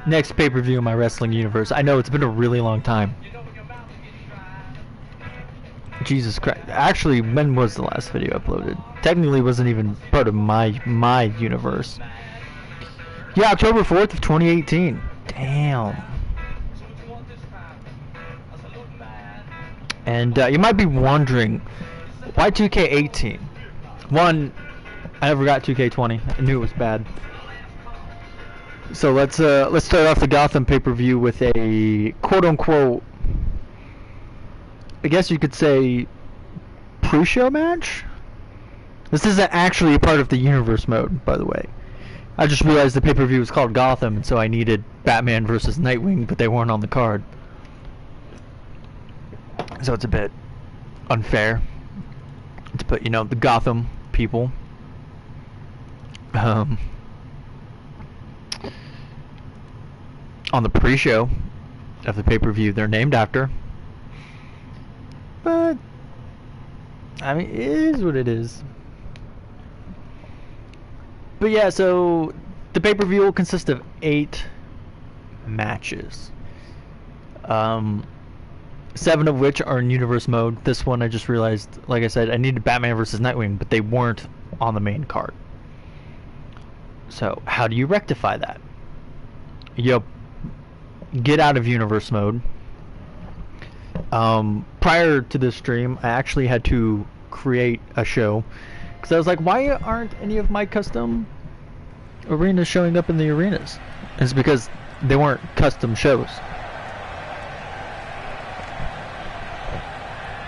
Next pay-per-view in my wrestling universe. I know it's been a really long time. Jesus Christ. Actually, when was the last video uploaded? Technically, it wasn't even part of my universe. Yeah, October 4th of 2018. Damn. And you might be wondering, why 2K18? One, I never got 2K20. I knew it was bad. So let's start off the Gotham pay-per-view with a quote-unquote, I guess you could say, pre-show match? This isn't actually a part of the universe mode, by the way. I just realized the pay-per-view was called Gotham, and so I needed Batman versus Nightwing, but they weren't on the card. So it's a bit unfair to put, you know, the Gotham people on the pre-show of the pay-per-view they're named after. But I mean, it is what it is. But yeah, so the pay-per-view will consist of 8 matches. 7 of which are in universe mode. This one I just realized, like I said, I needed Batman versus Nightwing, but they weren't on the main card. So how do you rectify that? You get out of universe mode. Prior to this stream, I actually had to create a show because I was like, why aren't any of my custom arenas showing up in the arenas? It's because they weren't custom shows.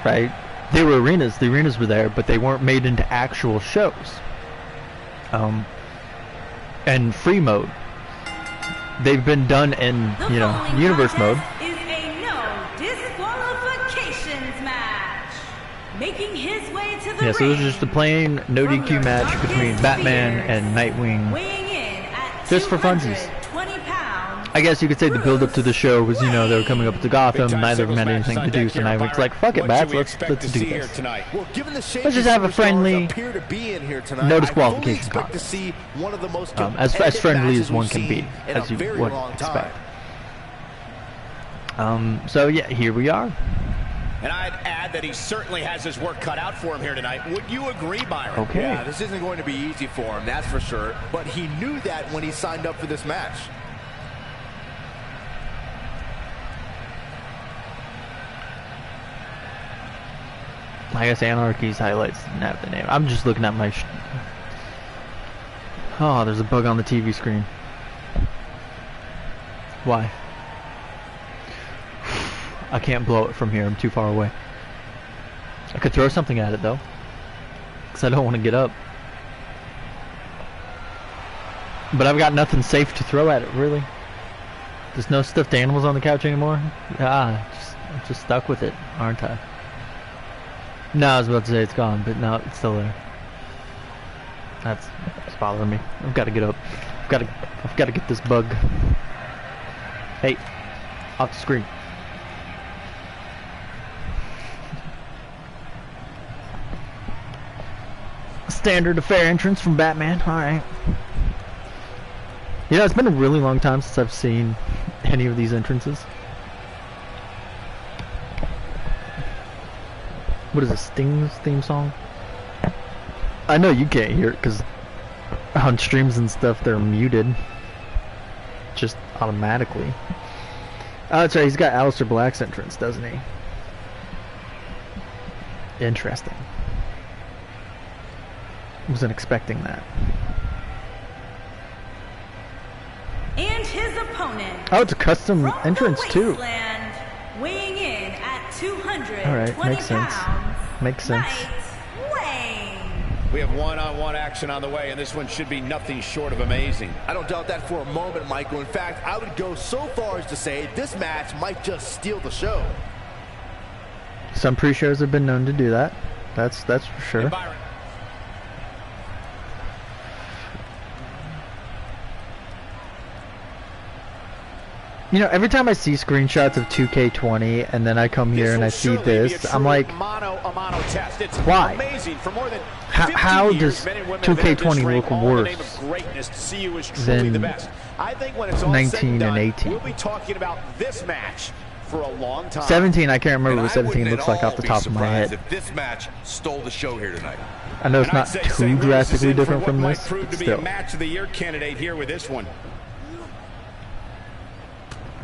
Right? They were arenas, the arenas were there, but they weren't made into actual shows. And free mode. They've been done in, you know, universe mode. Is a no disqualifications match. Making his way to the yeah, so this is just a plain no DQ match between Batman and Nightwing. Weighing in at just for funsies. 20 pounds. I guess you could say the build up to the show was, you know, they were coming up to Gotham, neither of them had anything to do, so Nightwing's like, fuck it, Bats, let's do this. Well, given the Let's just have a friendly, no disqualification contest. as friendly as one can be, as you would expect. So yeah, here we are. And I'd add that he certainly has his work cut out for him here tonight. Would you agree, Byron? Okay. Yeah, this isn't going to be easy for him, that's for sure. But he knew that when he signed up for this match. I guess Anarchy's highlights didn't have the name. I'm just looking at my oh, there's a bug on the TV screen. Why? I can't blow it from here, I'm too far away. I could throw something at it though, because I don't want to get up. But I've got nothing safe to throw at it, really. There's no stuffed animals on the couch anymore. I'm just stuck with it, aren't I? No, I was about to say it's gone, but no, it's still there. That's bothering me. I've got to get up. I've got to get this bug. Hey, off the screen. Standard affair entrance from Batman. All right. You know, it's been a really long time since I've seen any of these entrances. What is it, Sting's theme song? I know you can't hear it because on streams and stuff they're muted. Just automatically. Oh, that's right, he's got Aleister Black's entrance, doesn't he? Interesting. Wasn't expecting that. And his opponent. Oh, it's a custom entrance too. Weighing in at 220 Alright, makes sense. Makes sense. We have one-on-one action on the way, and this one should be nothing short of amazing. I don't doubt that for a moment, Michael. In fact, I would go so far as to say this match might just steal the show. Some pre-shows have been known to do that. That's for sure. You know, every time I see screenshots of 2K20 and then I come here and I see this, I'm like, why? How does 2K20 look worse than 19 and 18? We'll be talking about this match for a long time. 17, I can't remember what 17 looks like off the top of my head. If this match stole the show here tonight. I know it's not too drastically different from this, but still. Match of the year candidate here with this one.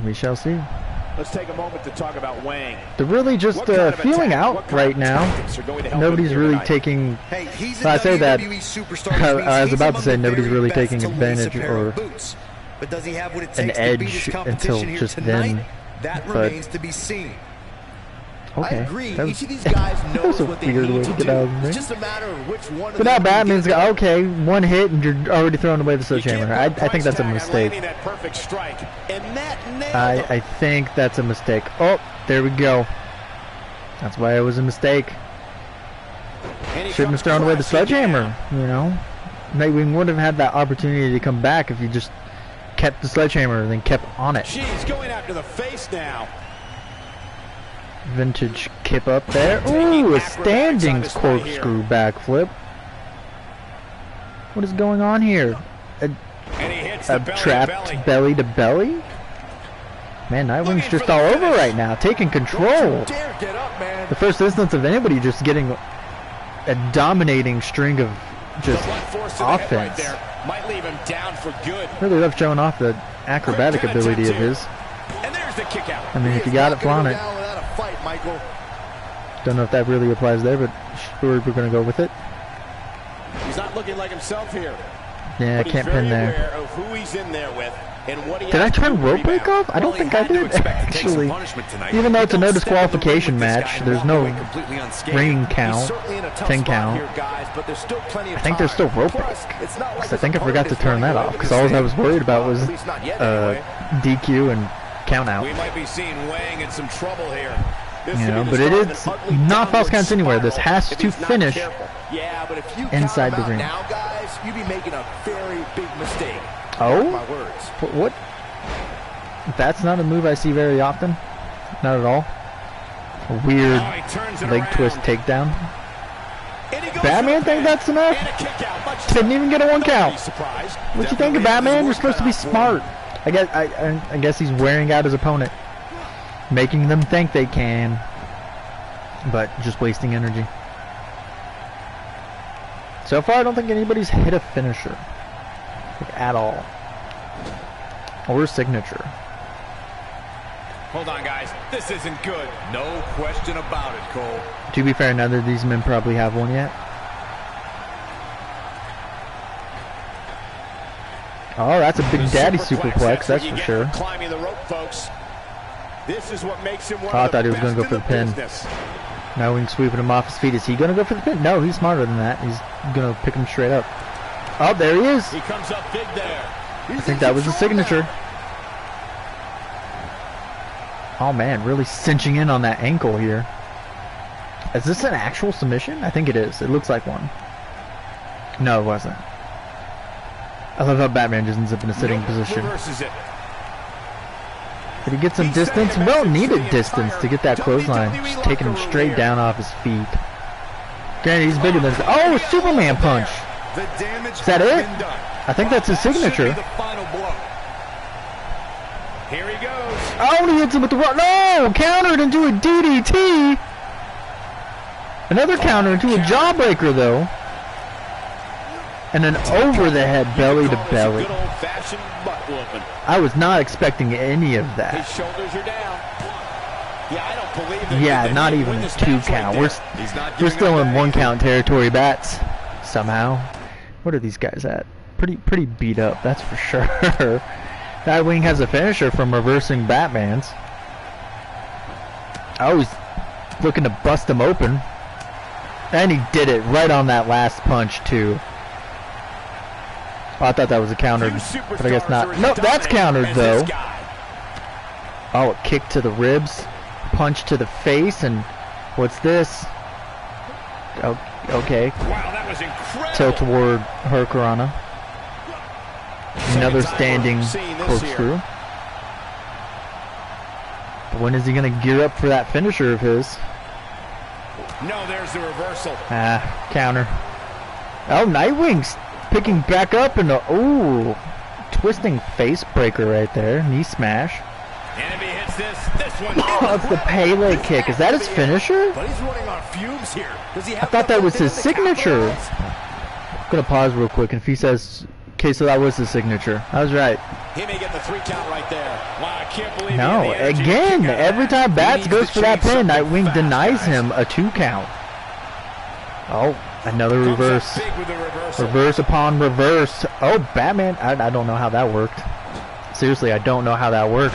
We shall see. Let's take a moment to talk about Wang. They're really just feeling out right now. Nobody's really taking. I say that. I was about to say nobody's really taking advantage or an edge until just then. That remains to be seen. Okay. I agree. Each of these guys knows what they need to do. It's just a matter of which one of them. But now Batman's got, okay, one hit and you're already throwing away the sledgehammer. I think that's a mistake. I think that's a mistake. Oh, there we go. That's why it was a mistake. Shouldn't have thrown away the sledgehammer, you know. Nightwing would have had that opportunity to come back if you just kept the sledgehammer and then kept on it. She's going after the face now. Vintage kip up there. Ooh, a standing corkscrew backflip. What is going on here? A trapped belly to belly? Man, Nightwing's just all over right now, taking control. The first instance of anybody just getting a dominating string of just offense. Might leave him down for good. Really love showing off the acrobatic ability of his. And there's the kick out. I mean, if you got it, flaunt it. Don't know if that really applies there, but sure, we're going to go with it. He's not looking like himself here. Yeah, I can't pin there. Of who he's in there with and what he did I turn rope break off? I don't think I did, actually. Even though it's a no disqualification match, there's no ring count, 10 count. I think there's still rope break. Because I think I forgot to turn that off, because all I was worried about was DQ and count out. We might be seeing Wang in some trouble here. You know, but it is not false counts anywhere. This has to finish inside the ring. Now, guys, you'd be making a very big mistake. Oh? My words. What? That's not a move I see very often. Not at all. A weird leg twist takedown. Batman think that's enough? Didn't even get a 1 count. What you think of Batman? You're supposed to be smart. I guess he's wearing out his opponent, making them think they can, but just wasting energy. So far, I don't think anybody's hit a finisher, like, at all, or a signature. Hold on, guys. This isn't good. No question about it, Cole. To be fair, neither of these men probably have one yet. Oh, that's a big daddy superplex, that's for sure. Climbing the rope, folks. This is what makes him one I thought he was going to go for the pin. Nightwing sweeping him off his feet. Is he going to go for the pin? No, he's smarter than that. He's going to pick him straight up. Oh, there he is. He comes up big there. I think that was the signature. Oh, man, really cinching in on that ankle here. Is this an actual submission? I think it is. It looks like one. No, it wasn't. I love how Batman just ends up in a sitting position. Did he get some distance? Well needed distance to get that clothesline. Just taking him straight down off his feet. Granted, he's bigger than... Oh, Superman punch! Is that it? I think that's his signature. Here he goes. Oh, he hits him with the rock. No! Countered into a DDT! Another counter into a jawbreaker, though. And an over-the-head belly to belly. I was not expecting any of that. His shoulders are down. Yeah, I don't believe yeah, not even 2 count. We're still in 1 count territory, bats. Somehow. What are these guys at? Pretty beat up, that's for sure. Nightwing has a finisher from reversing Batman's. Oh, he's looking to bust him open. And he did it right on that last punch, too. Oh, I thought that was a counter, but I guess not. No, that's countered, though. Oh, a kick to the ribs, punch to the face, and what's this? Oh, okay. Wow, that was incredible. Tilt toward Hurricanrana. Another standing corkscrew. When is he gonna gear up for that finisher of his? No, there's the reversal. Counter. Oh, Nightwing's picking back up and ooh, twisting face breaker right there. Knee smash. Enemy hits this one. Oh, it's the Pele kick. Is that his finisher? But he's running on fumes here. Does he have I thought that was his enough within to signature. capitalize? I'm gonna pause real quick, and if he says, okay, so that was his signature. I was right. He may get the 3 count right there. Wow, I can't believe No, he had the energy to again, kick out of every that. time He Bats needs goes to for that change pin, something Nightwing fast, denies guys. him a 2 count. Oh, another Comes up reverse. big with the reversal. Reverse upon reverse. Oh, Batman, I don't know how that worked. Seriously, I don't know how that worked.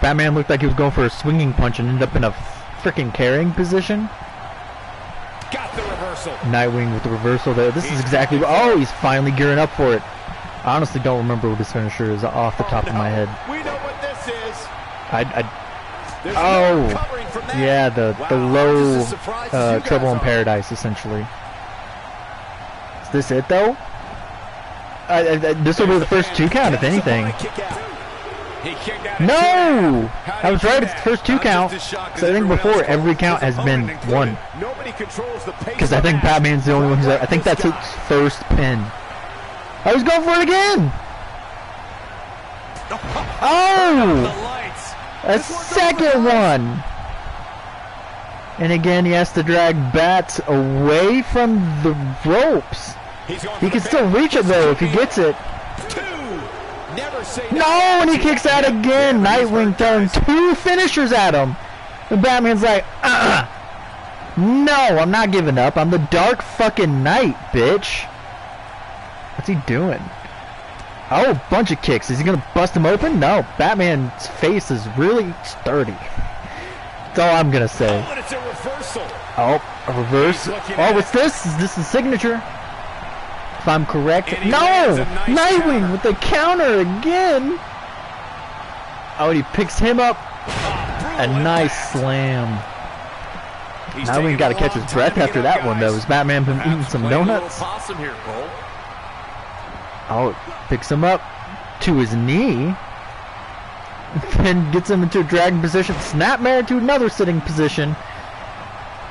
Batman looked like he was going for a swinging punch and ended up in a freaking carrying position. Got the reversal. Nightwing with the reversal there. This is exactly. Oh, he's finally gearing up for it. I honestly don't remember what his finisher is off the top of my head. We know what this is. There's no Oh, recovering from that. yeah, the Wow, low just as surprised as you Trouble guys in are. Paradise, essentially. Is this it though? This will be the first 2 count, if anything. He kicked out of No! How I was did he right, do it's the that? first 2 count. So I think before, every count has been 1. Nobody controls the pace. Because I think Batman's the only one who's. I think that's his first pin. I was going for it again! Oh! A second one! And again, he has to drag Bats away from the ropes. He can still reach it though if he gets it. No, and he kicks out again. Nightwing throwing 2 finishers at him. And Batman's like, no, I'm not giving up. I'm the Dark fucking Knight, bitch. What's he doing? Oh, bunch of kicks. Is he gonna bust him open? No. Batman's face is really sturdy. That's all I'm gonna say. Oh, and it's a reversal. Oh, a reverse. Oh, what's this? Is this the signature? If I'm correct. And he No! lands a nice Nightwing counter. with the counter again. Oh, and he picks him up. A nice slam. Nightwing got to catch his breath after that one, though. Has Batman been eating some donuts? Here, Cole. Oh, picks him up to his knee. Then gets him into a dragging position. Snapmare to another sitting position.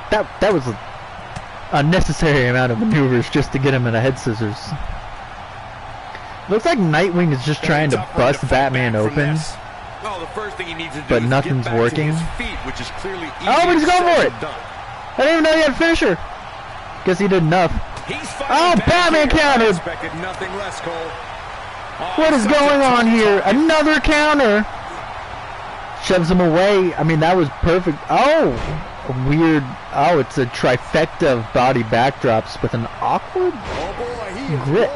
That was a unnecessary amount of maneuvers just to get him in a head scissors. Looks like Nightwing is just trying to bust Batman open. Well, the first thing he needs to do But is nothing's get back working. to his feet, which is clearly Oh, but he's going for easier it. said than done. I didn't even know he had a finisher. Guess he did enough. He's Oh, fighting back Batman here. countered. Expected nothing less, Cole. What is going on here? Another counter. Shoves him away. I mean, that was perfect. Oh, a weird. Oh, it's a trifecta of body backdrops with an awkward Oh boy, he is grip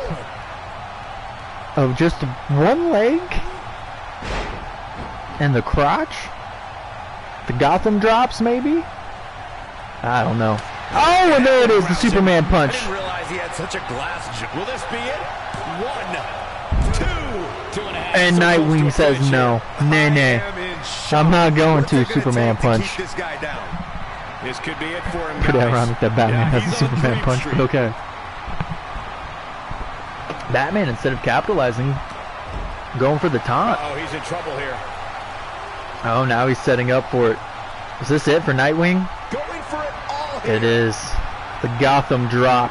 rolling. of just one leg and the crotch. The Gotham drops, maybe? I don't know. Oh, and there it is, the Superman punch. I didn't realize he had such a glass jaw. Will this be it? 1, 2, 2.5. And Nightwing says no. Nay, nay. I'm not going to Superman punch. Keep this guy down. This could be it for him. Pretty guys. ironic that Batman Yeah, has the he's on Superman Dream punch, Street. but okay. Batman, instead of capitalizing, going for the taunt. Oh, he's in trouble here. Oh, now he's setting up for it. Is this it for Nightwing? Going for it all here. It is. The Gotham drop.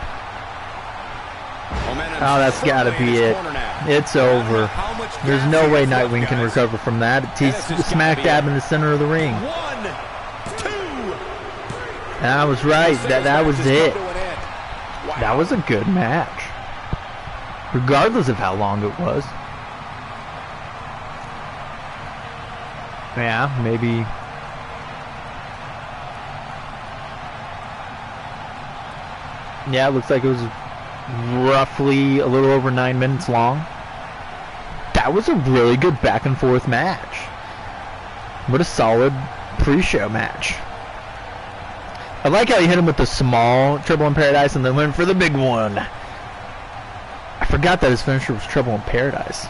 Momentum's Oh, that's gotta firmly in be his it. corner now. It's over. How much There's gas no he way has left, Nightwing can guys. recover from that. He's this has gotta smack be dab it. in the center of the ring. 1, 2. And I was right. That was it. To an end. Wow. That was a good match. Regardless of how long it was. Yeah, maybe. Yeah, it looks like it was roughly a little over 9 minutes long. That was a really good back and forth match. What a solid pre-show match. I like how he hit him with the small Trouble in Paradise and then went for the big one. I forgot that his finisher was Trouble in Paradise.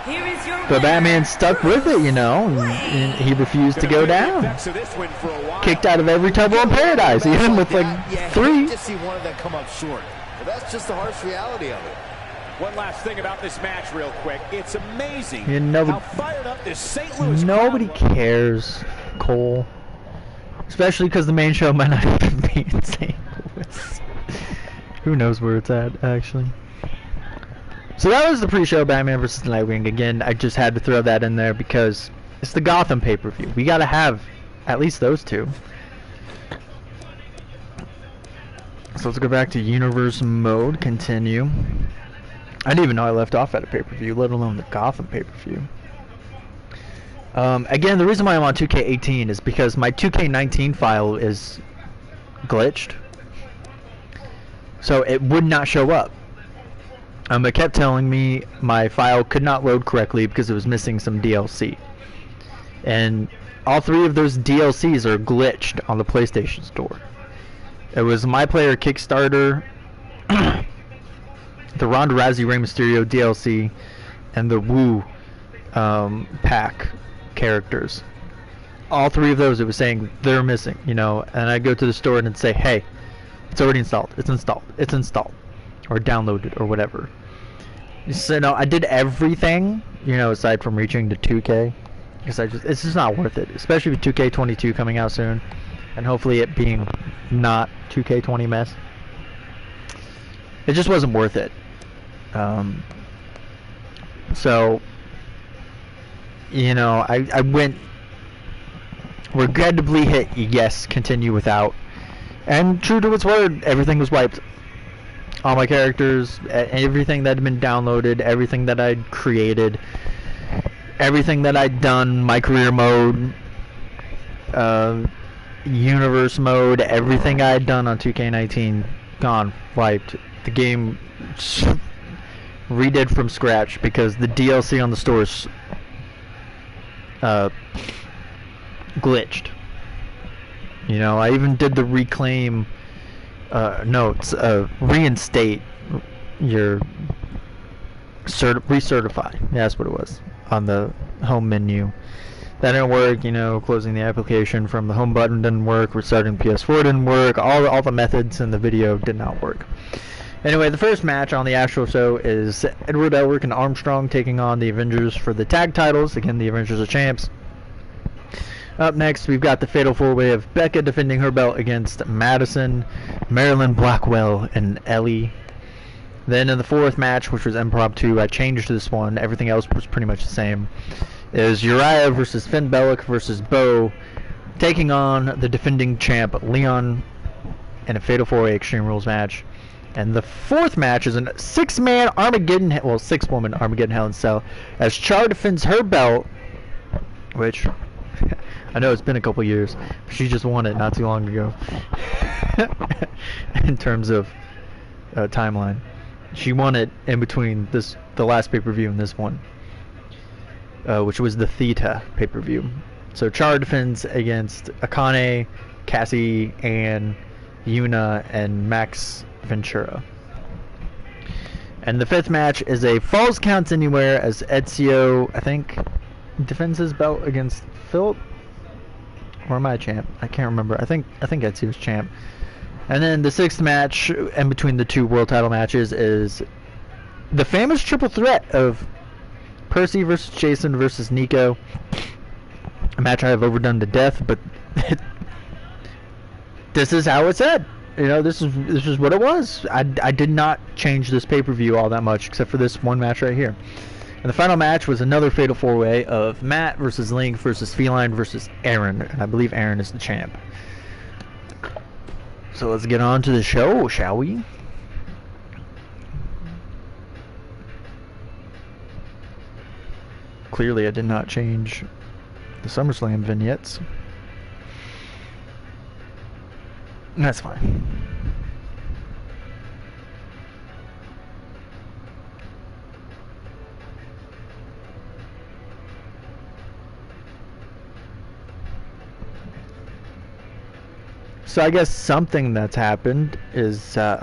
Here is your But Batman stuck with it, you know, and he refused to go down. Effects of this win for a while. Kicked out of every Trouble in Paradise. He hit him with like Yeah, 3. Just see one of them come up short. But that's just the harsh reality of it. One last thing about this match real quick. It's amazing You know, how fired up this St. Louis nobody crowd was. cares, Cole. Especially because the main show might not even be in St. Louis. Who knows where it's at, actually. So that was the pre-show Batman vs. Nightwing. Again, I just had to throw that in there because it's the Gotham pay-per-view. We gotta have at least those two. So let's go back to universe mode, continue. I didn't even know I left off at a pay-per-view, let alone the Gotham pay-per-view. Again, the reason why I'm on 2K18 is because my 2K19 file is glitched. So it would not show up. It kept telling me my file could not load correctly because it was missing some DLC. And all three of those DLCs are glitched on the PlayStation Store. It was My Player Kickstarter, the Ronda Rousey Rey Mysterio DLC, and the Wu pack characters. All three of those, it was saying they're missing, you know, and I go to the store and it'd say, hey, it's already installed, it's installed, it's installed, or downloaded, or whatever. So no, I did everything, you know, aside from reaching to 2K, because it's just not worth it, especially with 2K22 coming out soon, and hopefully it being not 2K20 mess. It just wasn't worth it. So, you know, I went, regrettably hit yes, continue without, and true to its word, everything was wiped. All my characters, everything that had been downloaded, everything that I'd created, everything that I'd done, my career mode, universe mode, everything I had done on 2K19, gone, wiped. The game redid from scratch because the DLC on the store is glitched. You know, I even did the reclaim notes, reinstate your recertify. Yeah, that's what it was on the home menu. That didn't work. You know, closing the application from the home button didn't work. Restarting PS4 didn't work. All the methods in the video did not work. Anyway, the first match on the actual show is Edward Elric and Armstrong taking on the Avengers for the tag titles. Again, the Avengers are champs. Up next, we've got the Fatal 4-Way of Becca defending her belt against Madison, Marylin, Blackwell, and Ellie. Then in the fourth match, which was impromptu, I changed this one. Everything else was pretty much the same. Is Uriah versus Finn Balor versus Beau taking on the defending champ Leon in a Fatal 4-Way Extreme Rules match. And the fourth match is a six-woman Armageddon Hell in Cell as Char defends her belt, which I know it's been a couple years, but she just won it not too long ago. In terms of timeline, she won it in between the last pay-per-view and this one, which was the Theater pay-per-view. So Char defends against Akane, Kassie, and Yuna and Max Ventura. And the fifth match is a Falls Counts Anywhere as Ezio, I think, defends his belt against Phillip. Or am I a champ? I can't remember. I think Ezio's champ. And then the sixth match in between the two world title matches is the famous triple threat of Percy versus Jason versus Nico. A match I have overdone to death, but this is how it's said. You know, this is what it was. I did not change this pay-per-view all that much, except for this one match right here. And the final match was another Fatal 4-Way of Matt versus Link versus Feline versus Aaron. And I believe Aaron is the champ. So let's get on to the show, shall we? Clearly I did not change the SummerSlam vignettes. That's fine. So I guess something that's happened is in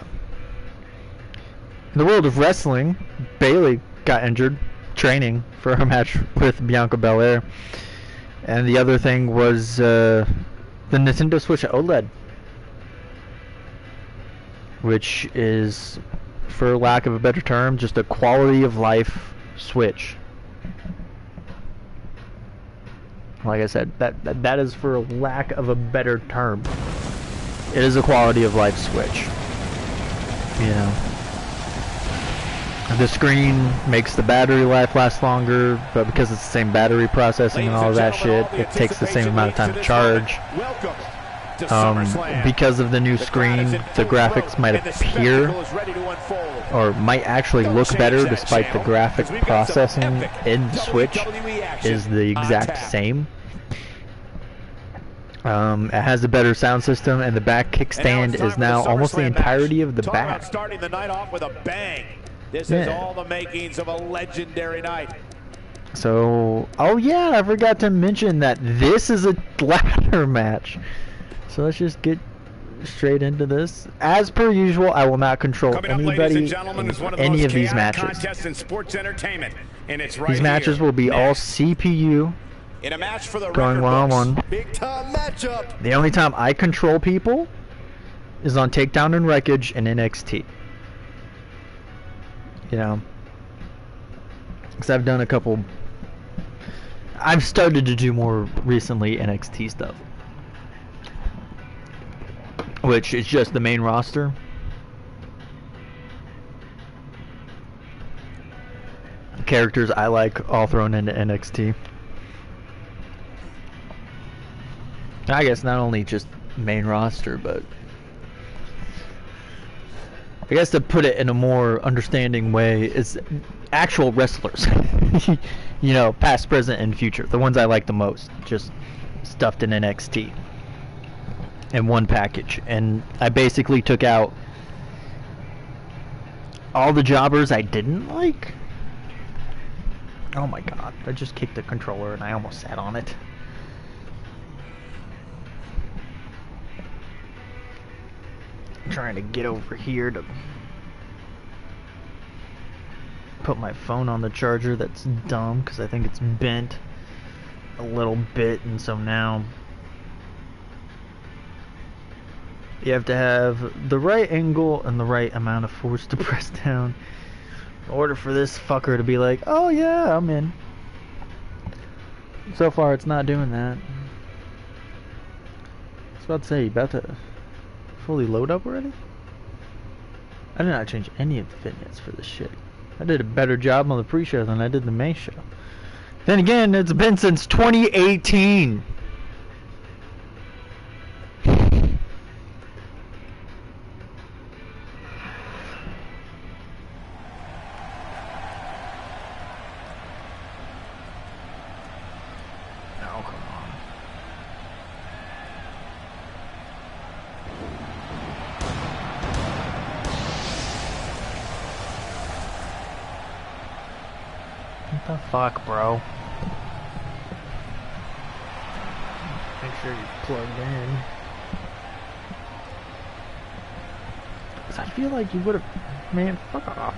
the world of wrestling, Bayley got injured training for her match with Bianca Belair. And the other thing was the Nintendo Switch OLED, which is for lack of a better term, just a quality of life switch. Like I said, that is for lack of a better term. It is a quality of life switch. You know. The screen makes the battery life last longer, but because it's the same battery processing and all of that shit, it takes the same amount of time to charge. Because of the new screen, the graphics might appear, or might actually look better despite the graphic processing in the Switch is the exact same. It has a better sound system, and the back kickstand is now almost the entirety of the back. Starting the night off with a bang. This is all the makings of a legendary night. So, oh yeah, I forgot to mention that this is a ladder match. So let's just get straight into this. As per usual, I will not control anybody in any of these matches. These matches will be all CPU. In a match for the going one-on-one. Big time matchup. The only time I control people is on Takedown and Wreckage and NXT. You know, because I've done a couple. I've started to do more recently NXT stuff, which is just the main roster. Characters I like all thrown into NXT. I guess not only just main roster, but I guess to put it in a more understanding way, it's actual wrestlers. You know, past, present, and future. The ones I like the most. Just stuffed in NXT. In one package. And I basically took out all the jobbers I didn't like. Oh my god. I just kicked the controller and I almost sat on it. Trying to get over here to put my phone on the charger. That's dumb because I think it's bent a little bit, and so now you have to have the right angle and the right amount of force to press down in order for this fucker to be like, oh yeah, I'm in. So far it's not doing that. I was about to say, you about to fully load up already? I did not change any of the vignettes for this shit. I did a better job on the pre-show than I did the main show. Then again, it's been since 2018. What the fuck, bro? Make sure you're plugged in. 'Cause I feel like you would've... Man, fuck off.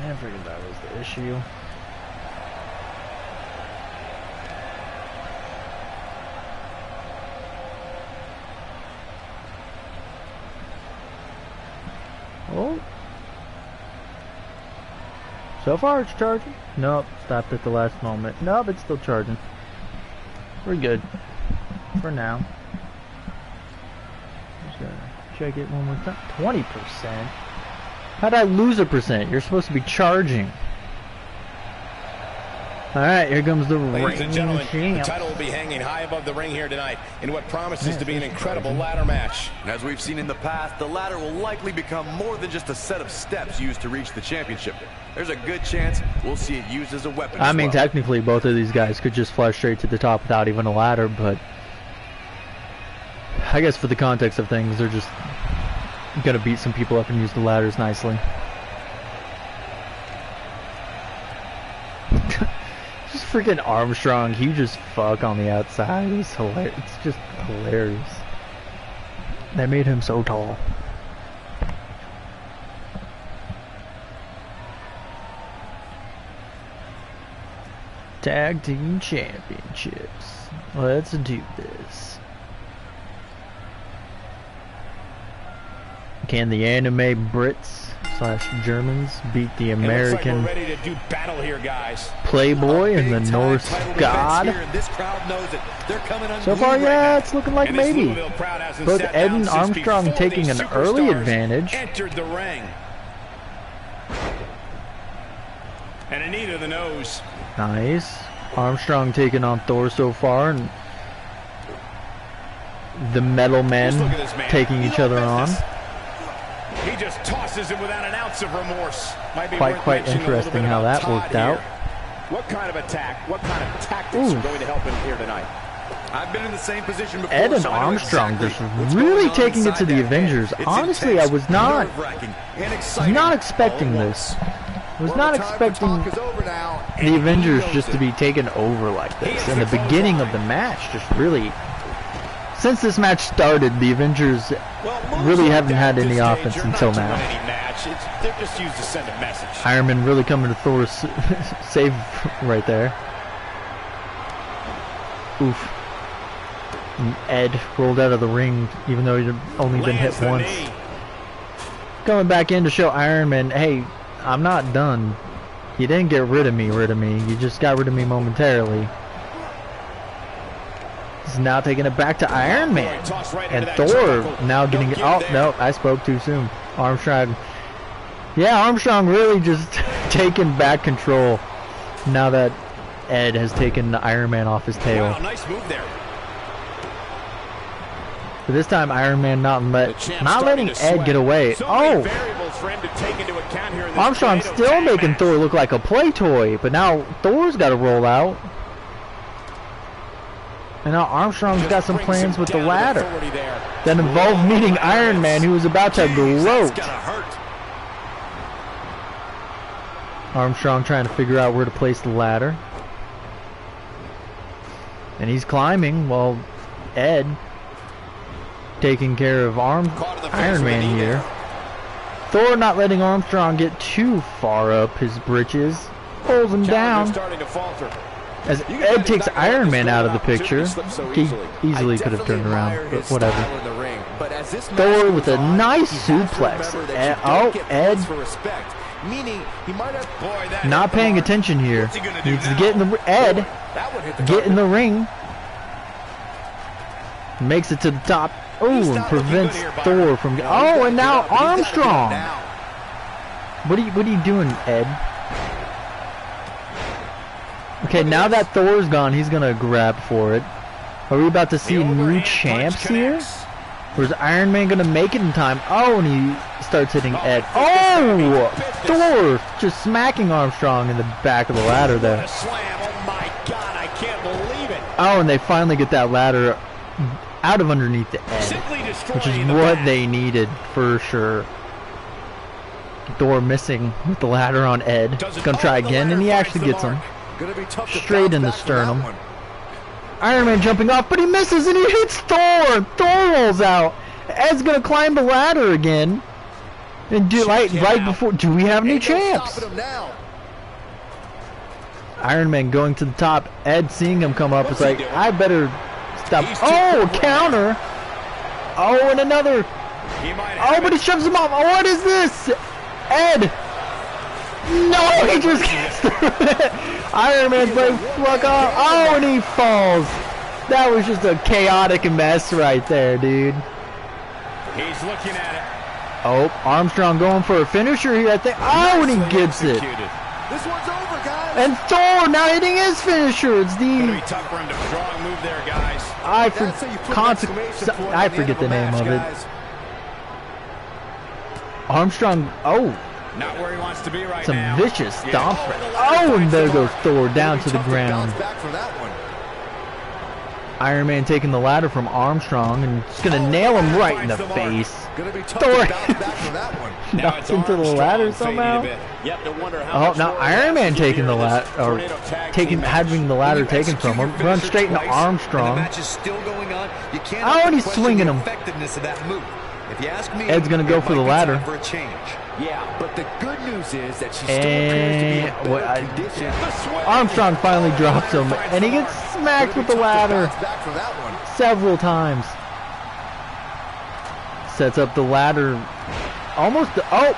I figured that was the issue. Oh. So far it's charging. Nope, stopped at the last moment. Nope, it's still charging. We're good. For now. Just gonna check it one more time. 20%? How'd I lose a percent? You're supposed to be charging. Alright, here comes the Ladies and gentlemen, the champ. title will be hanging high above the ring here tonight in what promises to be an incredible ladder match. As we've seen in the past, the ladder will likely become more than just a set of steps used to reach the championship. There's a good chance we'll see it used as a weapon. I mean, technically, both of these guys could just fly straight to the top without even a ladder, but I guess for the context of things, they're just Gotta beat some people up and use the ladders nicely. Just freaking Armstrong, he just fuck on the outside. It's hilarious. It's just hilarious. They made him so tall. Tag Team Championships. Let's do this. Can the anime Brits / Germans beat the American ready to do battle here, guys. Playboy and the Norse God? So far, yeah, it's looking like maybe. Both Ed and Armstrong taking an early advantage. Entered the ring. And a knee to the nose. Nice. Armstrong taking on Thor so far, and the Metal Men taking each other on. He just tosses him without an ounce of remorse. Might be quite interesting how that worked out. What kind of attack, what kind of tactics are going to help him here tonight? I've been in the same position before. Ed and Armstrong just really taking it to the Avengers. Honestly, I was not expecting this. I was not expecting the Avengers just to be taken over like this. In the beginning of the match, just really... Since this match started, the Avengers really haven't had any offense until now. They're just used to send a message. Iron Man really coming to Thor's save right there. Oof. And Ed rolled out of the ring, even though he'd only been hit once. Coming back in to show Iron Man, hey, I'm not done. You didn't get rid of me. You just got rid of me momentarily. He's now taking it back to Iron Man. And Thor now getting it. Oh, no, I spoke too soon. Armstrong. Yeah, Armstrong really just taking back control now that Ed has taken the Iron Man off his tail. Wow, nice move there. But this time, Iron Man not letting Ed get away. Oh! Armstrong still making Thor look like a play toy, but now Thor's got to roll out. And now Armstrong's got some plans with the ladder that involve meeting Iron Man, who was about to gloat. Armstrong trying to figure out where to place the ladder. And he's climbing while Ed taking care of Iron Man here. Thor not letting Armstrong get too far up his britches. Pulls him down. As Ed takes Iron Man out of the picture. He easily could have turned around, but whatever. Thor with a nice suplex. Ed not paying attention here. Needs to get in the get in the ring. Makes it to the top. Oh, and prevents Thor from. Oh, and now Armstrong. What are you doing, Ed? Okay, now that Thor's gone, he's gonna grab for it. Are we about to see new champs here? Or is Iron Man gonna make it in time? Oh, and he starts hitting Ed. Oh! Thor just smacking Armstrong in the back of the ladder there. Oh my God, I can't believe it. Oh, and they finally get that ladder out of underneath the Ed, which is what they needed for sure. Thor missing with the ladder on Ed. Gonna try again, and he actually gets him. Straight in the sternum. Iron Man jumping off, but he misses and he hits Thor. Thor rolls out. Ed's gonna climb the ladder again. And do right before. Do we have new champs? Iron Man going to the top. Ed seeing him come up is like, I better stop. Oh, counter. Oh, and another. Oh, but he shoves him off. Oh, what is this? Ed. No, he just gets through it. Iron Man's like, fuck off. Oh, and he falls. That was just a chaotic mess right there, dude. He's looking at it. Oh, Armstrong going for a finisher here, I think. Oh, and he gets it. This one's over, guys. And Thor now hitting his finisher. It's the... Tough for him to strong move there, guys. I forget the name of it. Armstrong, oh. Not where he wants to be right Some now. vicious stomps. Oh, and there goes Thor down to the ground. Iron Man taking the ladder from Armstrong and just gonna nail him right in the face. Gonna be tough Thor to bounce back from that one. knocked into the ladder somehow. Yep, no wonder how Oh, now Iron Man taking the ladder, or having the ladder taken from him. Run straight into Armstrong. The match is still going on. You can't Oh, and he's question swinging the him. effectiveness of that move. If you ask me, Ed's gonna go it for the might be ladder. time for a change. Yeah, but the good news is that she still appears to be in better condition. Armstrong finally drops him, and he gets smacked with the ladder Back from that one. several times. Sets up the ladder, almost. Oh,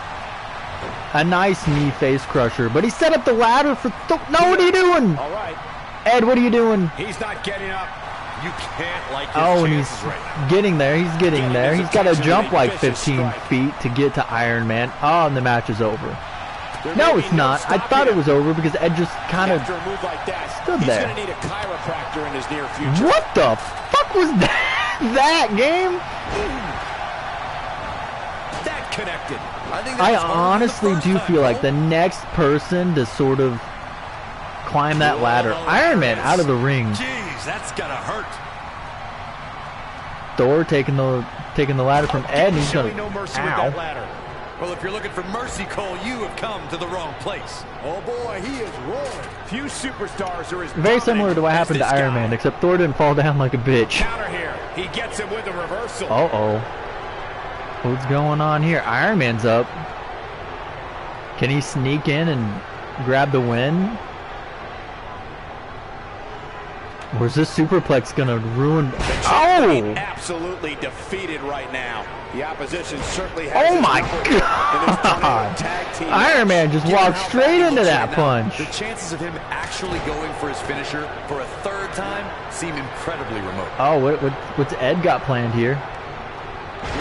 a nice knee face crusher, but he set up the ladder for. No, what are you doing, All right. Ed? What are you doing? He's not getting up. You can't like his Oh, and he's chances right now. getting there. He's getting there. He's got to jump like 15 feet to get to Iron Man. Oh, and the match is over. No, it's not. I thought it was over because Ed just kind of After a move like that, stood he's there. gonna need a chiropractor in his near future. What the fuck was that? That game? That connected. I think that I was harder than the honestly first do time, feel like Cole. the next person to sort of climb that ladder, Iron Man out of the ring. Jeez, that's gotta hurt. Thor taking the ladder from Ed, and he's gonna. Showing no mercy with that Ow. ladder. Well, if you're looking for mercy, Cole, you have come to the wrong place. Oh boy, he is rolling. Few superstars are as Very similar to what dominant happened to as this Iron guy. Man, except Thor didn't fall down like a bitch. Counter here. He gets him with a reversal. Uh-oh. What's going on here? Iron Man's up. Can he sneak in and grab the win? Or is this superplex gonna ruin? Oh! Absolutely defeated right now. The opposition certainly has Oh its my number in this tornado God! tag team. Iron Man just Given walked how straight bad he into looks that right now, punch. The chances of him actually going for his finisher for a third time seem incredibly remote. Oh, what's Ed got planned here?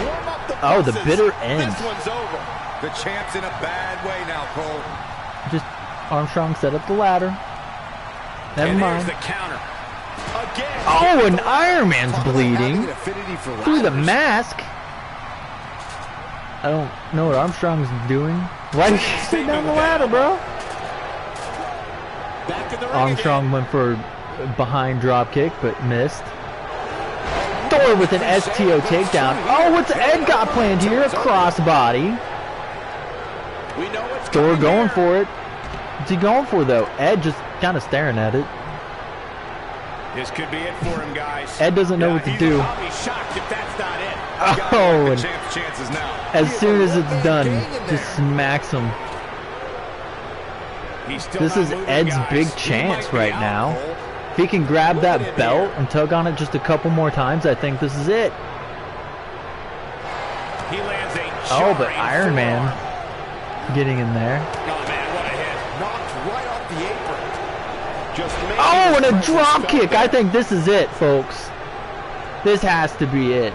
Warm up the Oh, the pulses. bitter end. This one's over. The champ's in a bad way now, Cole. Just Armstrong set up the ladder. Never And mind. there's the counter. Again. Oh, and Iron Man's Talk about having bleeding an affinity for through the ladders. mask. I don't know what Armstrong's doing. Why did you sit down the ladder, bro? Back in the ring Armstrong again. went for a behind drop kick, but missed. Thor with an STO takedown. Oh, what's Ed got planned here? A crossbody. We know it's Thor coming going here. for it. What's he going for, though? Ed just kind of staring at it. This could be it for him, guys. Ed doesn't know what to do. I'll be shocked if that's not it. Oh, The and champ's chances now. as soon as it's done, just smacks him. He's still This not is moving, Ed's guys. big He chance might be right out, now. Cole. If he can grab Moving that in belt here. and tug on it just a couple more times, I think this is it. He lands a Oh, but jarring Iron Man forearm. getting in there. Oh man, what a hit. Knocked right off the apron. Just made Oh, and his a presence drop felt kick. there. I think this is it, folks. This has to be it.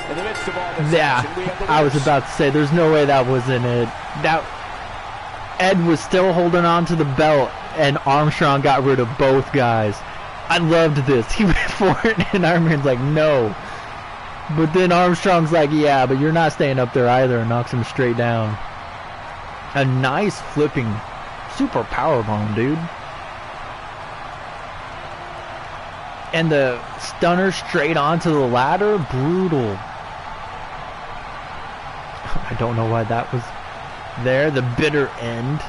In the midst of all this Yeah, action, we have the I was winners. about to say, there's no way that wasn't it. That Ed was still holding on to the belt, and Armstrong got rid of both guys. I loved this. He went for it, and Iron Man's like, no. But then Armstrong's like, yeah, but you're not staying up there either, and knocks him straight down. A nice flipping super powerbomb, dude. And the stunner straight onto the ladder, brutal. I don't know why that was there. The bitter end.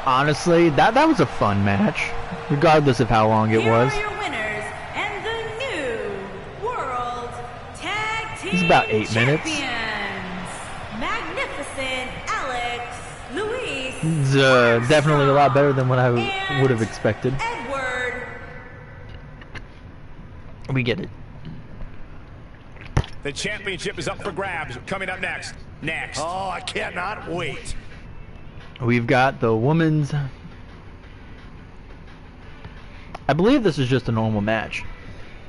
Honestly, that was a fun match, regardless of how long it Here was. are your winners and the new World Tag Team It's about 8 minutes. Champions. Magnificent Alex, Luis, It's definitely a lot better than what I and would have expected. Edward. We get it. The championship is up for grabs. Coming up next. Oh, I cannot wait. We've got the women's... I believe this is just a normal match.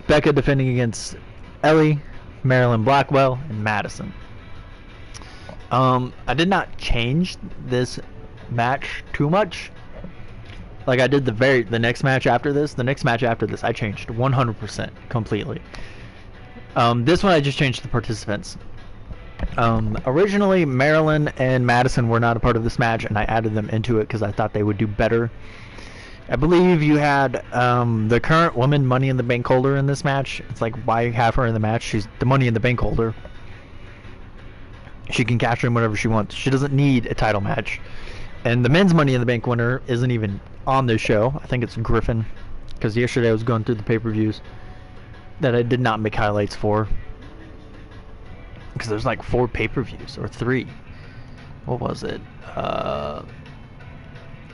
Becca defending against Ellie, Marylin, Blackwell, and Madison. I did not change this match too much. Like I did the next match after this. The next match after this, I changed 100% completely. This one I just changed the participants. Originally, Marylin and Madison were not a part of this match, and I added them into it because I thought they would do better I believe you had the current woman Money in the Bank holder in this match. It's like, why have her in the match? She's the Money in the Bank holder. She can cash in whatever she wants. She doesn't need a title match. And the men's Money in the Bank winner isn't even on this show. I think it's Griffin. Because yesterday I was going through the pay-per-views that I did not make highlights for. Because there's like 4 pay-per-views, or 3. What was it?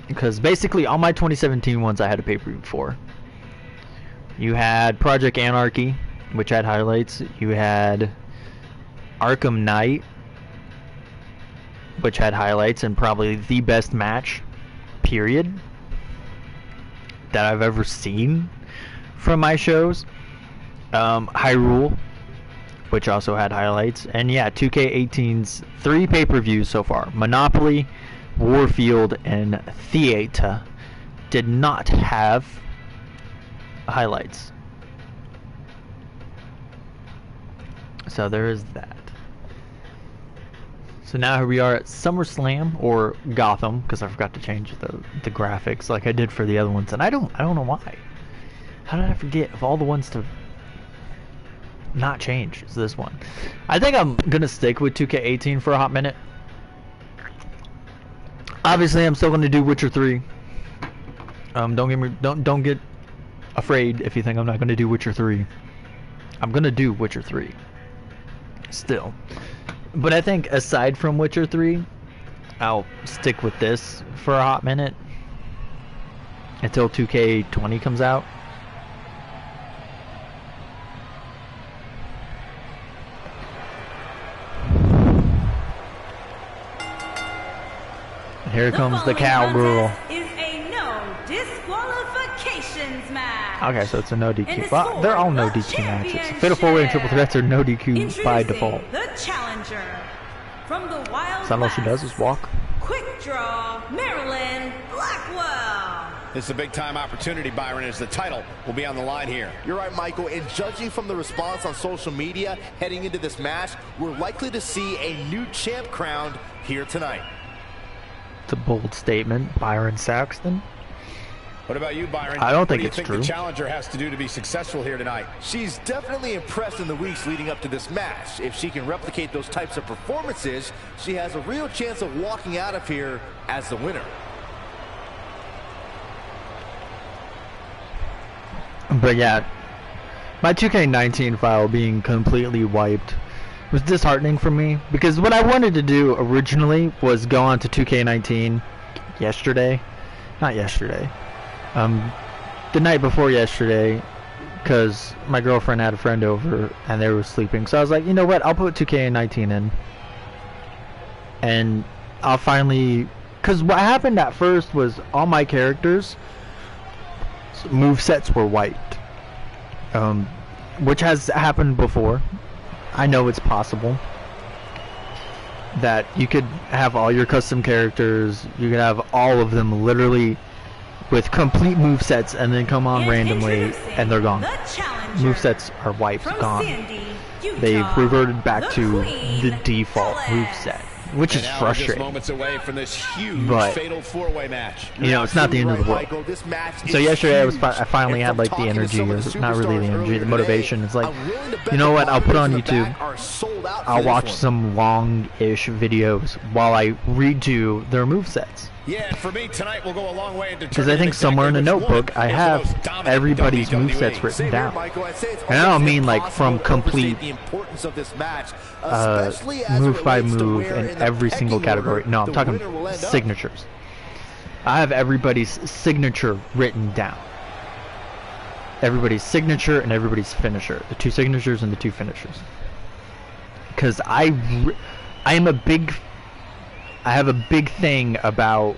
Because basically all my 2017 ones I had a pay-per-view for. You had Project Anarchy, which had highlights. You had Arkham Knight, which had highlights, and probably the best match, period, that I've ever seen from my shows. Hyrule, which also had highlights. And yeah, 2K18's 3 pay-per-views so far. Monopoly, Warfield, and Theater did not have highlights. So there is that. So now here we are at SummerSlam, or Gotham, because I forgot to change the graphics like I did for the other ones, and I don't know why. How did I forget of all the ones to not change? Is this one? I think I'm gonna stick with 2K18 for a hot minute. Obviously, I'm still gonna do Witcher 3. Don't get afraid if you think I'm not gonna do Witcher 3. I'm gonna do Witcher 3. Still. But I think aside from Witcher 3, I'll stick with this for a hot minute until 2K20 comes out. And here comes the cowgirl. Is a no disqualifications match. Okay, so it's a no DQ. Well, they're all no DQ matches. Fatal 4-way and triple threats are no DQ by default. The challenger from the Wild So all she does is walk. Quick draw, Marylin, Blackwell. This is a big-time opportunity, Byron, as the title will be on the line here. You're right, Michael, and judging from the response on social media heading into this match, we're likely to see a new champ crowned here tonight. It's a bold statement, Byron Saxton. What about you, Byron? I don't think what it's do you think true. The challenger has to do to be successful here tonight? She's definitely impressed in the weeks leading up to this match. If she can replicate those types of performances, she has a real chance of walking out of here as the winner. But yeah, my 2K19 file being completely wiped was disheartening for me, because what I wanted to do originally was go on to 2K19 yesterday. Not yesterday. The night before yesterday, because my girlfriend had a friend over and they were sleeping. So I was like, you know what, I'll put 2K19 in. And I'll finally... Because what happened at first was all my characters' movesets were wiped. Which has happened before. I know it's possible that you could have all your custom characters, you could have all of them literally with complete movesets and then come on randomly and they're gone. Movesets are wiped, gone. They've reverted back to the default moveset, which is frustrating. Moments away from this huge but fatal 4-way match. you know, it's not the end of the world. So yesterday I finally had like the energy, or not really the energy, the motivation. It's like, you know what, I'll put on YouTube, I'll watch some long-ish videos while I redo their movesets. Yeah, and for me tonight will go a long way in determining Because I think somewhere in a notebook I have everybody's movesets written down. And I don't mean like from complete move by move in every single category. No, I'm talking signatures. I have everybody's signature written down. Everybody's signature and everybody's finisher. The 2 signatures and the 2 finishers. Because I have a big thing about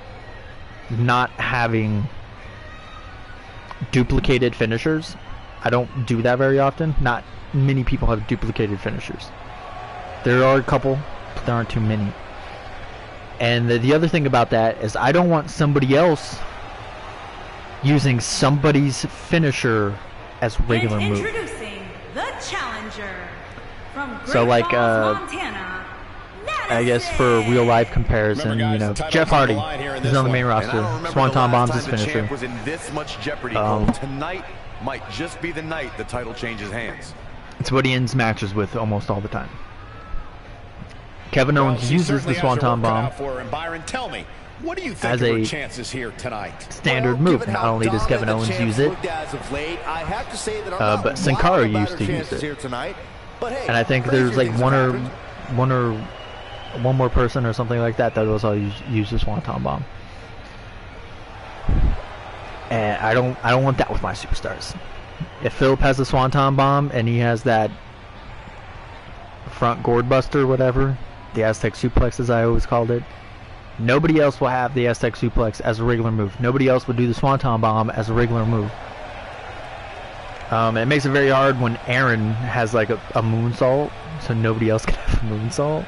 not having duplicated finishers. I don't do that very often. Not many people have duplicated finishers. There are a couple, but there aren't too many. And the other thing about that is I don't want somebody else using somebody's finisher as regular move. Introducing the challenger from So like Montana, I guess for a real life comparison, you know, Jeff Hardy is on the main roster. Swanton Bomb's his finisher. Was in this much jeopardy, Cole. Tonight might just be the night the title changes hands. It's what he ends matches with almost all the time. Kevin Owens uses the Swanton Bomb what do you think as of her a chances here tonight? standard move. Not only does Kevin Owens use it, but Sin Cara used to use it. And I think there's like one more person or something like that that also use the Swanton Bomb. And I don't want that with my superstars. If Phillip has the Swanton Bomb and he has that front gourd buster, whatever, the Aztec suplex as I always called it, nobody else will have the Aztec suplex as a regular move. Nobody else would do the Swanton Bomb as a regular move. It makes it very hard when Aaron has like a moonsault, so nobody else can have a moonsault.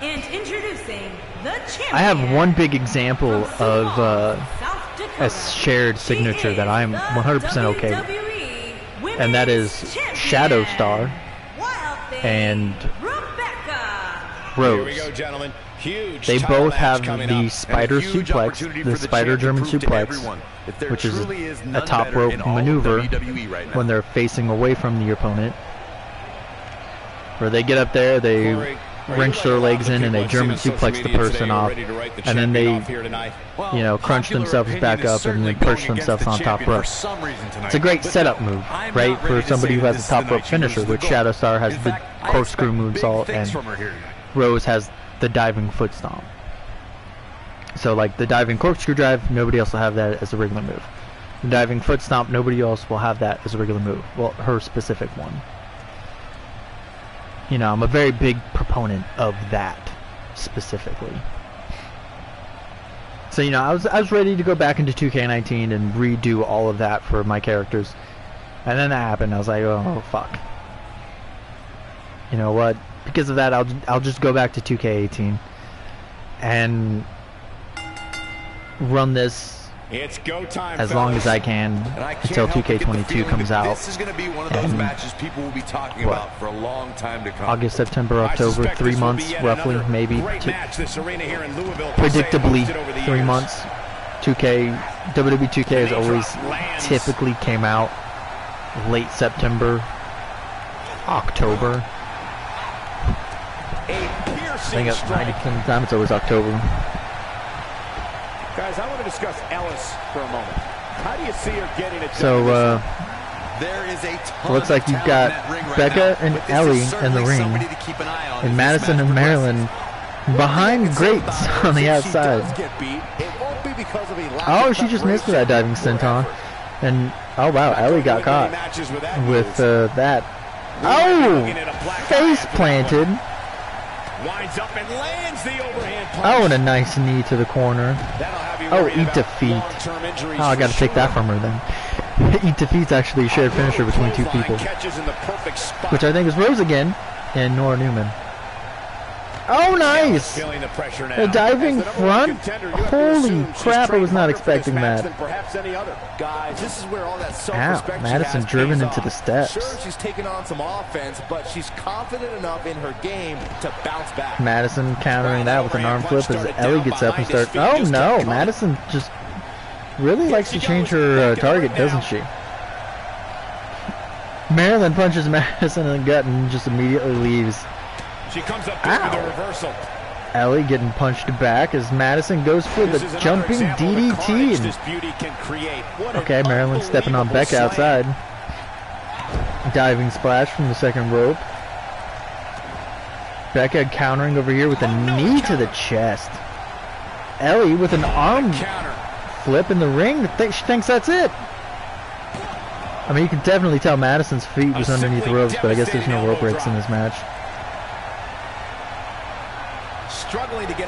And introducing the champion. I have one big example of a shared signature that I'm 100% okay with, and that is Shadow Star and Rose. Here we go, gentlemen. Huge they title both match have coming the up. spider suplex, the spider German suplex, which is a top rope maneuver when they're facing away from the opponent, where they get up there, they wrench their legs in and they German suplex the person off, and then they, you know, crunch themselves back up and then push themselves on top rope. It's a great setup move, right, for somebody who has a top rope finisher, which Shadow Star has the corkscrew moonsault and Rose has the diving foot stomp. So like the diving corkscrew drive, nobody else will have that as a regular move. The diving foot stomp, nobody else will have that as a regular move. Well, her specific one. You know, I'm a very big proponent of that specifically. So, you know, I was ready to go back into 2K19 and redo all of that for my characters. And then that happened. I was like, oh fuck. You know what? Because of that, I'll just go back to 2K18 and run this it's go time, as long as I can until 2K22 comes out. This is going to be one of those matches people will be talking about for a long time to come. August, September, October, 3 months roughly, maybe. Predictably, 3 months. 2K, WWE 2K has always typically came out late September, October. I think at 90% of the time it's always October. Guys, I want to discuss Ellis for a moment. How do you see her getting it done? So, there is a it looks like you've got Becca and Ellie in the ring, and Madison and Marylin behind grates on the outside. Oh, she just missed that diving senton. And, oh wow, Ellie got caught with that. Oh! Face planted. Winds up and lands the overhand punch. Oh, and a nice knee to the corner. Oh, eat defeat. Oh, I gotta take that from her then. Eat defeat's actually a shared finisher between two people, which I think is Rose again and Nora Newman. Oh, nice! A diving front? Holy crap, I was not expecting that. Ow, Madison driven into the steps. Sure, she's taking on some offense, but she's confident enough in her game to bounce back. Madison countering that with an arm flip as Ellie gets up and starts. Oh no, Madison just really likes to change her target, doesn't she? Marylin punches Madison in the gut and just immediately leaves. She comes up with the reversal. Ellie getting punched back as Madison goes for the jumping DDT. Okay, Marylin stepping on Becca outside. Diving splash from the second rope. Becca countering over here with a knee to the chest. Ellie with an arm flip in the ring. She thinks that's it. I mean, you can definitely tell Madison's feet was underneath the ropes, but I guess there's no rope breaks in this match.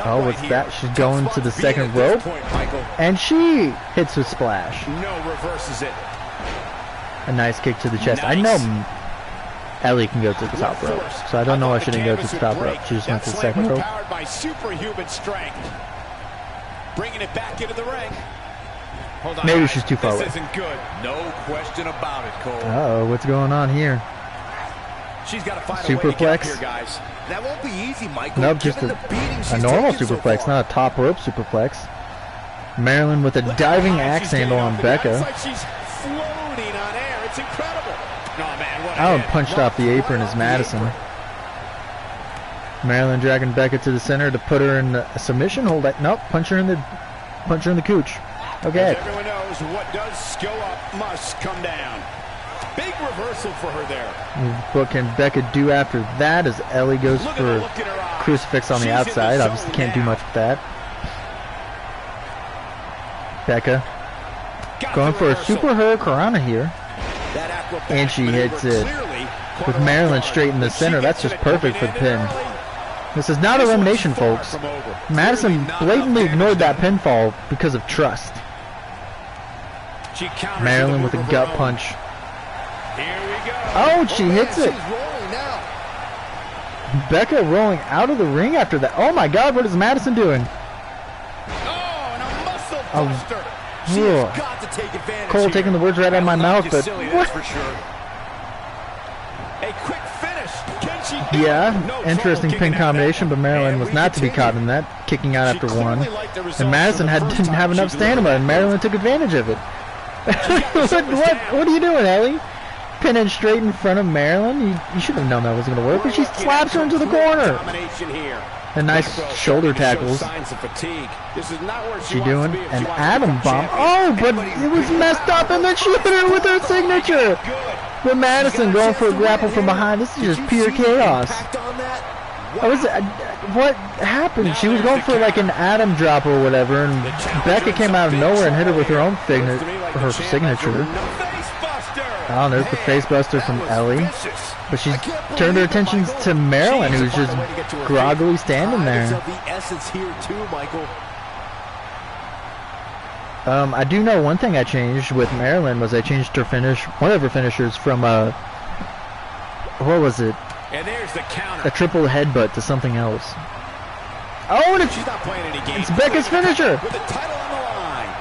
Oh, what's that? She's going to the second rope, and she hits with splash. No, reverses it. A nice kick to the chest. I know Ellie can go to the top rope, so I don't know why she didn't go to the top rope. She just went to the second rope. Powered by superhuman strength. Bringing it back into the ring. Hold on, maybe she's too far away. This isn't good. No question about it, Cole. Uh-oh, what's going on here? She's got to find a way to get up here, guys. That won't be easy, Michael. Nope, just a normal superplex, not a top rope superplex. Marylin with a diving axe handle on Becca. It's like she's floating on air. It's incredible. Oh, man, what a Out hit. punched off the apron is Madison. Marylin dragging Becca to the center to put her in a submission hold. Nope, punch her in the cooch. Okay. As everyone knows, what does go up must come down. Big reversal for her there. What can Becca do after that as Ellie goes for crucifix on the outside? Obviously can't do much with that. Becca going for a super hurricanrana here. And she hits it with Marylin straight in the center. That's just perfect for the pin. This is not elimination, folks. Madison blatantly ignored that pinfall because of trust. Marylin with a gut punch. Oh, she hits it. Becca rolling out of the ring after that. Oh my God, what is Madison doing? Cole taking the words right out of my mouth, but what? Yeah, interesting pin combination, but Marylin was not to be caught in that, kicking out after one. And Madison didn't have enough stamina, and Marylin took advantage of it. What are you doing, Ellie? Pinning straight in front of Marylin? You should have known that was going to work, but she slaps her into the corner. And nice shoulder tackles. She doing an Adam bomb. Oh, but it was messed up, and then she hit her with her signature. But Madison going for a grapple from behind. This is just pure chaos. What happened? She was going for like an Adam drop or whatever, and Becca came out of nowhere and hit her with her own signature. Oh, there's the facebuster from Ellie. But she's turned her attention to Marylin, who's just groggily standing there. I do know one thing I changed with Marylin was I changed her one of her finishers from what was it? And there's the counter. A triple headbutt to something else. Oh, and she's not playing any games. It's Becca's finisher. With the title on the line.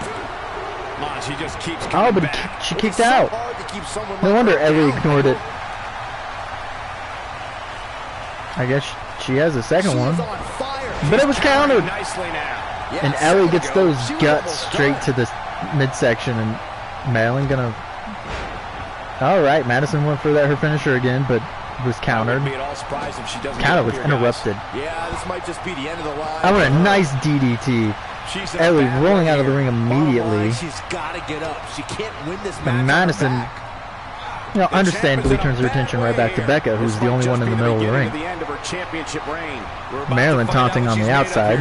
Come on, she just keeps coming but back. She kicked out. No wonder Ellie ignored it. I guess she has a second one. But it was countered. And Ellie gets those guts straight to the midsection, and Marylin gonna... Alright, Madison went for her finisher again, but was countered. Counter was interrupted. Yeah, this might just be the end of the line. Oh, and a nice DDT. Ellie rolling out of the ring immediately. She's got to get up. She can't win this match. And Madison, understandably turns her attention right back to Becca, who's the only one in the middle of the ring. Marylin taunting on the outside.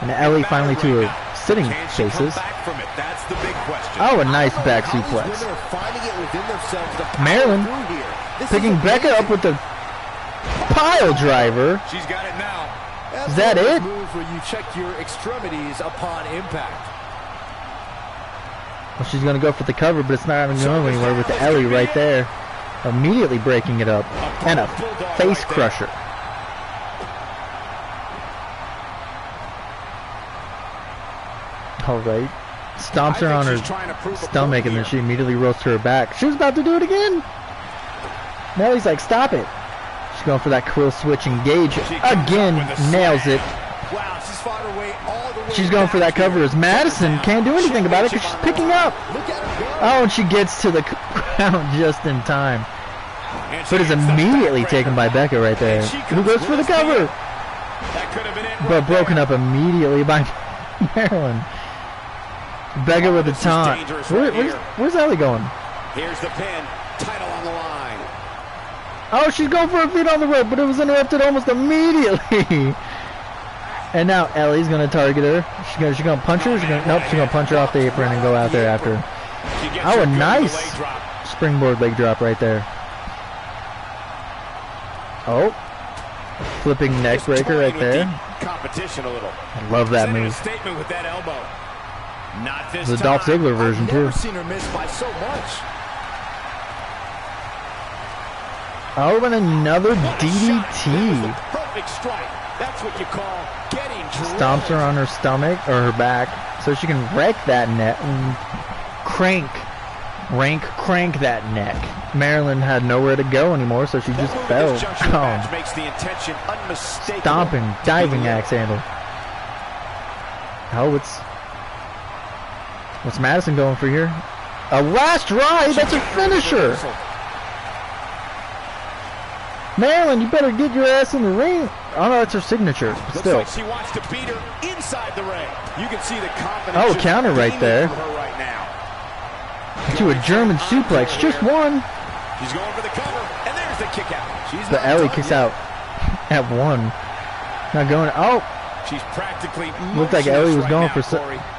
And Ellie finally to her sitting faces. Oh, a nice back suplex. Marylin picking Becca up with the pile driver. She's got it now. Is that it? Move where you check your extremities upon impact. Well, she's going to go for the cover, but it's not going to go anywhere with Ellie right there. Immediately breaking it up. And a face crusher. Alright. Stomps her on her stomach, and then she immediately rolls to her back. She was about to do it again. Now he's like, stop it. She's going for that quill switch engage. Again, nails it. She's going for that cover as Madison can't do anything about it because she's picking up. Oh, and she gets to the ground just in time. But is immediately taken by Becca right there. Who goes for the cover? But broken up immediately by Marylin. Becca with the taunt. Where's Ellie going? Here's the pin. Title on the line. Oh, she's going for her feet on the rope, but it was interrupted almost immediately. And now Ellie's going to target her. She's going to punch her? Nope, she's going to punch her off the apron and go out there after. Oh, a nice springboard leg drop right there. Oh, flipping neck breaker right there. Competition a little. I love that move. Statement with that elbow. Not this the Dolph Ziggler version too. Seen her miss by so much. Oh, and another DDT. Perfect strike. That's what you call getting stomps her on her stomach or her back so she can wreck that neck and crank that neck. Marylin had nowhere to go anymore, so she just fell. Makes the intention unmistakable. Stomping, diving axe handle. Oh, what's Madison going for here? A last ride? That's a finisher! Marylin, you better get your ass in the ring. Oh no, that's her signature. But still. Looks like she wants to beat her inside the ring. You can see the confidence. Oh, counter right there. Right now. To a German suplex, just one. She's going for the cover, and there's the kick out. But Ellie kicks out at one. Not going. Oh, she's practically. Looked like Ellie was going for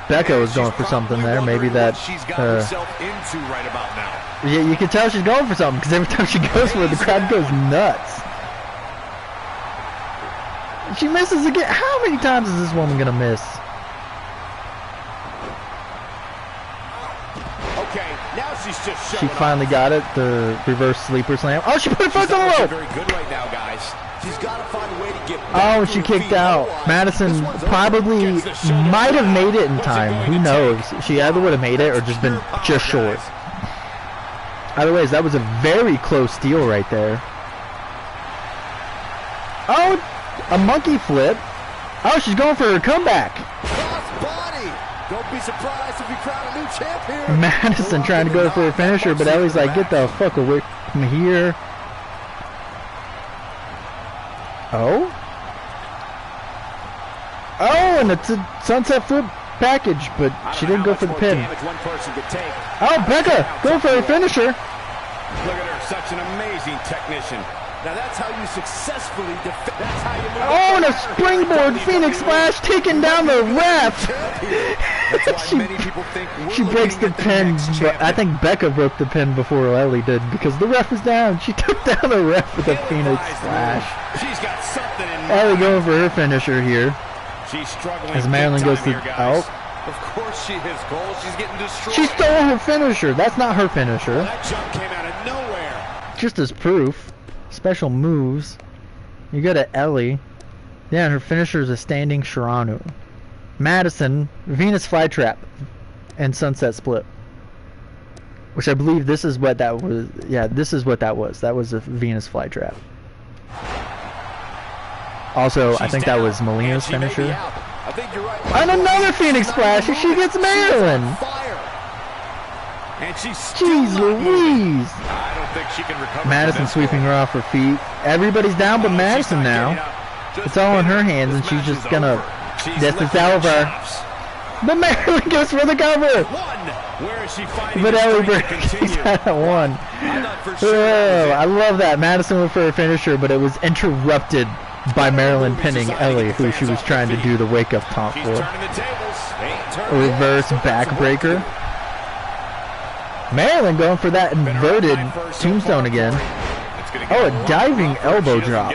Becca was going for something there. Maybe that. She's got herself into right about now. Yeah, you can tell she's going for something because every time she goes for it, the crowd goes nuts. She misses again. How many times is this woman gonna miss? Okay, now she's just showing She finally got it. The reverse sleeper slam. Oh, she put her foot on the rope. Very good right now, guys. She's got to find a way to get. Oh, she kicked out. Madison probably might have made it in time. Who knows? She either would have made it or just been just short. Either ways, that was a very close steal right there. Oh, a monkey flip. Oh, she's going for her comeback. Don't be surprised if you crown a new champ here. Madison trying to go for a finisher, but Ellie's like, get the fuck away from here. Oh? Oh, and it's a sunset flip package, but she didn't go for the pin. Oh, Becca, go for a finisher. Look at her, such an amazing technician. Now that's how you successfully defend. That's how you move. Oh, and a springboard Phoenix Splash taking down the ref. she breaks the pin, but I think Becca broke the pin before Ellie did because the ref was down. She took down the ref with a Phoenix Splash. She's got something in mind. Ellie going for her finisher here. She's struggling. As Marylin goes to out. Of course she is, Cole. She's getting destroyed. She stole her finisher. That's not her finisher. Well, that jump came out of nowhere. Just as proof. Special moves. You go to Ellie. Yeah, and her finisher is a standing Shiranu. Madison, Venus Flytrap, and Sunset Split. Which I believe this is what that was. Yeah, this is what that was. That was a Venus Flytrap. Also, I think that was Melina's finisher. I think you're right. And another Phoenix Splash, and she gets Marylin. And she's Jeez Louise. I don't think she can recover. Madison sweeping her off her feet. Everybody's down but Madison now. It's all in her hands, and she's just gonna. This is over. But Marylin goes for the cover. Where is she fighting? But Ellie breaks at one. Oh, I love that. Madison went for a finisher, but it was interrupted by Marylin pinning Ellie, who she was trying to do the wake-up taunt for. A reverse backbreaker. Marylin going for that inverted tombstone again. Oh, a diving elbow drop.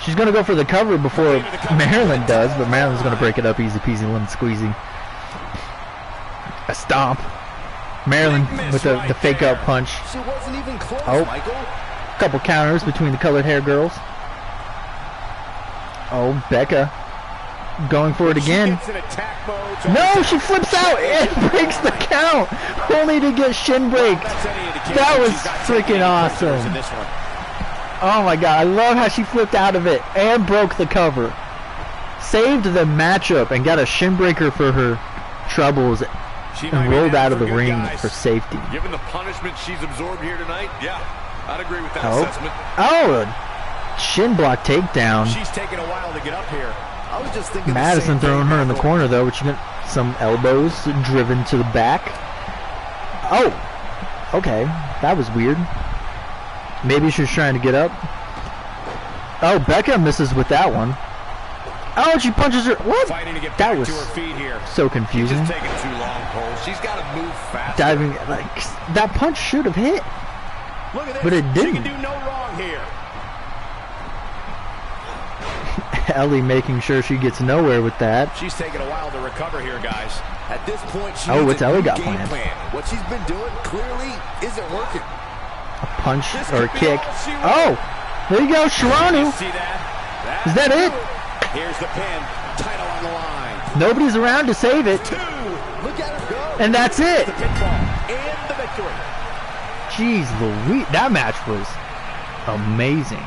She's going to go for the cover before Marylin does, but Marylin's going to break it up easy peasy lemon squeezy. A stomp. Marylin with the fake out punch. Oh, couple counters between the colored hair girls. Oh, Becca going for it again. No, she flips out and breaks the count, only to get shin break. That was freaking awesome. Oh my god, I love how she flipped out of it and broke the cover. Saved the matchup and got a shin breaker for her troubles and rolled out of the ring for safety. Given the punishment she's absorbed here tonight, yeah, I'd agree with that assessment. Oh, shin block takedown. She's taking a while to get up here. I was just thinking Madison throwing her in the corner though, which got some elbows driven to the back. Oh, okay, that was weird. Maybe she was trying to get up. Oh, Becca misses with that one. Oh, she punches her. What? That was so confusing. She's taking too long, Cole. She's got to move fast. Diving, like that punch should have hit, but it didn't. She can do no wrong here. Ellie making sure she gets nowhere with that. She's taking a while to recover here, guys. At this point, she what's Ellie got planned? What she's been doing clearly isn't working. A punch or a kick. Oh, there you go, Shiranu. Is that it? Here's the pin. Title on the line. Nobody's around to save it. Look at her go. And that's it. The pinfall and the victory. Jeez Louise, that match was amazing.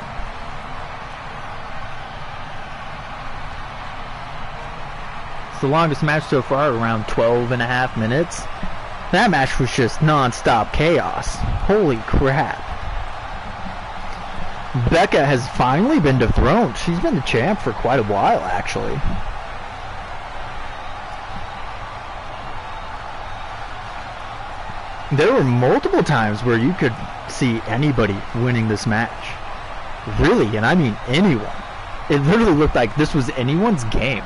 It's the longest match so far, around 12.5 minutes. That match was just non-stop chaos. Holy crap. Becca has finally been dethroned. She's been the champ for quite a while, actually. There were multiple times where you could see anybody winning this match. Really, and I mean anyone. It literally looked like this was anyone's game.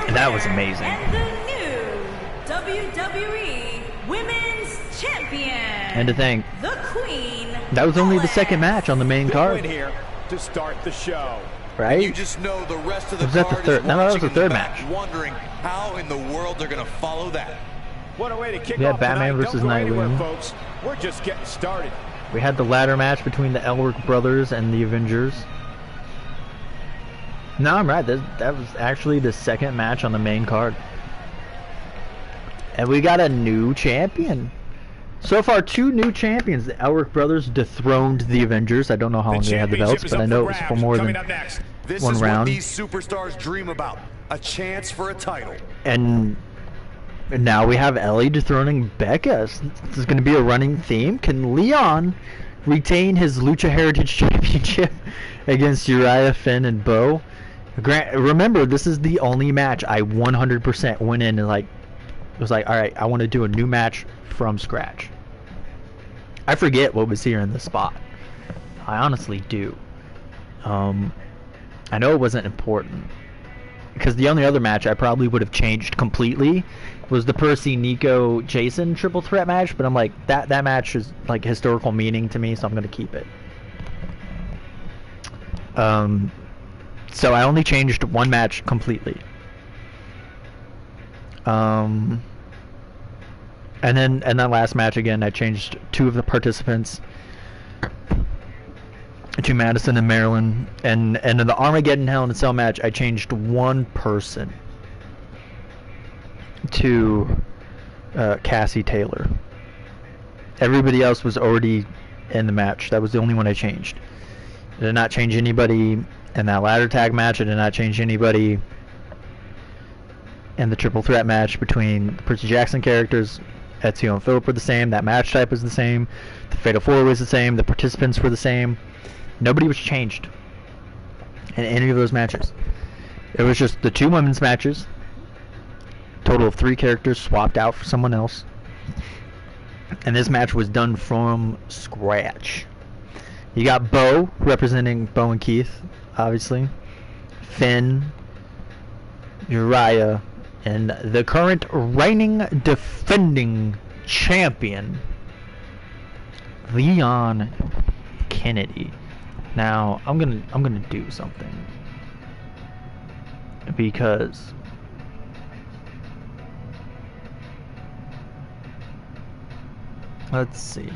And that was amazing. And the new WWE Women's Champion. And to think, the Queen. That was only the second match on the main card. Here to start the show. Right? You just know the rest of the was that the card third? is No, that was the watching in third back, match. wondering how in the world they're going to follow that. What a way to kick We had off Batman tonight. versus Don't go anywhere, Nightwing. folks. We're just getting started. We had the ladder match between the Elric brothers and the Avengers. No, I'm right. That was actually the second match on the main card. And we got a new champion. So far, 2 new champions. The Elric brothers dethroned the Avengers. I don't know how long they had the belts, but I know it was for more than This one is round. what these superstars dream about. A chance for a title. And now we have Ellie dethroning Becca. This is going to be a running theme. Can Leon retain his Lucha Heritage Championship against Uriah, Finn, and Beau? Remember, this is the only match I 100% went in and was like, all right, I want to do a new match from scratch. I forget what was here in the spot. I honestly do. I know it wasn't important, because the only other match I probably would have changed completely was the Percy, Nico, Jason triple threat match, but I'm like, that match is like historical meaning to me, so I'm going to keep it. So I only changed one match completely. And then last match again, I changed 2 of the participants to Madison and Marylin, and in the Armageddon Hell in a Cell match, I changed 1 person to Kassie Taylor. Everybody else was already in the match. That was the only one I changed. I did not change anybody in that ladder tag match. I did not change anybody in the triple threat match between the Percy Jackson characters. Ezio and Phillip were the same. That match type was the same. The Fatal 4 was the same. The participants were the same. Nobody was changed in any of those matches. It was just the 2 women's matches. Total of 3 characters swapped out for someone else. And this match was done from scratch. You got Beau representing Beau and Keith, obviously. Finn, Uriah, and the current reigning defending champion, Leon Kennedy. Now I'm gonna do something, because let's see.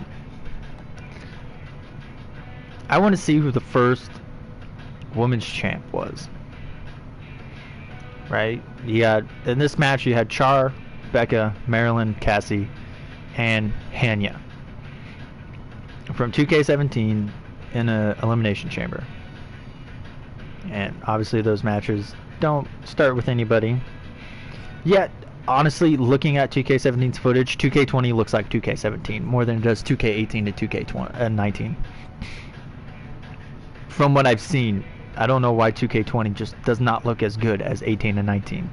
I want to see who the first women's champ was. Right? You got, in this match you had Char, Becca, Marylin, Kassie, and Hanya from 2K17 in a elimination chamber. And obviously those matches don't start with anybody. Yet, honestly, looking at 2K17's footage, 2K20 looks like 2K17 more than it does 2K18 to 2K19. From what I've seen, I don't know why 2K20 just does not look as good as 18 and 19,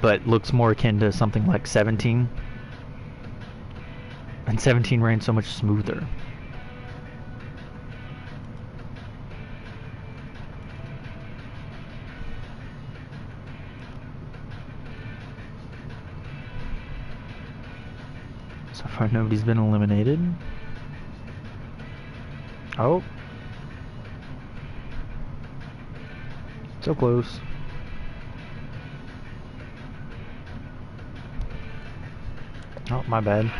but looks more akin to something like 17. And 17 ran so much smoother. So far, nobody's been eliminated. Oh. So close. Oh, my bad.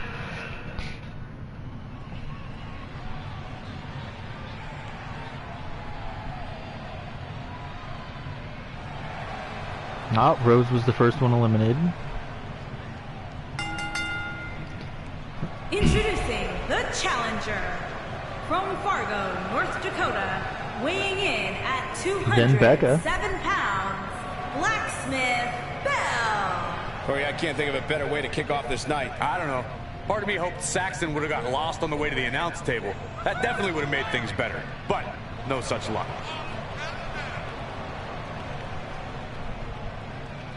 Oh, Rose was the first one eliminated. Fargo, North Dakota, weighing in at Then Becca. 207 pounds, Blacksmith Beau. Corey, I can't think of a better way to kick off this night. I don't know. Part of me hoped Saxon would have got lost on the way to the announce table. That definitely would have made things better. But no such luck.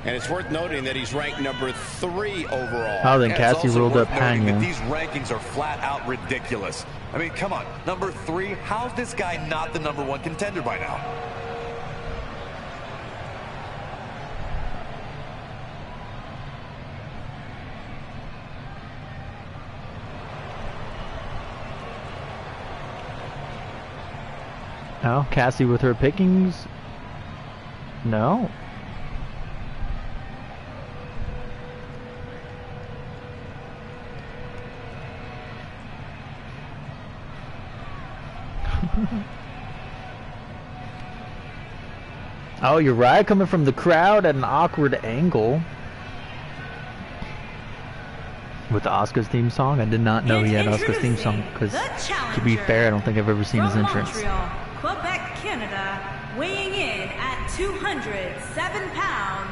And it's worth noting that he's ranked number 3 overall. Oh, then It's Kassie also ruled worth up noting that Hanya. these rankings are flat out ridiculous. I mean, come on. Number 3, how's this guy not the number 1 contender by now? Oh, Kassie with her pickings. No. Oh, Uriah coming from the crowd at an awkward angle. With the Asuka's theme song? I did not know he had Asuka's theme song, because to be fair, I don't think I've ever seen his entrance. Montreal, Quebec, Canada, weighing in at 207 pounds,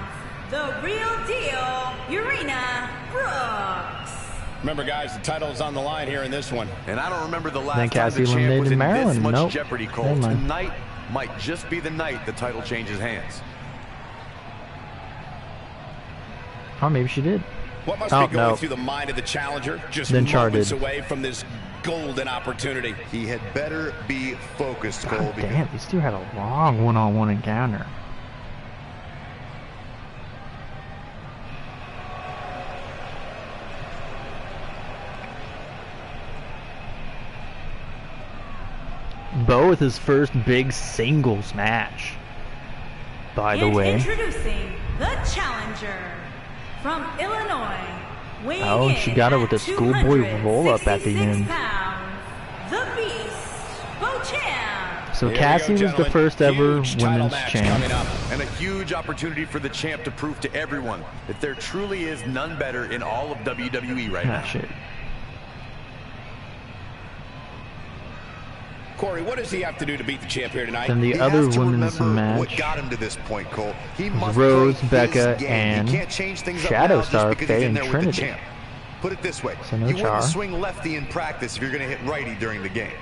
the real deal, Uriah Brooks. Remember, guys, the title's on the line here in this one. And I don't remember the last Then time the Kassie champ was eliminated in this Marylin. much Nope. jeopardy, Cole. Never mind. Tonight might just be the night the title changes hands. Oh, maybe she did. What must Oh, be going no. through the mind of the challenger? Just Then Char moments did. away from this golden opportunity. He had better be focused, Cole. God damn, these two had a long one-on-one encounter. Beau with his first big singles match. By the And way. introducing the challenger from Illinois, weighing Oh, in she got it at with a schoolboy roll-up at the 266 end. pounds, the Beast, Beauchamp. So Here we go, Cassie was the gentlemen. first ever Huge title women's match champ. coming up. And a huge opportunity for the champ to prove to everyone that there truly is none better in all of WWE right Ah, now. shit. Corey, what does he have to do to beat the champ here tonight? Then the He other has to women's remember what match got him to this point, Cole. He must Rose, play his Becca, game. and He can't change things up Shadow now just Star, because Faye, he's in and there with Trinity. the champ. Put it this way, So no you Char. wouldn't swing lefty in practice if you're going to hit righty during the game.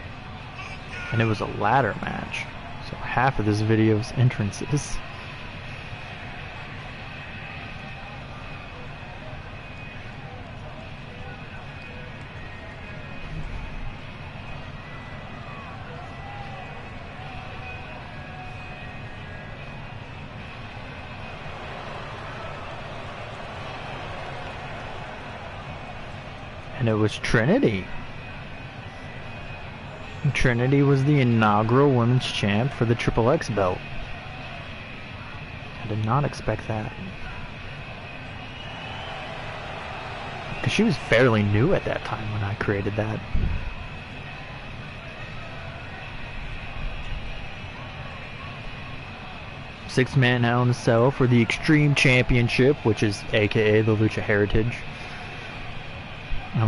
And it was a ladder match. So half of this video's entrances. And it was Trinity. Trinity was the inaugural women's champ for the Triple X belt. I did not expect that. Because she was fairly new at that time when I created that. Six-man Hell in a Cell for the Extreme Championship, which is aka the Lucha Heritage.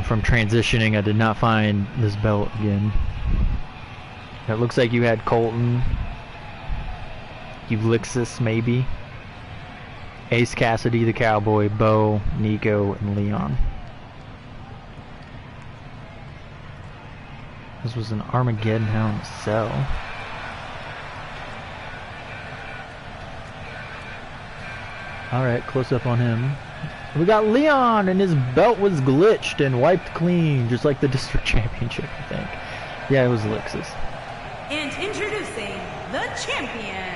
From transitioning, I did not find this belt again. It looks like you had Colton, Ulixus maybe, Ace Cassidy the Cowboy, Beau, Nico, and Leon. This was an Armageddon Hell in a Cell. Alright, close up on him. We got Leon, and his belt was glitched and wiped clean, just like the District Championship, I think. Yeah, it was Alexis. And introducing the champion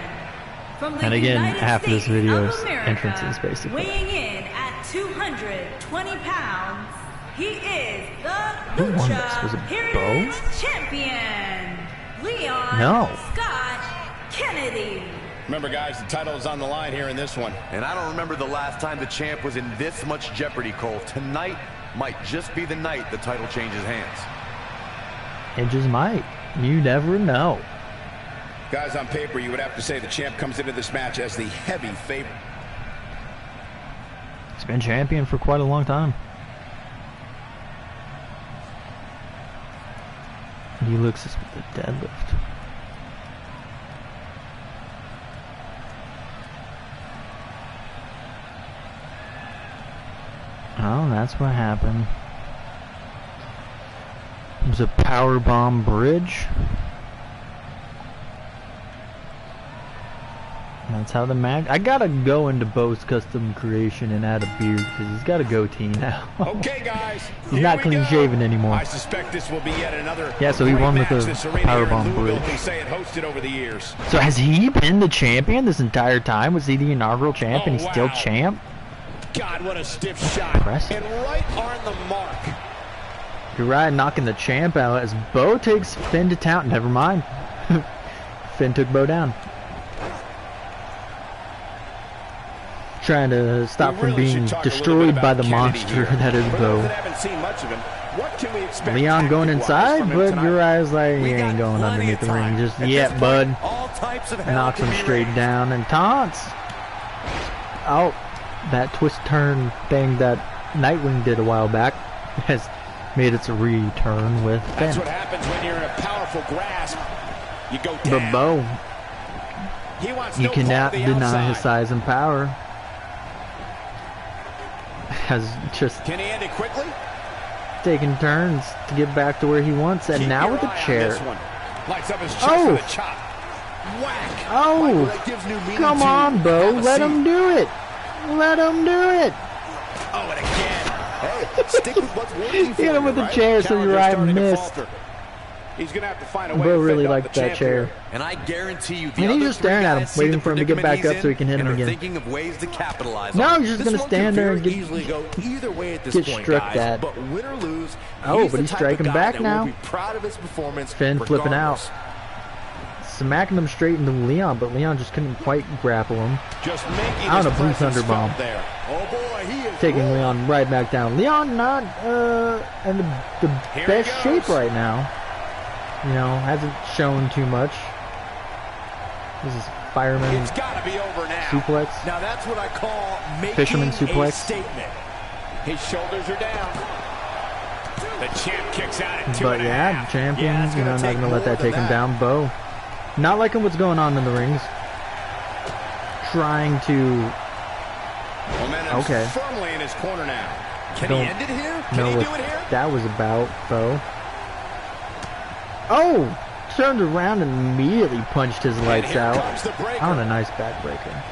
from the And again, United half of this States video's of America, entrances, basically. weighing in at 220 pounds, he is the Who won this? Was Lucha it Heritage Beau? Champion, Leon No. Scott Kennedy. Remember, guys, the title is on the line here in this one. And I don't remember the last time the champ was in this much jeopardy, Cole. Tonight might just be the night the title changes hands. It just might. You never know. Guys, on paper, you would have to say the champ comes into this match as the heavy favorite. He's been champion for quite a long time. He looks with the deadlift. Oh, that's what happened. There's a power bomb bridge. That's how the I gotta go into Beau's custom creation and add a beard because he's got a goatee now. Okay, guys. He's not clean shaven anymore. I suspect this will be yet another. Yeah, so he won with the powerbomb bridge. Hosted over the years. So has he been the champion this entire time? Was he the inaugural champ and he's still champ? God, what a stiff shot. Impressive. And right on the mark. Uriah knocking the champ out as Beau takes Finn to town. Never mind. Finn took Beau down. Trying to stop from being destroyed by the monster that is Beau. Leon going inside, but Uriah's like, he ain't going underneath the ring just yet, bud. Knocks him straight down and taunts. Oh, that twist turn thing that Nightwing did a while back has made its return with Finn. That's what happens when you're in a powerful grasp. You go down. But Beau, you cannot deny his size and power. Has just can he end it quickly? Taken turns to get back to where he wants, and now with the chair. Lights up his chest with a chop. Whack. Oh, come on, Beau. Let him do it. Let him do it. Oh, and again. Hey, stick with what's working for Hit him with the chair so Uriah missed. He's gonna have to find a way Beau to really fend off liked the that champ chair. here. And I guarantee you, the And he's other just staring at him, three guys see waiting the for him to get predicament back up he's so he can hit in him and are again. thinking of ways to capitalize No, on. he's just This gonna one stand can there very and easily go either way at this get point, struck guys. at. But win or lose, Oh, he's but the he's type striking of guy back that now. will be proud of his performance. Finn flipping out. regardless. Smacking him straight into Leon, but Leon just couldn't quite grapple him. Just making Out his of Blue presence Thunder bomb. felt there. Oh boy, he is Taking rolling. Leon right back down. Leon not in the Here best he shape goes. right now. You know, hasn't shown too much. This is fireman It's gotta be over now. suplex. Now that's what I call making Fisherman a suplex. statement. His shoulders are down. The champ kicks out at 2.5. But yeah, the champion, Yeah, it's you know, gonna not take gonna let more that than take him that. down. Beau, not liking what's going on in the rings. Trying to Momentum's Okay. firmly in his corner now. Can Don't he end it here? Can know he what do it here? that was about, Beau. Oh! Turned around and immediately punched his lights here out. comes the breaker. On a nice backbreaker.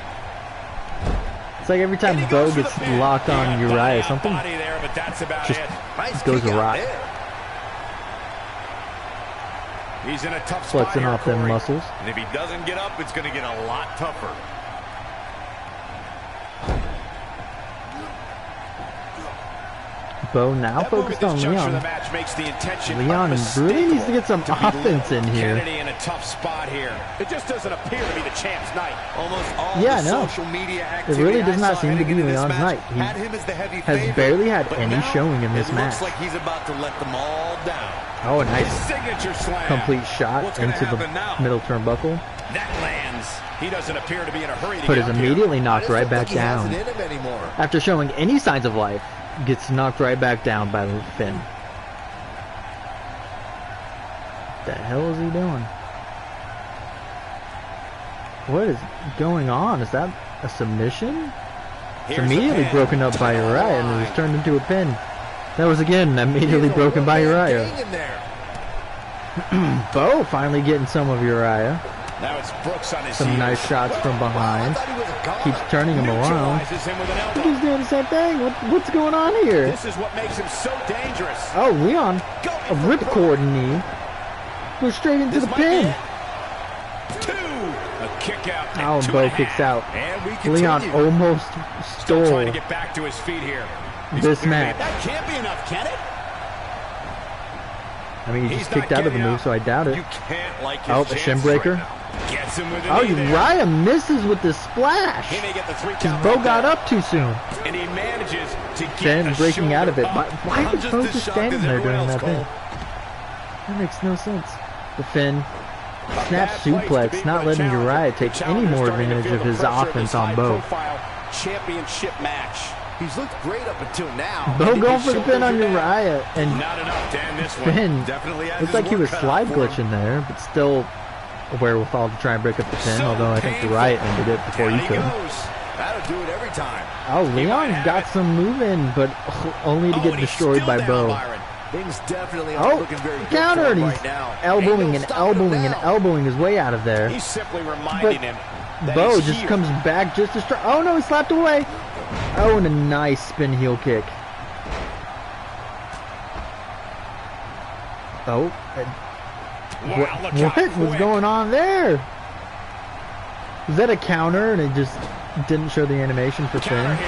It's like every And time he Beau goes for gets the pin. locked on Yeah, Uriah, body something on body there, but that's about just it. Nice goes kick out awry. there. He's in a tough spot Flexing here, off them Corey. muscles. And if he doesn't get up, it's going to get a lot tougher. Beau now That move focused at on this juncture of Leon. the match makes the intention Leon really needs to get some offense in here. Kennedy in a tough spot here. It just doesn't appear to be the champ's night. Almost all Yeah, the no. social media It activity really does I not saw seem to heading be into this Leon's match night. He had him as the heavy has favorite, barely had but any now showing in this it match. looks like he's about to let them all down. Oh, a nice Signature slam. complete shot What's gonna into the happen now? middle turnbuckle. That lands. He doesn't appear to be in a hurry to But get is up here. immediately I knocked just right don't back think he has down. it in him anymore. After showing any signs of life, gets knocked right back down by Finn. What the hell is he doing? What is going on? Is that a submission? It's Here's the immediately pin. broken up by Uriah and it was turned into a pin. That was again immediately broken by Uriah. Gang in there. Beau finally getting some of Uriah. Now it's Brooks on his Some heels. nice shots from Wow, I behind. thought he was a god. Keeps turning him around. Neutralizes him with an I elbow. think he's doing the same thing. What's going on here? This is what makes him so dangerous. Oh, Leon, a ripcord knee. Goes straight into the This might be pin. it. Two. A kick out. at Oh, 2.5. Beau kicks out. And we continue. Leon almost Still stole trying to get back to his feet here. this match. That can't be enough, can it? I mean, he He's just kicked not out of the getting move, up. so I doubt it. You can't like his Oh, the shin breaker. Gets him with a Oh, knee there. Uriah misses with the splash. He may get the 3 Because count Beau right got there. up too soon. And he manages to get Then a breaking out of it. shoulder Why, up. why I'm is just Beau as just shocked standing as there everyone during else, that thing? Cole. That makes no sense. The Finn snap Bad place to suplex, be not for a letting challenger. Uriah take any Challenger's more starting to advantage feel of the his pressure of offense this on Beau. high-profile championship match. He's looked great up until now. Beau going for the pin on Uriah, and Not enough to end this one. Finn Definitely has looks his like he work was cut out slide for him. glitching there, but still a wherewithal to try and break up the pin, although I think Uriah ended it before Down he could. goes. That'll do it every time. Oh, Leon got some move in, but only to Oh, get and he's destroyed still by down, Beau. Byron. Things definitely aren't Oh, looking very good counter, for and him he's right now. elbowing Ain't and no stopping him elbowing and now. elbowing his way out of there. He's simply reminding But him that Beau he's just here. comes back just to strike. Oh no, he slapped away. Oh, and a nice spin heel kick. Oh, Wow, look how what was quick. going on there? Was that a counter and it just didn't show the animation for Counter Finn?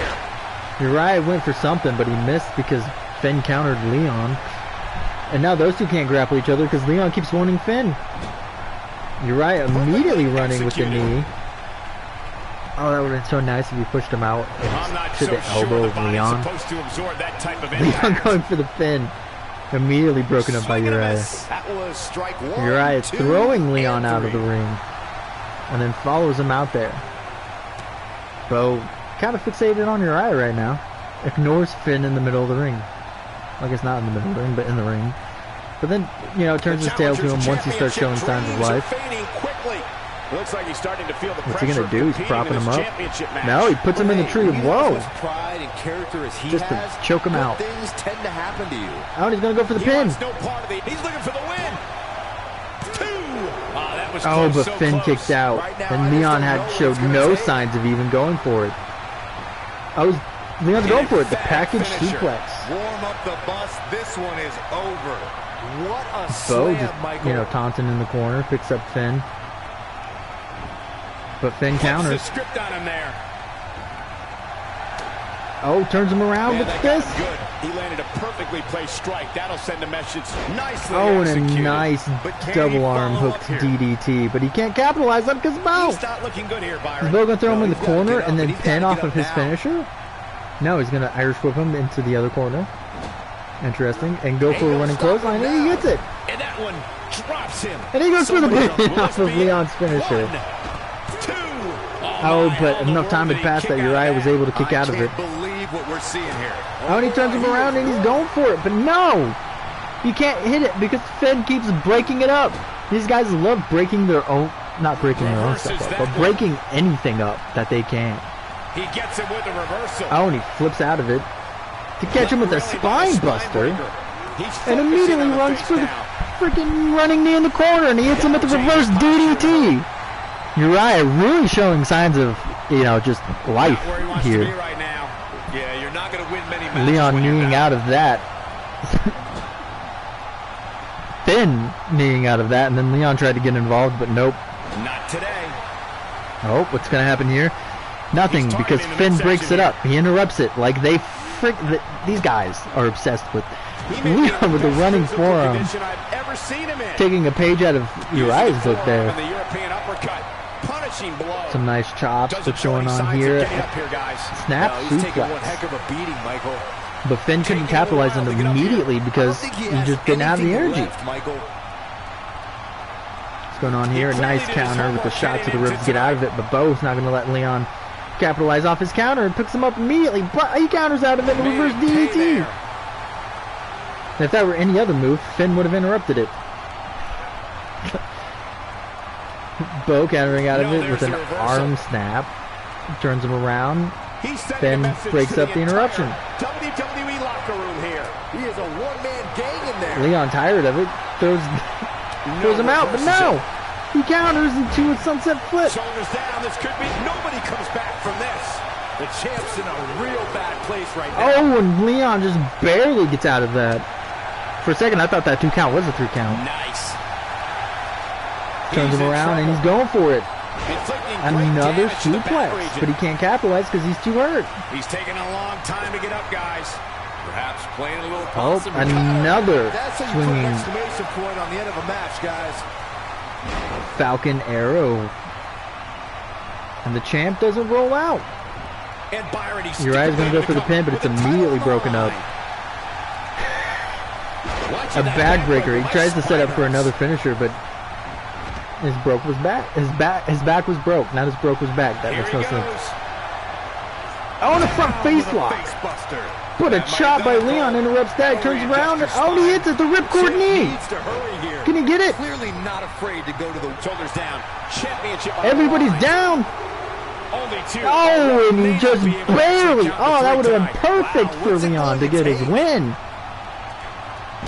here. Uriah went for something, but he missed because Finn countered Leon. And now those two can't grapple each other because Leon keeps wanting Finn. Uriah immediately running with the knee. Oh, that would have been so nice if he pushed him out I'm not to so the sure elbow the of body's Leon. supposed to absorb that type of Leon impact. going for the pin. Immediately broken up by Swing and a Uriah. miss. That was strike one. Uriah 2, throwing Leon and out of the 3. ring. And then follows him out there. Beau kind of fixated on Uriah right now. Ignores Finn in the middle of the ring. I guess not in the middle of the ring, but in the ring. But then, you know, turns his tail to him once he starts showing signs of life. Looks like he's starting to feel the What's he pressure gonna do? He's of propping competing him in up. this championship match. No, he puts him in the tree. When you have Whoa! as much pride and character as he Just to has, choke him good out. things tend to happen to you. Oh, and he's gonna go for the He pin. wants no part of the. He's looking for the win. 2. Ah, that was Oh, close, but so Finn close. kicked out. Right now, I And just Leon don't know had what showed it's gonna no take. signs of even going for it. Oh, Leon's going for it. The package Finisher. suplex. Warm up the bus. This one is over. What a Beau slam, just, Michael. you know, taunting in the corner, picks up Finn. But Finn Flips the counters. script on him there. Oh, turns him around Man, with that got this. him good. He landed a perfectly placed strike. That'll send a message. Nicely Oh, and a executed. nice But can he double arm follow hooked up here? DDT. But he can't capitalize on because Beau. He's not looking good here, Is Byron. Beau gonna throw him No, in the he's gotta corner get up, and then and he's pin gotta off get of up his now. finisher? No, he's gonna Irish whip him into the other corner. Interesting. And go Ain't for a no running stopping clothesline, and he now. gets it. And that one drops him. And he goes for the Somebody pin will off this of be it? Leon's finisher. 1, 2. Oh, my, but all the enough room time that had he passed that kick out Uriah of was that. able to kick out of it. I can't believe what we're seeing here. Oh, and he turns him around and he's going for it, but no! You can't hit it because Finn keeps breaking it up. These guys love breaking their own, not breaking their own stuff up, but breaking anything up that they can. He gets him with a reversal. Oh, and he flips out of it to catch him with a Really by spine the buster, breaker. He's and focusing immediately on the runs face for the now. freaking running knee in the corner, and he hits him with the reverse DDT. Uriah really showing signs of, you know, just life Not where he wants to be here. right now. Yeah, you're not going to win many matches. Leon when you're kneeing down. out of that. Finn kneeing out of that, and then Leon tried to get involved, but nope. Not today. Oh, what's going to happen here? Nothing, He's because targeting the Finn midsection breaks it here. up. He interrupts it like they these guys are obsessed with Leon with the running forearm. I've ever seen him in. Taking a page out of Uriah's book there. The European uppercut. Punishing blow. Some nice chops Doesn't that's show going any on signs of here. getting up here, guys. Snap No, he's taking one suplex. heck of a beating, Michael. But Finn couldn't capitalize on it immediately because I don't think he has just didn't have the anything energy. left, Michael. What's going on here? A nice counter with the shot to the ribs to get out of it, but Beau's not going to let Leon capitalize off his counter and picks him up immediately. But he counters out of it and reverse DDT. And if that were any other move, Finn would have interrupted it. Beau countering out of it with an arm snap. Turns him around. He's sending Finn a message breaks to up the interruption. WWE locker room here. He is a one-man gang in there. Leon, tired of it, throws him out, but no! He counters into a sunset flip. Shoulders down. This could be. Nobody comes back from this. The champ's in a real bad place right now. Oh, and Leon just barely gets out of that. For a second, I thought that 2 count was a 3 count. Nice. Turns He's him in around and trouble. he's going for it. Inflicting great Another damage to the back suplex, region. but he can't capitalize because he's too hurt. He's taking a long time to get up, guys. Perhaps playing a little Oh, possum. another That's how you put an swinging exclamation point on the end of a match, guys. Falcon arrow. And the champ doesn't roll out. And Byron, he's Uriah's going to go for the pin, but it's immediately broken up. A backbreaker. He tries to set up for another finisher, but his back was back. His back was broke. Not his broke was back. That Here makes he no goes. sense. Oh, the front face lock. But a chop by Leon interrupts that, turns around, and oh, he hits it, the ripcord knee. Can he get it? Clearly not afraid to go to the shoulders down. Championship. Everybody's down. Oh, and he just barely. Oh, that would have been perfect for Leon to get his win.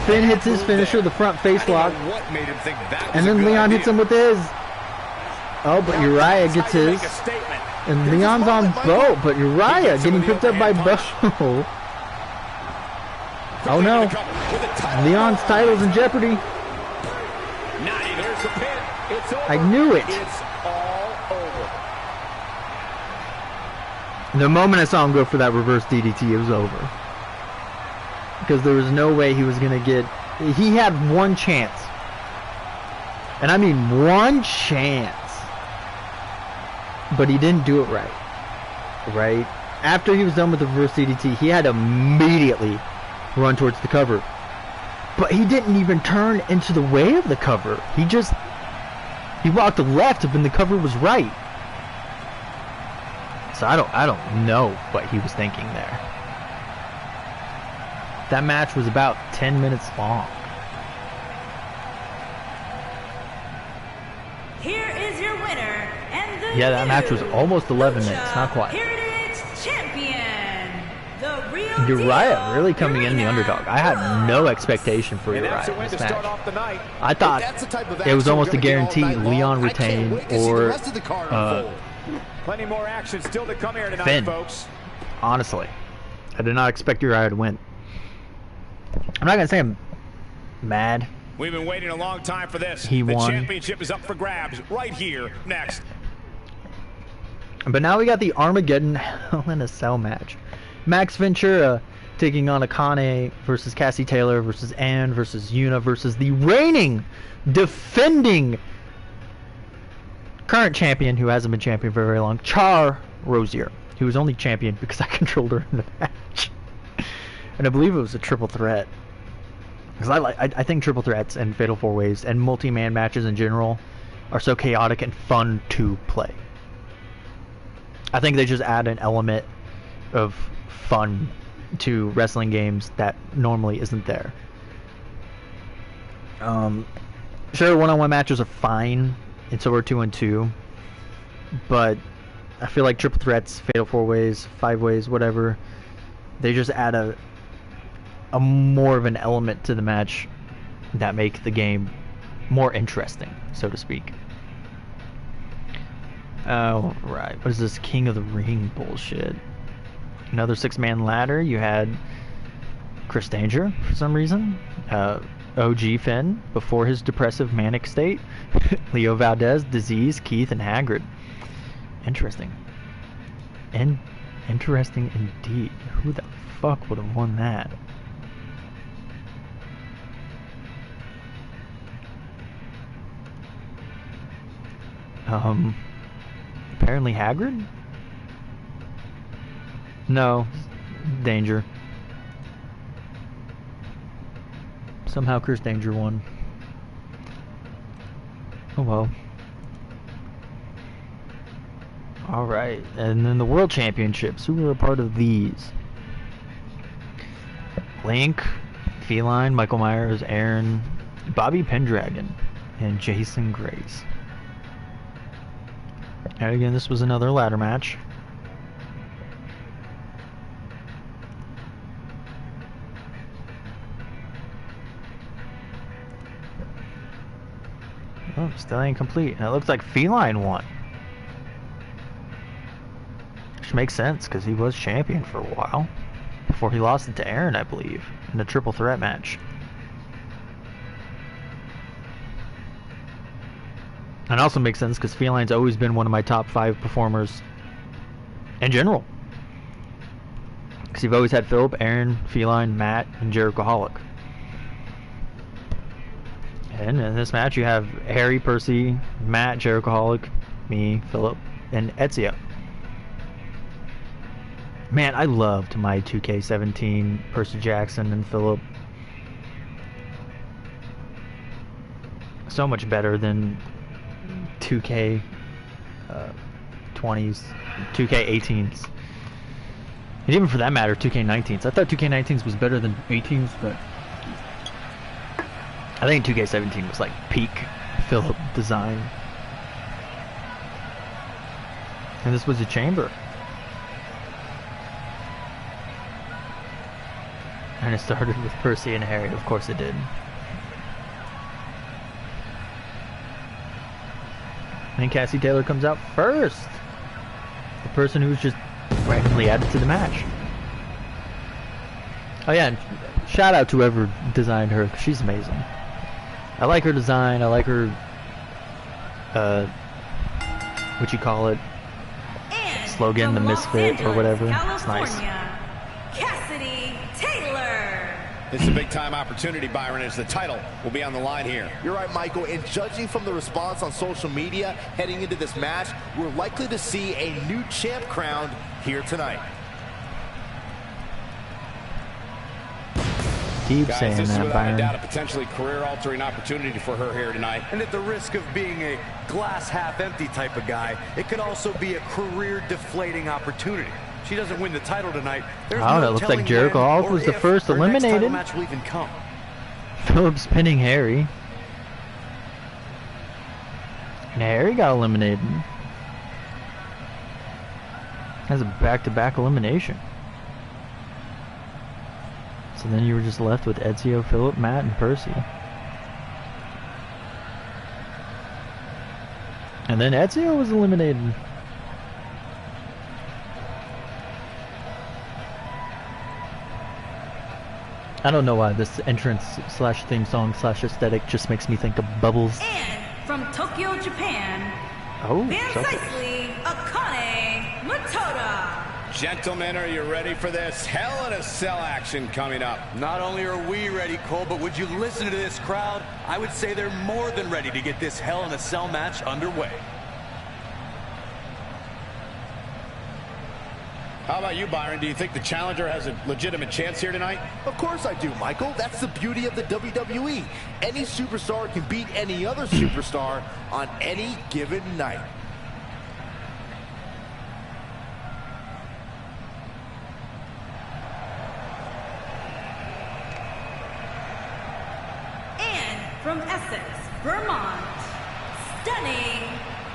Finn hits his finisher, the front face lock. And then Leon hits him with his. Oh, but Uriah gets his. And Leon's on Beau, but Uriah getting picked up by Beau. Oh no. Leon's title's in jeopardy. I knew it. The moment I saw him go for that reverse DDT, it was over. Because there was no way he was going to get... He had one chance. And I mean one chance. But he didn't do it right. Right? After he was done with the reverse DDT, he had to immediately run towards the cover. But he didn't even turn into the way of the cover. He just... He walked left when the cover was right. So I don't know what he was thinking there. That match was about 10 minutes long. Here is your winner, and the that match was almost 11 minutes, not quite. Heritage Champion, the real Uriah really coming in the underdog. I had no expectation for Uriah in this match. I thought it was almost a guarantee Leon retain or plenty more action still to come here tonight, Finn. folks. Honestly, I did not expect Uriah to win. I'm not gonna say I'm mad. We've been waiting a long time for this. He won. The championship is up for grabs right here next. But now we got the Armageddon Hell in a Cell match. Max Ventura taking on Akane versus Kassie Taylor versus Anne versus Yuna versus the reigning, defending, current champion who hasn't been champion for very long, Char Rosier, who was only champion because I controlled her in the match. And I believe it was a triple threat. Because I think triple threats and fatal four ways and multi-man matches in general are so chaotic and fun to play. I think they just add an element of fun to wrestling games that normally isn't there. Sure, one-on-one matches are fine, and so are 2-on-2, but I feel like triple threats, fatal four ways, 5 ways, whatever, they just add a more of an element to the match that make the game more interesting, so to speak. Oh, right. What is this King of the Ring bullshit? Another 6-man ladder. You had Chris Danger for some reason. OG Finn before his depressive manic state. Leo Valdez, Disease, Keith, and Hagrid. Interesting. Interesting indeed. Who the fuck would have won that? Apparently Hagrid? No, Danger. Somehow Chris Danger won. Oh well. Alright, and then the World Championships. Who were a part of these? Link, Feline, Michael Myers, Aaron, Bobby Pendragon, and Jason Grace. And again, this was another ladder match. Oh, still ain't complete. And it looks like Feline won. Which makes sense, because he was champion for a while. Before he lost it to Aaron, I believe, in a triple threat match. And also makes sense because Feline's always been one of my top 5 performers in general. Because you've always had Phillip, Aaron, Feline, Matt, and Jericho Holic. And in this match you have Harry, Percy, Matt, Jericho Holic, me, Phillip, and Ezio. Man, I loved my 2K17 Percy Jackson and Phillip. So much better than 2K 20s, 2K 18s. And even for that matter, 2K19s. I thought 2K19s was better than 18s, but I think 2K17 was like peak Phillip design. And this was a chamber. And it started with Percy and Harry. Of course it did. And Kassie Taylor comes out first. The person who's just randomly added to the match. Oh yeah, and shout out to whoever designed her, 'cause she's amazing. I like her design, I like her, what you call it, And slogan, the from Los misfit, or Angeles, whatever. It's nice. California, Kassie Taylor. It's a big-time opportunity, Byron, as the title will be on the line here. You're right, Michael, and judging from the response on social media heading into this match, we're likely to see a new champ crowned here tonight. Keep Guys, saying this is that, without a Byron. doubt a potentially career-altering opportunity for her here tonight. And at the risk of being a glass half-empty type of guy, it could also be a career-deflating opportunity. She doesn't win the title tonight. There's Oh, no that looks like telling Jericho when Hall or was the if first her next title eliminated. match will even come. Phillip's pinning Harry. And Harry got eliminated. Has a back-to-back elimination. So then you were just left with Ezio, Phillip, Matt, and Percy. And then Ezio was eliminated. I don't know why this entrance slash theme song slash aesthetic just makes me think of Bubbles. And from Tokyo, Japan, Oh, Precisely Akane Matoda. Gentlemen, are you ready for this Hell in a Cell action coming up? Not only are we ready, Cole, but would you listen to this crowd? I would say they're more than ready to get this Hell in a Cell match underway. How about you, Byron? Do you think the challenger has a legitimate chance here tonight? Of course I do, Michael. That's the beauty of the WWE. Any superstar can beat any other superstar on any given night. And from Essex, Vermont, Stunning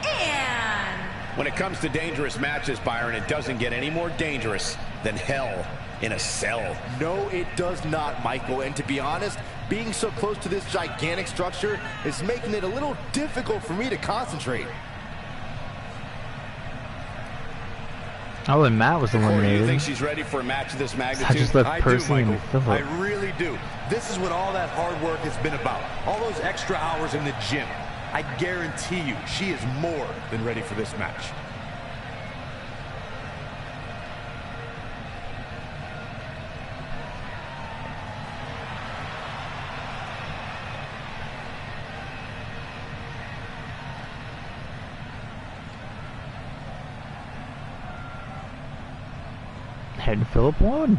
Ann. When it comes to dangerous matches, Byron, it doesn't get any more dangerous than Hell in a Cell. No, it does not, Michael. And to be honest, being so close to this gigantic structure is making it a little difficult for me to concentrate. Oh, and Matt was Corey, do you eliminated. think she's ready for a match of this magnitude? I just left I Percy do, and Michael. Phillip. I really do. This is what all that hard work has been about. All those extra hours in the gym. I guarantee you, she is more than ready for this match. And Phillip won.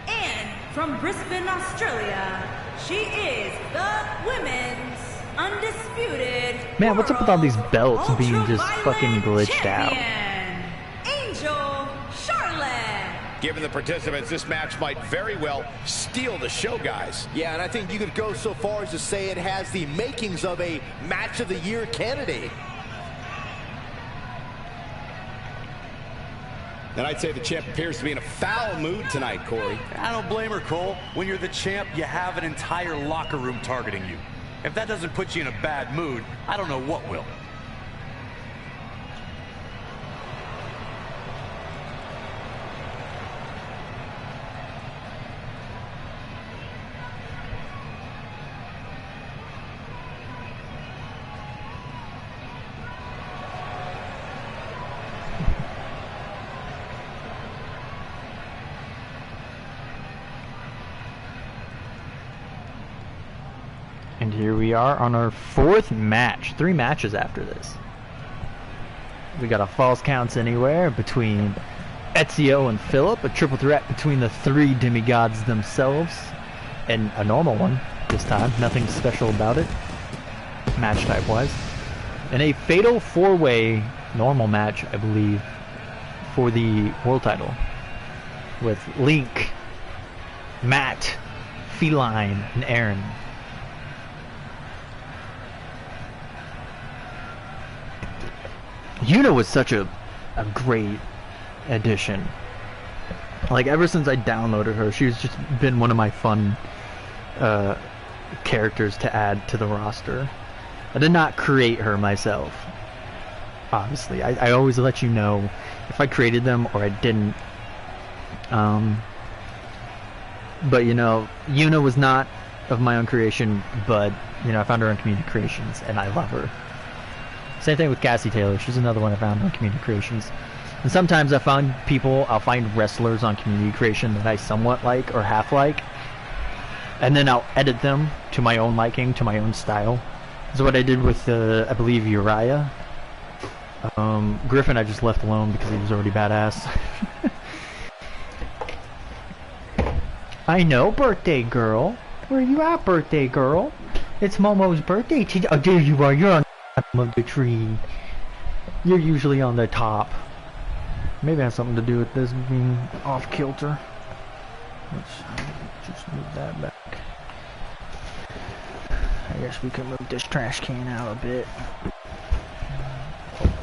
And from Brisbane, Australia, she is the women's undisputed Man, what's up with all these world belts being just ultraviolet fucking glitched out? champion, Angel Charlotte. Given the participants, this match might very well steal the show, guys. Yeah, and I think you could go so far as to say it has the makings of a match of the year candidate. And I'd say the champ appears to be in a foul mood tonight, Corey. I don't blame her, Cole. When you're the champ, you have an entire locker room targeting you. If that doesn't put you in a bad mood, I don't know what will. And here we are on our fourth match. 3 matches after this. We got a false counts anywhere between Ezio and Phillip, a triple threat between the 3 demigods themselves, and a normal one this time, nothing special about it, match type wise, and a fatal 4-way normal match, I believe, for the world title, with Link, Matt, Feline, and Aaron. Yuna was such a great addition. Like, ever since I downloaded her, she's just been one of my fun characters to add to the roster. I did not create her myself, obviously. I always let you know if I created them or I didn't. But, you know, Yuna was not of my own creation, but, you know, I found her on Community Creations, and I love her. Same thing with Kassie Taylor. She's another one I found on Community Creations. And sometimes I'll find wrestlers on Community Creation that I somewhat like or half like, and then I'll edit them to my own liking, to my own style. That's what I did with, I believe, Uriah. Griffin I just left alone because he was already badass. I know, birthday girl. Where you at, birthday girl? It's Momo's birthday today. Oh, there you are. You're on the top of the tree. You're usually on the top. Maybe it has something to do with this being off kilter. Let's just move that back. I guess we can move this trash can out a bit.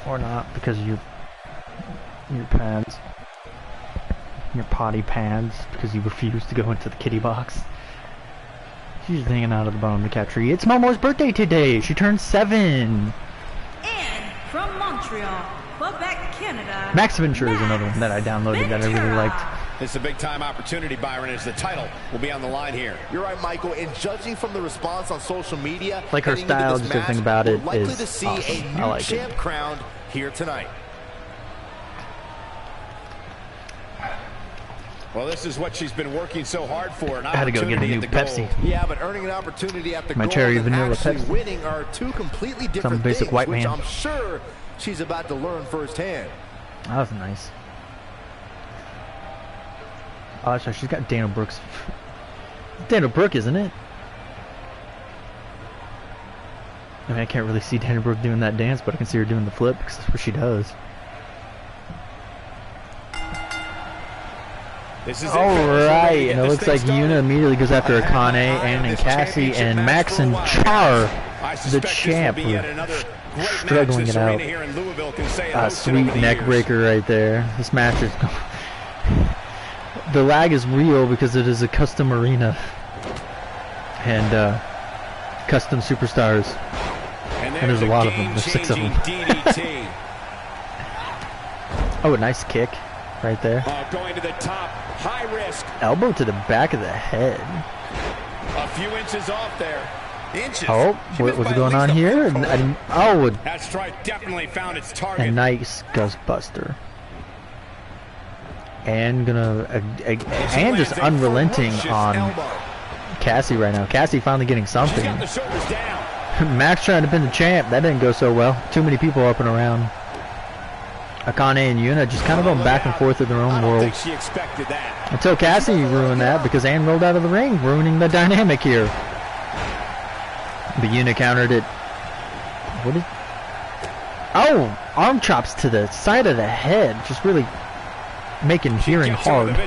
Or not, because of your pads. Your potty pads, because you refuse to go into the kitty box. She's just hanging out at the bottom of the cat tree. It's Momo's birthday today! She turned 7! And from Montreal, Quebec, Canada, Max Ventura is another one that I downloaded that I really liked. It's a big-time opportunity, Byron, as the title will be on the line here. You're right, Michael. And judging from the response on social media, like her style, just everything about it is to see awesome. a new I like champ it. crowned here tonight. Well, this is what she's been working so hard for. An I had to go get a new Pepsi. Yeah, but earning an opportunity at the My goal cherry and vanilla actually Pepsi. winning are two completely different Some basic things, white which man. I'm sure she's about to learn firsthand. That was nice. Oh, sorry, she's got Dana Brooks. Dana Brooke, isn't it? I mean, I can't really see Dana Brooke doing that dance, but I can see her doing the flip because that's what she does. Alright, and it looks like Yuna immediately goes after Akane and Kassie, and Max and Char, the champ, were struggling it out. Sweet neck breaker right there. This match is... The lag is real because it is a custom arena. And, custom superstars. And there's a lot of them. There's 6 of them. Oh, a nice kick right there. Going to the top, high risk. Elbow to the back of the head. A few inches off there. Inches. Oh, what was going on here? Oh, that strike definitely found its target. A nice gustbuster. And and just unrelenting on Kassie right now. Kassie finally getting something. Got the shoulders down. Max trying to pin the champ. That didn't go so well. Too many people up and around. Akane and Yuna just kind of going back and forth in their own world. She expected that. Until Kassie ruined that because Ann rolled out of the ring, ruining the dynamic here. But Yuna countered it. What is... Oh! Arm chops to the side of the head. Just really making hearing hard. Big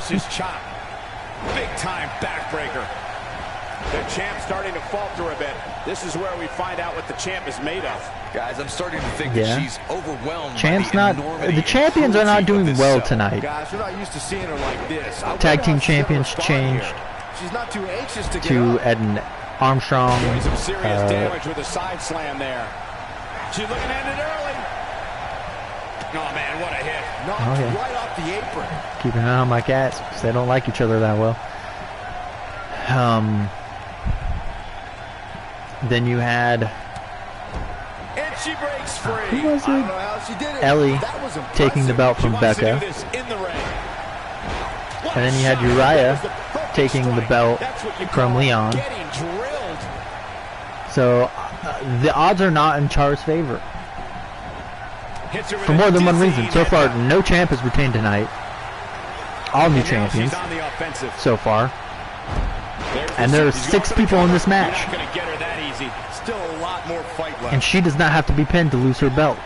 time backbreaker. The champ starting to falter a bit. This is where we find out what the champ is made of. Guys, I'm starting to think that she's overwhelmed. Champ's the champions are not doing well tonight. Guys, we're not used to seeing her like this. Tag team champions changed She's not too anxious to to an Armstrong. Doing some serious damage with a side slam there. She's looking at it early. Oh man, what a hit! Knocked right off the apron. Keeping an eye on my cats because they don't like each other that well. Then you had... And she breaks free. Who was it? I don't know how she did it. Ellie taking the belt from Becca. And then you had Uriah taking the belt from Leon. So the odds are not in Char's favor. For more than one reason. So far, no champ has retained tonight. all new champions She's on the offensive. so far. And there are 6 people in this match. You're not going to get her that easy. Still a lot more fight left. And she does not have to be pinned to lose her belt.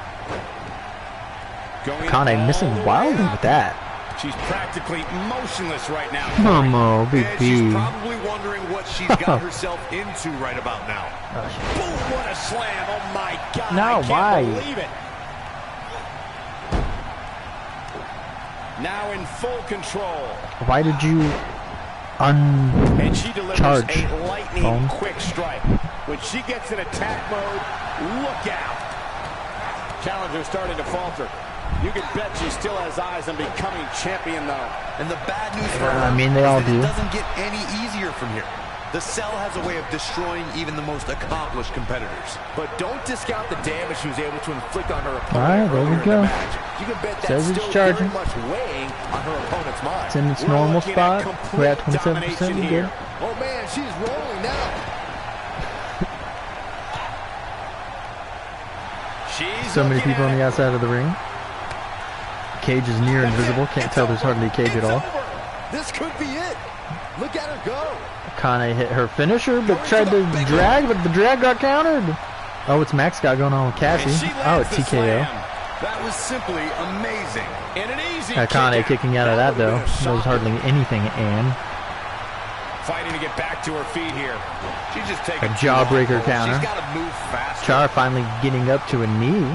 Akane missing wildly with that. She's practically motionless right now. Momo, And she's BB. probably wondering what she's got herself into right about now. Boom, what a slam. Oh my God. No, I can't why? believe it. Now in full control. Why did you And she delivers uncharge a lightning phone? quick strike. When she gets in attack mode, look out. Challenger starting to falter. You can bet she still has eyes on becoming champion, though. And the bad news for I her mean, they all is that do. it doesn't get any easier from here. The Cell has a way of destroying even the most accomplished competitors. But don't discount the damage she was able to inflict on her opponent. Alright, there we earlier in go. the match. You can bet Says that's it's still charging. very much weighing on her opponent's mind. It's in its We're normal looking spot. at We're at complete 27%. domination We here. good. Oh man, she's rolling now. She's So many looking people on at the it. outside of the ring. Cage is near invisible. Can't tell there's hardly a cage at all. Over. This could be it. Look at her go. Akane hit her finisher, but tried to drag, but the drag got countered. Oh, it's Max got going on with And Kassie. she Oh, lands it's the TKO. slam. That was simply amazing. And an easy Akane kick out. kicking out of that though. There's hardly anything in. Fighting to get back to her feet here. She's just taking A jawbreaker counter. She's got to move faster. Char finally getting up to a knee.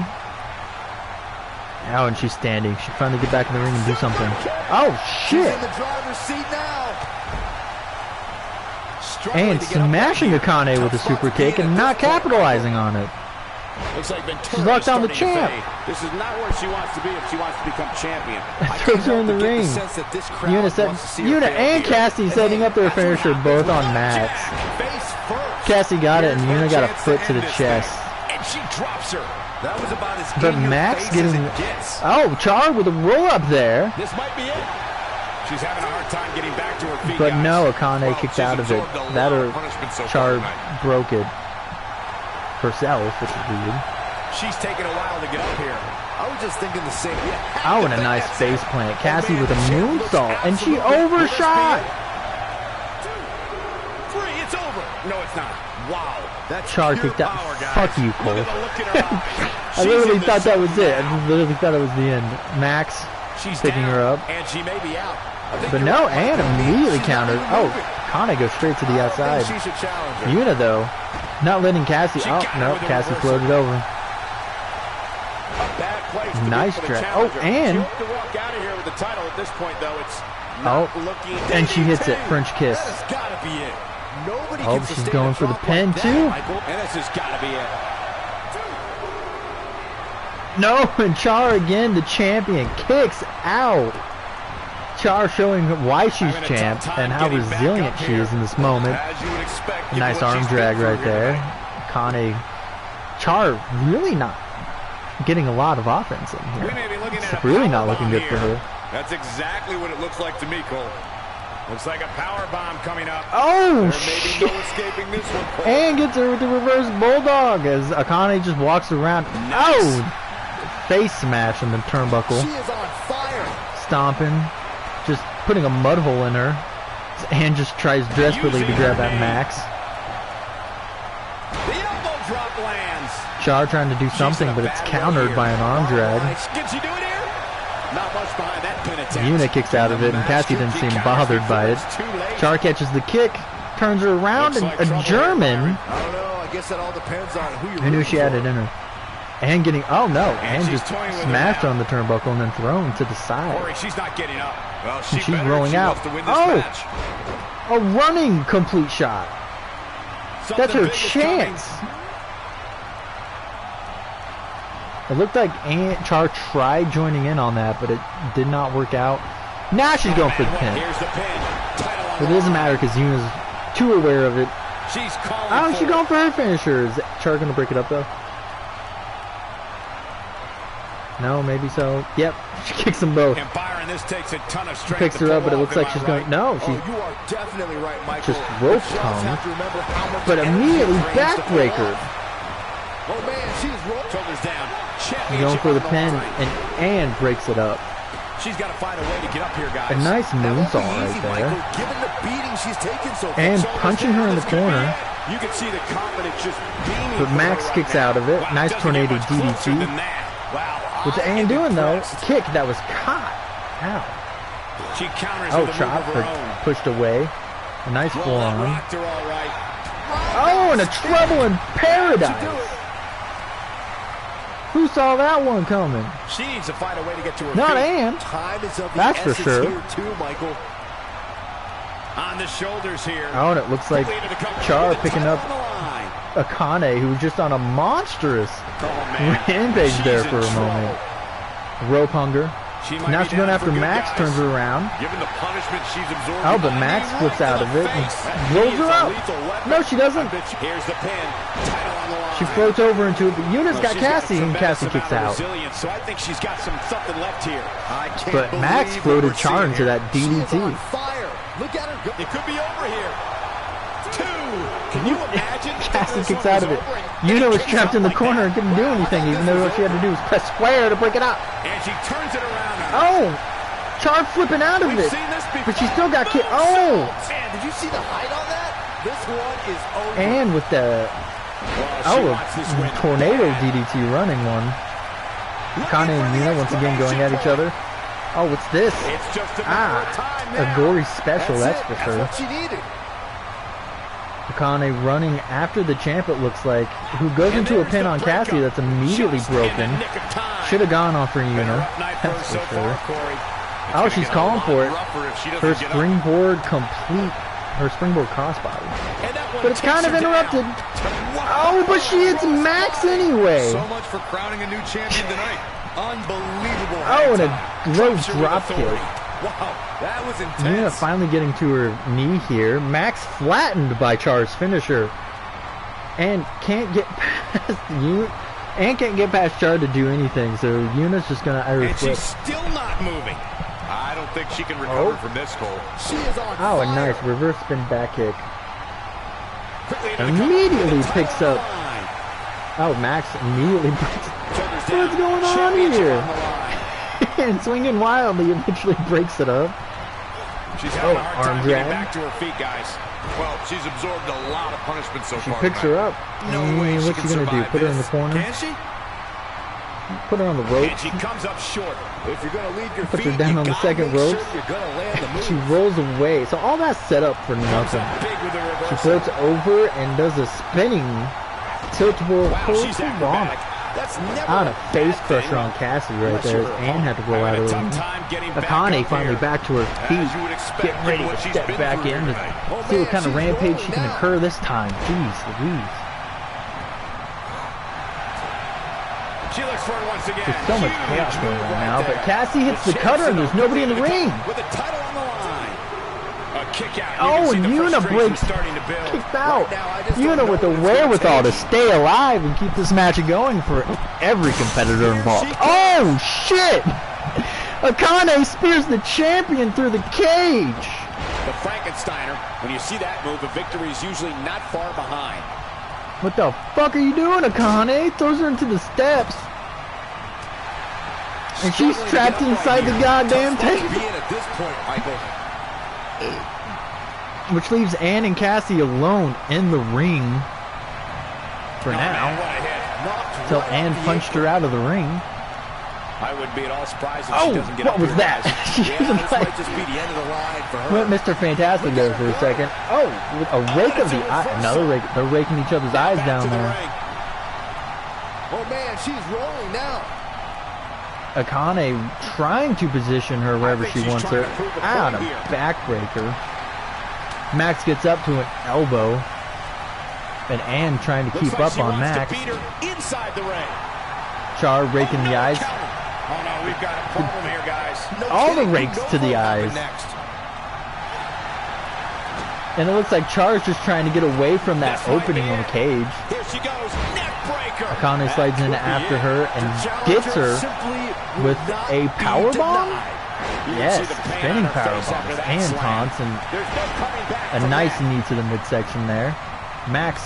Oh, and she's standing. She finally get back in the ring and do something. Oh, She's shit! in the driver's seat now. And smashing Akane with a super kick and not capitalizing on it. Looks like She's locked down the champ. This is not where she wants to be if she wants to become champion. Throws her in the ring. Yuna and Kassie setting up their finisher both on Max. Face first. Cassie got it, and Yuna got a foot to the chest. And she drops her. That was about as But in your Max face getting... as it gets. Oh, Char with a roll up there. This might be it. She's having a hard time getting back to her feet, But guys. no, Akane Well, kicked she's out of it. absorbed a That lot or of punishment so far Char tonight. broke it herself, which is weird. She's taking a while to get up here. I was just thinking the same. Oh, and a nice face plant. Cassie with a moonsault, and she overshot. 2, 3, it's over. No, it's not. Wow. That's Char pure kicked out. power, guys. Fuck you, Look Cole. at the look in her eyes. I literally thought that was it. I literally thought it was the end. Max She's picking down, her up. and she may be out. But no, and immediately countered. Oh, Akane goes straight to the outside. She should challenge her. Yuna, though, not letting Cassie. She Oh, got no, with a Cassie reversal. floated over. Bad place to be Nice for the drag. challenger. Oh, and- She hoped to walk out of here with the title. At this point, though, it's Oh, not looking. and she hits it. French kiss. That has got to be it. Nobody Oh, can she's sustain going a for the drop pin, like that, too. Michael. And this has got to be it. No, and Char again, the champion, kicks out. Char showing why she's Having a champ tough time and how getting back resilient up she here. is in this moment. As you would expect. A nice given what arm she's drag been through right here there. tonight. Akane, Char really not getting a lot of offense in We here. may be looking at It's a really power not looking bomb good here. for her. That's exactly what it looks like to me, Cole. Looks like a power bomb coming up. Oh, There may be shit. no escaping this one, Cole. And gets her with the reverse bulldog as Akane just walks around. Oh, face smash in the turnbuckle. She is on fire. Stomping, just putting a mud hole in her. And just tries desperately to grab that Max. The elbow drop lands. Char trying to do something, but it's countered by an arm drag. Can she do it here? Not much behind that pin attempt. Yuna kicks out of it, and Kassie didn't seem bothered by it. Too late. Char catches the kick, turns her around, Looks and like a trouble German. I don't know. I guess that all depends on who you're Who knew rooting she had for. it in her? And getting, oh no, And and she's just toying with her smashed now. on the turnbuckle and then thrown to the side. Corey, she's not getting up. Well, And she's better if rolling she out. wants to win this Oh! match. A running complete shot. That's her Something big is coming. chance. It looked like Char tried joining in on that, but it did not work out. Now she's going for the pin. Here's the pin. Title on But it the doesn't line. matter because Yuna's too aware of it. She's calling Oh, for she's it. going for her finisher. Is Char going to break it up, though? No, maybe so. Yep, she kicks them both. And Byron, this takes a ton of strength. Picks to her up, pull but it off, looks am like I she's right? going... No, she's... Oh, you are definitely right, Michael. Just rope But you also tongue. have to remember how much But energy immediately it brings to pull backbreaker. off. Oh man, she's rolling. Shoulders down. Going Championship for the on pin line. and breaks it up. She's got to find a way to get up here, guys. A nice moonsault right there. Given the beating she's taken so far. And punching her in the corner. You can see the confidence just beaming. But Max kicks out of it. Nice tornado DDT. What's Ann doing though? Kick that was caught. Ow. She counters Oh, chop pushed away. A nice forearm. Oh, and a trouble in paradise. Who saw that one coming? She needs to find a way to get to her Not feet. Ann. Time is of the That's for essence sure. here too, Michael. On the shoulders here. Oh, and it looks like Char picking up Akane, who was just on a monstrous rampage there for a moment. Rope hunger. Now she's going after Max, turns her around. Given the punishment she's absorbing. Oh, but Max flips out of it and rolls her out. No, she doesn't. Here's the pin. Title on the line. She floats over into it, but Yuna's got Kassie, and Kassie kicks out. So I think she's got something left here. But Max floated Char into that DDT. Fire. Look at her go. It could be over here. 2. Can you imagine? Kassie kicks out of it. Yuna was trapped in the corner and couldn't do anything, even though all she had to do was press square to break it up. And she turns it around. Oh! Char flipping out of it. But she still got kicked. Oh! Man, did you see the height on that? This one is over. And with the tornado DDT running one. Akane and Yuna once again going at each other. Oh, what's this? It's just a matter of time A now. gory special, that's for That's sure. what she needed. Akane running after the champ, it looks like, who goes into a pin on Kassie that's immediately broken. Should have gone on for Yuna, that's for sure. Oh, she's calling for it. Her springboard complete, her springboard crossbody. But it's kind of interrupted. Oh, but she hits Max anyway. So much for crowning a new champion tonight. Unbelievable. Oh, and a great drop kick. Wow, that was intense. Yuna finally getting to her knee here. Max flattened by Char's finisher. And can't get past Yuna. And can't get past Char to do anything. So Yuna's just going to Irish And flip. she's still not moving. I don't think she can recover from this, Cole. She is on Oh, a fire. nice reverse spin back kick. Quickly into the Immediately cover. picks up. Oh, Max immediately breaks. What's going on Championship here? on the line. And swinging wildly eventually breaks it up. She's having a arm hard time getting drag. back to her feet, guys. Well, she's absorbed a lot of punishment so She far. picks her up. No way she What's can she gonna do? survive Put her in the this. corner? Can she? Put her on the rope. And she comes up short. If you're going to leave your Puts feet, her down you on the gotta second make rope. sure you're going to land the move. She rolls away. So all that's set up for nothing. Big with the reversal. She floats over and does a spinning tiltable Wow, she's vomit. acrobatic. That's never On a face bad crusher thing. on Kassie right there. Anne had to roll out of the ring. Akane finally back to her feet. As you would expect, Getting ready given to what she's step been back through in here to tonight. see what kind of she's rampage rolling she can now. occur this time. Jeez Louise. She looks for it once again. There's so much Huge chaos going move on right now, but there. Cassie hits the Chase cutter and it there's up nobody in the quickly ring. with the title on the line. A kick out. Oh, and Yuna breaks, starting to build. kicked out. now, I just Yuna don't with know the what it's gonna wherewithal to take. stay alive and keep this match going for every competitor involved. Oh, shit! Akane spears the champion through the cage. The Frankensteiner, when you see that move, the victory is usually not far behind. What the fuck are you doing, Akane? Throws her into the steps. And she's trapped inside the goddamn table. Be in at this point, Michael. Which leaves Ann and Kassie alone in the ring for Man, now. what a hit. Until Ann punched her out of the ring. I wouldn't be at all surprised if Oh, she doesn't get what up was here, that? guys. She Yeah, was this like, might just be the end of the line for her. went Mr. Fantastic there for a second. Oh, with a rake of the eye. Another rake. They're raking each other's eyes Back down to the there. ring. Oh, man, she's rolling now. Akane trying to position her wherever she she's wants trying her. to prove a Ah, point a here. backbreaker. Max gets up to an elbow. And Ann trying to Looks keep like up she on wants Max. to beat her inside the ring. Char raking the eyes. Counter. Oh no, we've got a problem here, guys. No All the kidding, rakes you know to the what will eyes. happen Next. And it looks like Char's just trying to get away from that This might opening be on the it. cage. Here she goes, neck breaker. Akane slides in after her and gets her with a power bomb. Yes, spinning power bombs and taunts and There's no coming back a from nice that. knee to the midsection there. Max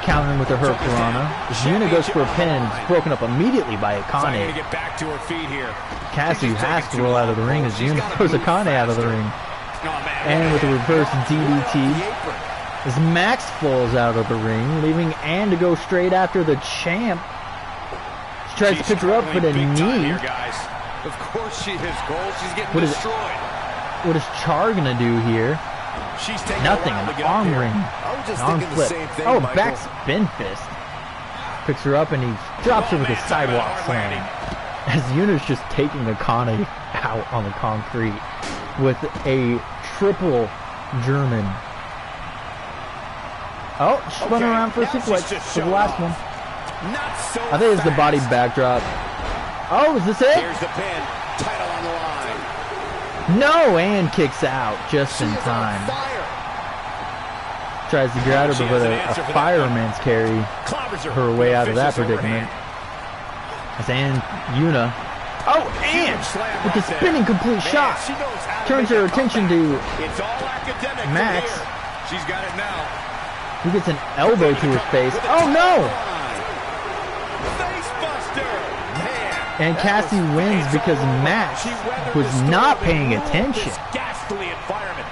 countering with the Hurt Piranha. Yuna goes for a pin. It's broken up immediately by Trying to Akane. get back to her feet here. Cassie has to roll out of the ring as Yuna throws Akane out of the ring. And with a reverse DDT, as Max falls out of the ring, leaving Ann to go straight after the champ. She tries to pick her up for the knee. Of course she his goal. She's getting What is- destroyed. What is Char gonna do here? She's taking Nothing. a while to An get up arm here. ring. I was just Arm thinking flip. the same thing, Oh, Michael. back spin fist. Picks her up and he drops her with a sidewalk slam. As Yuna's just taking Akane out on the concrete with a triple German. Oh, she spun around for a suplex for the last one. Not so I think it's the body fast. backdrop. Oh, is this it? Here's the pin. Title on the line. No, and kicks out just in time. Tries to grab her, but with a fireman's carry her way out of that predicament. As Ann Yuna. Oh, Ann! With the spinning complete shot. Turns her attention to It's all academic Max. from here. She's got it now. He gets an elbow to his face. Oh no! Facebuster. Man. And Kassie wins because Max was not paying attention. This ghastly environment.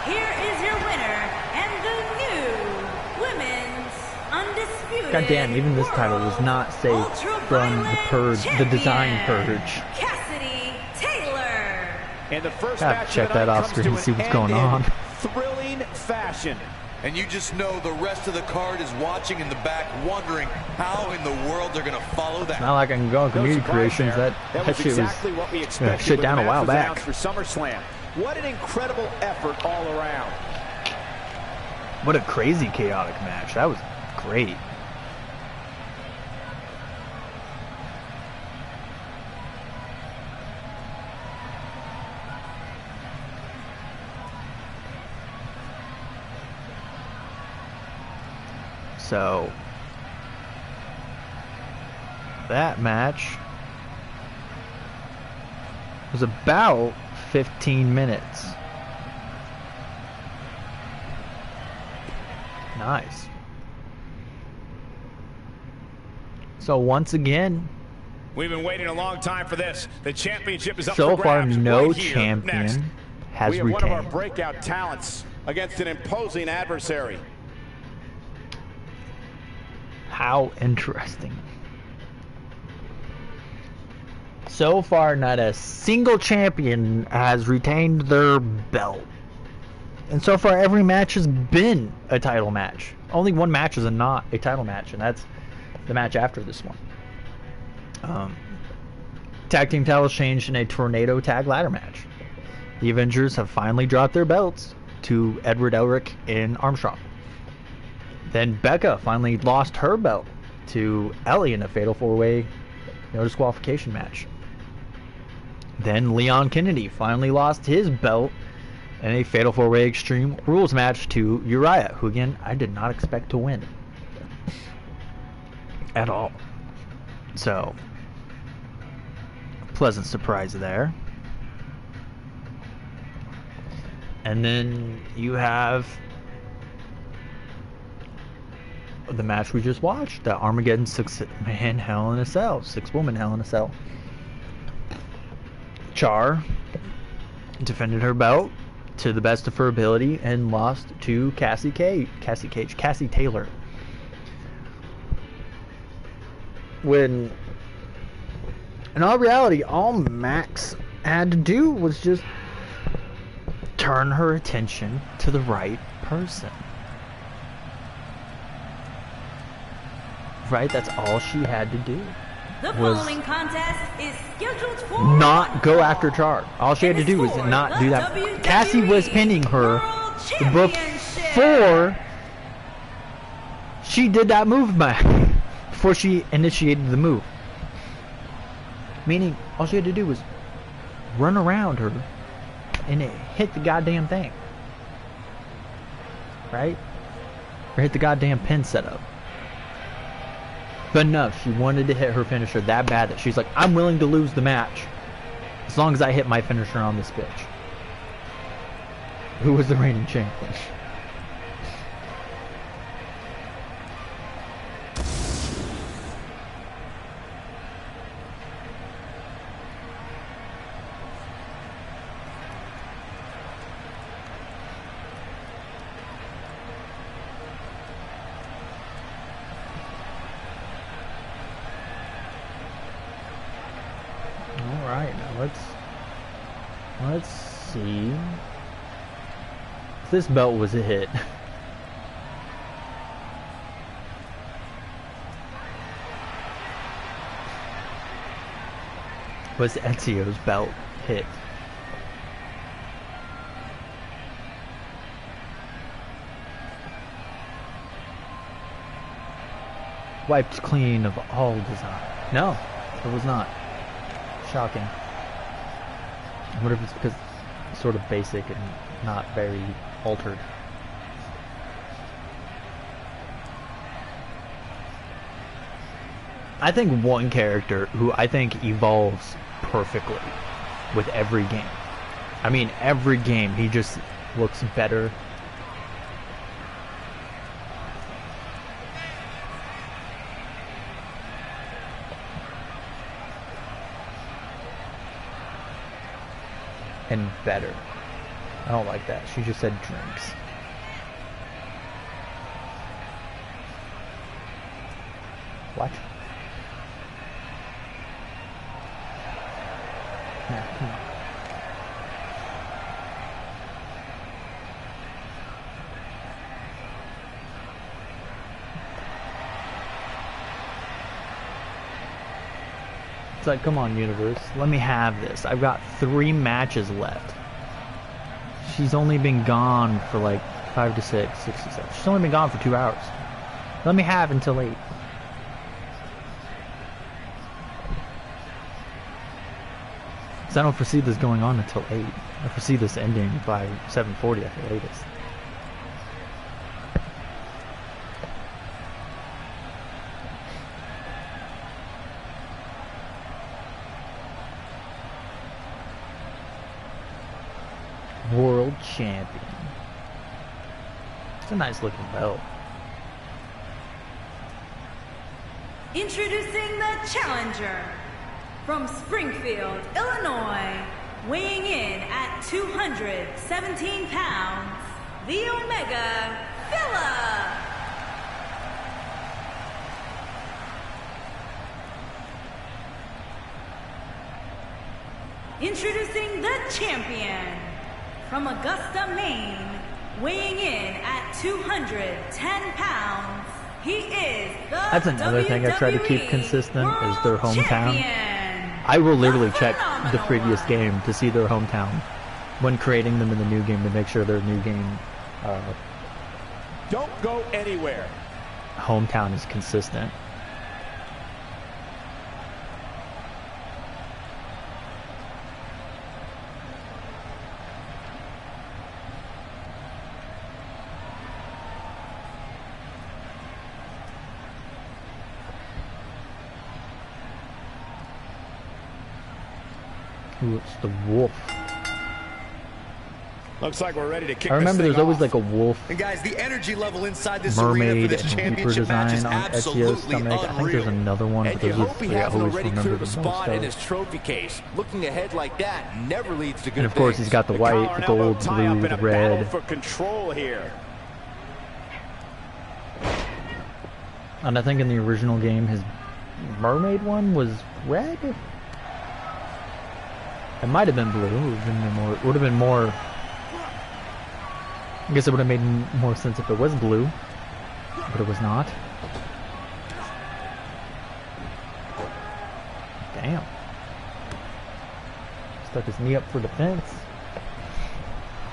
Here is your winner and the new Women's Undisputed God damn, even this title was not safe from the purge, the design purge. Cassidy Taylor. And the first Gotta match check of the that night off comes screen to and an see what's end going in on. Thrilling fashion. And you just know the rest of the card is watching in the back, wondering how in the world they're going to follow that. Not like I can go on community creations. That was shit exactly was what we expected shut when down the a while match was back. announced for SummerSlam. What an incredible effort all around. What a crazy chaotic match. That was great. So that match was about 15 minutes. Nice. So once again, We've been waiting a long time for this. The championship is up so for far grabs no right here. champion Next, has we have one of our retained. breakout talents against an imposing adversary. How interesting. So far, not a single champion has retained their belt. And so far, every match has been a title match. Only one match is not a title match, and that's the match after this one. Tag team titles changed in a tornado tag ladder match. The Avengers have finally dropped their belts to Edward Elric and Armstrong. Then Becca finally lost her belt to Ellie in a fatal 4-way no disqualification match. Then Leon Kennedy finally lost his belt in a fatal 4-way Extreme Rules match to Uriah, who again I did not expect to win at all. So, pleasant surprise there. And then you have the match we just watched, the Armageddon 6-man Hell in a Cell, 6-woman Hell in a Cell. Char defended her belt to the best of her ability and lost to Kassie Taylor. When in all reality, all Max had to do was just turn her attention to the right person. Right? That's all she had to do. The Was following contest is scheduled for not go after Char. All she had to do was not do that. Kassie was pinning her before she did that move back. Before she initiated the move. Meaning, all she had to do was run around her and it hit the goddamn thing. Right? Or hit the goddamn pin setup. But no, she wanted to hit her finisher that bad that she's like, I'm willing to lose the match As long as I hit my finisher on this bitch. Who was the reigning champion? Let's see. This belt was a hit. Was Ezio's belt hit? Wiped clean of all design. No, it was not. Shocking. I wonder if it's because it's sort of basic and not very altered. I think one character who I think evolves perfectly with every game. I mean, every game he just looks better. And better. I don't like that. She just said drinks. What? It's like, come on, universe, let me have this. I've got 3 matches left. She's only been gone for like 5 to 6, 6 to 7. She's only been gone for 2 hours. Let me have until 8. Because I don't foresee this going on until 8. I foresee this ending by 7:40 at the latest. World champion. It's a nice looking belt. Introducing the challenger from Springfield, Illinois, weighing in at 217 pounds, the Omega Phillip. Introducing the champion from Augusta, Maine, weighing in at 210 pounds, he is the That's another thing I try to keep consistent is their hometown. Champion. I will literally check the previous game to see their hometown when creating them in the new game to make sure their new game Don't go anywhere. hometown is consistent. Ooh, it's the wolf. Looks like we're ready to kick I remember this there's thing always off. like a wolf And guys, the energy level inside this arena for mermaid this and Reaper championship match is design on Ezio's absolutely stomach. I think there's unreal. another one, but And you those are hope he three I hasn't always already remember cleared the a most spot in of. his trophy case. Looking ahead like that never leads to good And of course things. he's got the Collar white, and the gold, elbow tie up blue, in a the red. battle for control here. And I think in the original game his mermaid one was red? It might have been blue. It would have been more. I guess it would have made more sense if it was blue, but it was not. Damn. Stuck his knee up for defense.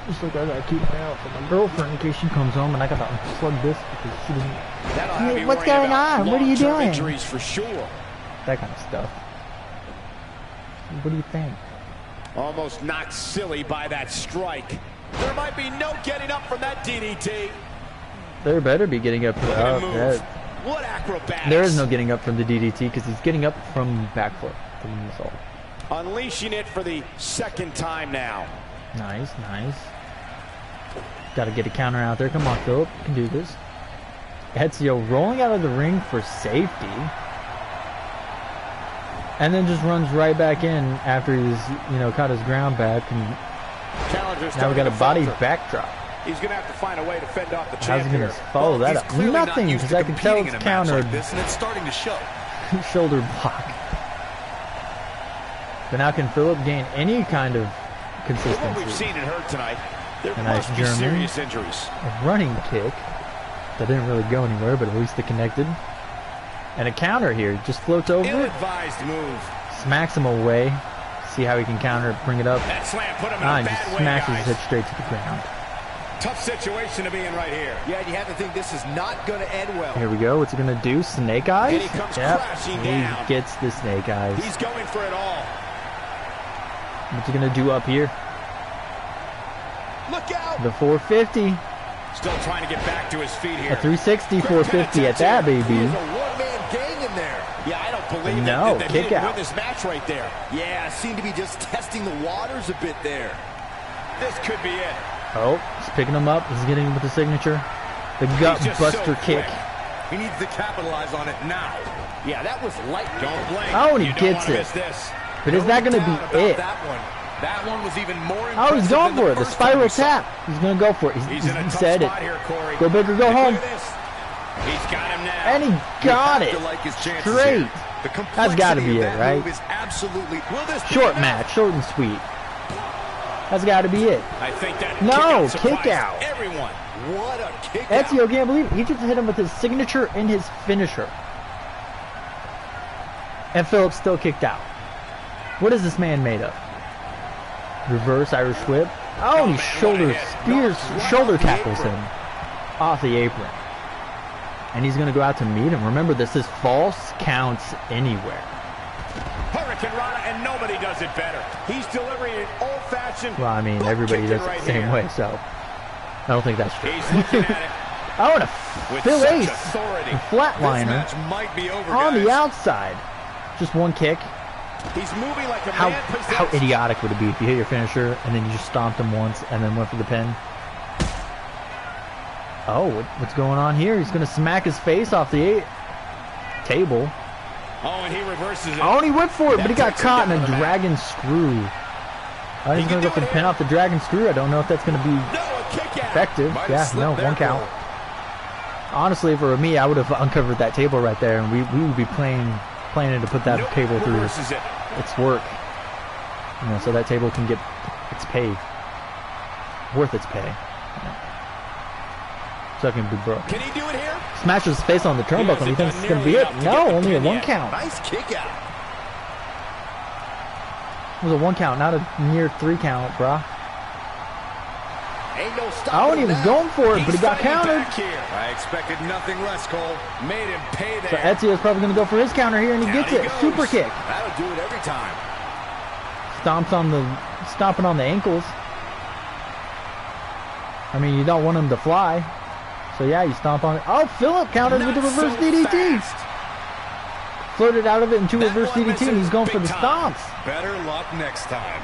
Just like I gotta keep an eye out for my girlfriend in case she comes home and I gotta unplug this because she doesn't. That'll have you What's worrying going about on? What are you long-term doing? Injuries for sure. That kind of stuff. What do you think? Almost knocked silly by that strike. There might be no getting up from that DDT. There better be getting up. Look at him Oh, move. yeah. What acrobatics. There is no getting up from the DDT because he's getting up from backflip from the assault. Unleashing it for the second time now. Nice, nice. Got to get a counter out there. Come on, Phillip. You can do this. Ezio rolling out of the ring for safety. And then just runs right back in after he's, you know, caught his ground back. And now we got a body backdrop. He's going to have to find a way to fend off the champ. How's he going to follow that up? Nothing, because I can tell it's countered. Like this, and it's starting to show. Shoulder block. But now can Phillip gain any kind of consistency? What we've seen and heard tonight, there nice must be German. serious injuries. A running kick that didn't really go anywhere, but at least it connected. And a counter here, just floats over. Ill-advised move. Smacks him away. See how he can counter it, bring it up. That slam put him in a And bad just way, smashes guys. it straight to the ground. Tough situation to be in right here. Yeah, you have to think this is not going to end well. Here we go. What's he gonna do? Snake eyes? And he comes crashing down. He gets the snake eyes. He's going for it all. What's he gonna do up here? Look out! The 450. Still trying to get back to his feet here. A 360, 450 at that, baby. There's a one-man gang in there. Yeah, I don't believe No, that kick he didn't out. win this match right there. Yeah, seemed to be just testing the waters a bit there. This could be it. Oh, he's picking him up. He's getting him with the signature. The gut He's just buster so kick. quick. He needs to capitalize on it now. Yeah, that was light. Don't blink. Oh, and he You don't gets wanna it. miss this. But is that going to doubt be about it? That one. That one was even more impressive. Oh, he's going than for it. The first time spiral we saw tap. He's going to go for it. He's in a He tough said it. spot here, Corey. Go big or go Look home. at this. He's got him now. And he got You it. have to like his chances Straight. here. The That's got to complexity be of it, that right? move is absolutely. Will this be Short enough? match. Short and sweet. That's got to be it. I think that No, kick kick out. surprised everyone. What a kick out. Ezio can't believe it. He just hit him with his signature and his finisher. And Phillip still kicked out. What is this man made of? Reverse Irish whip. Oh, and he shoulder tackles him off the apron. And he's going to go out to meet him. Remember, this is false counts anywhere. Hurricane Rana, and nobody does it better. He's delivering an old-fashioned. Well, I mean, everybody does it right the same here. way, so I don't think that's true. He's looking at it Oh, and a with Phil such Ace authority. flatliner This match might be over, on guys. the outside. Just one kick. He's moving like a How man possessed. how idiotic would it be if you hit your finisher and then you just stomped him once and then went for the pin? Oh, what's going on here? He's going to smack his face off the table. Oh, and he reverses it. Oh, and he went for it, but he got That takes him caught in down a to the mat. dragon screw. I think he's going to go for the pin off the dragon screw. I don't know if that's going to be No, a kick out. effective. Might have Yeah, slipped no, there, one count. Beau. Honestly, if it were me, I would have uncovered that table right there, and we would be planning to put that Nope, table through reverses it. its work. You know, so that table can get its pay. Worth its pay. So it can be broke. Can he do it here? Smashes his face on the turnbuckle. He hasn't thinks done it's going to be nearly it. enough to No, get the only a pin one yet. count. Nice kick out. It was a one count, not a near 3 count, brah. Ain't no stopping Oh, and he was that. going for it, but he got He's fighting countered. back here. I expected nothing less, Cole. Made him pay So there. Ezio's probably going to go for his counter here, and he Down gets he it. goes. Super kick. That'll do it every time. Stomping on the ankles. I mean, you don't want him to fly. So yeah, you stomp on it. Oh, Phillip countered with the Not reverse so DDT. fast. Floated out of it into That reverse one DDT, and misses he's going for big the time. stomps. Better luck next time.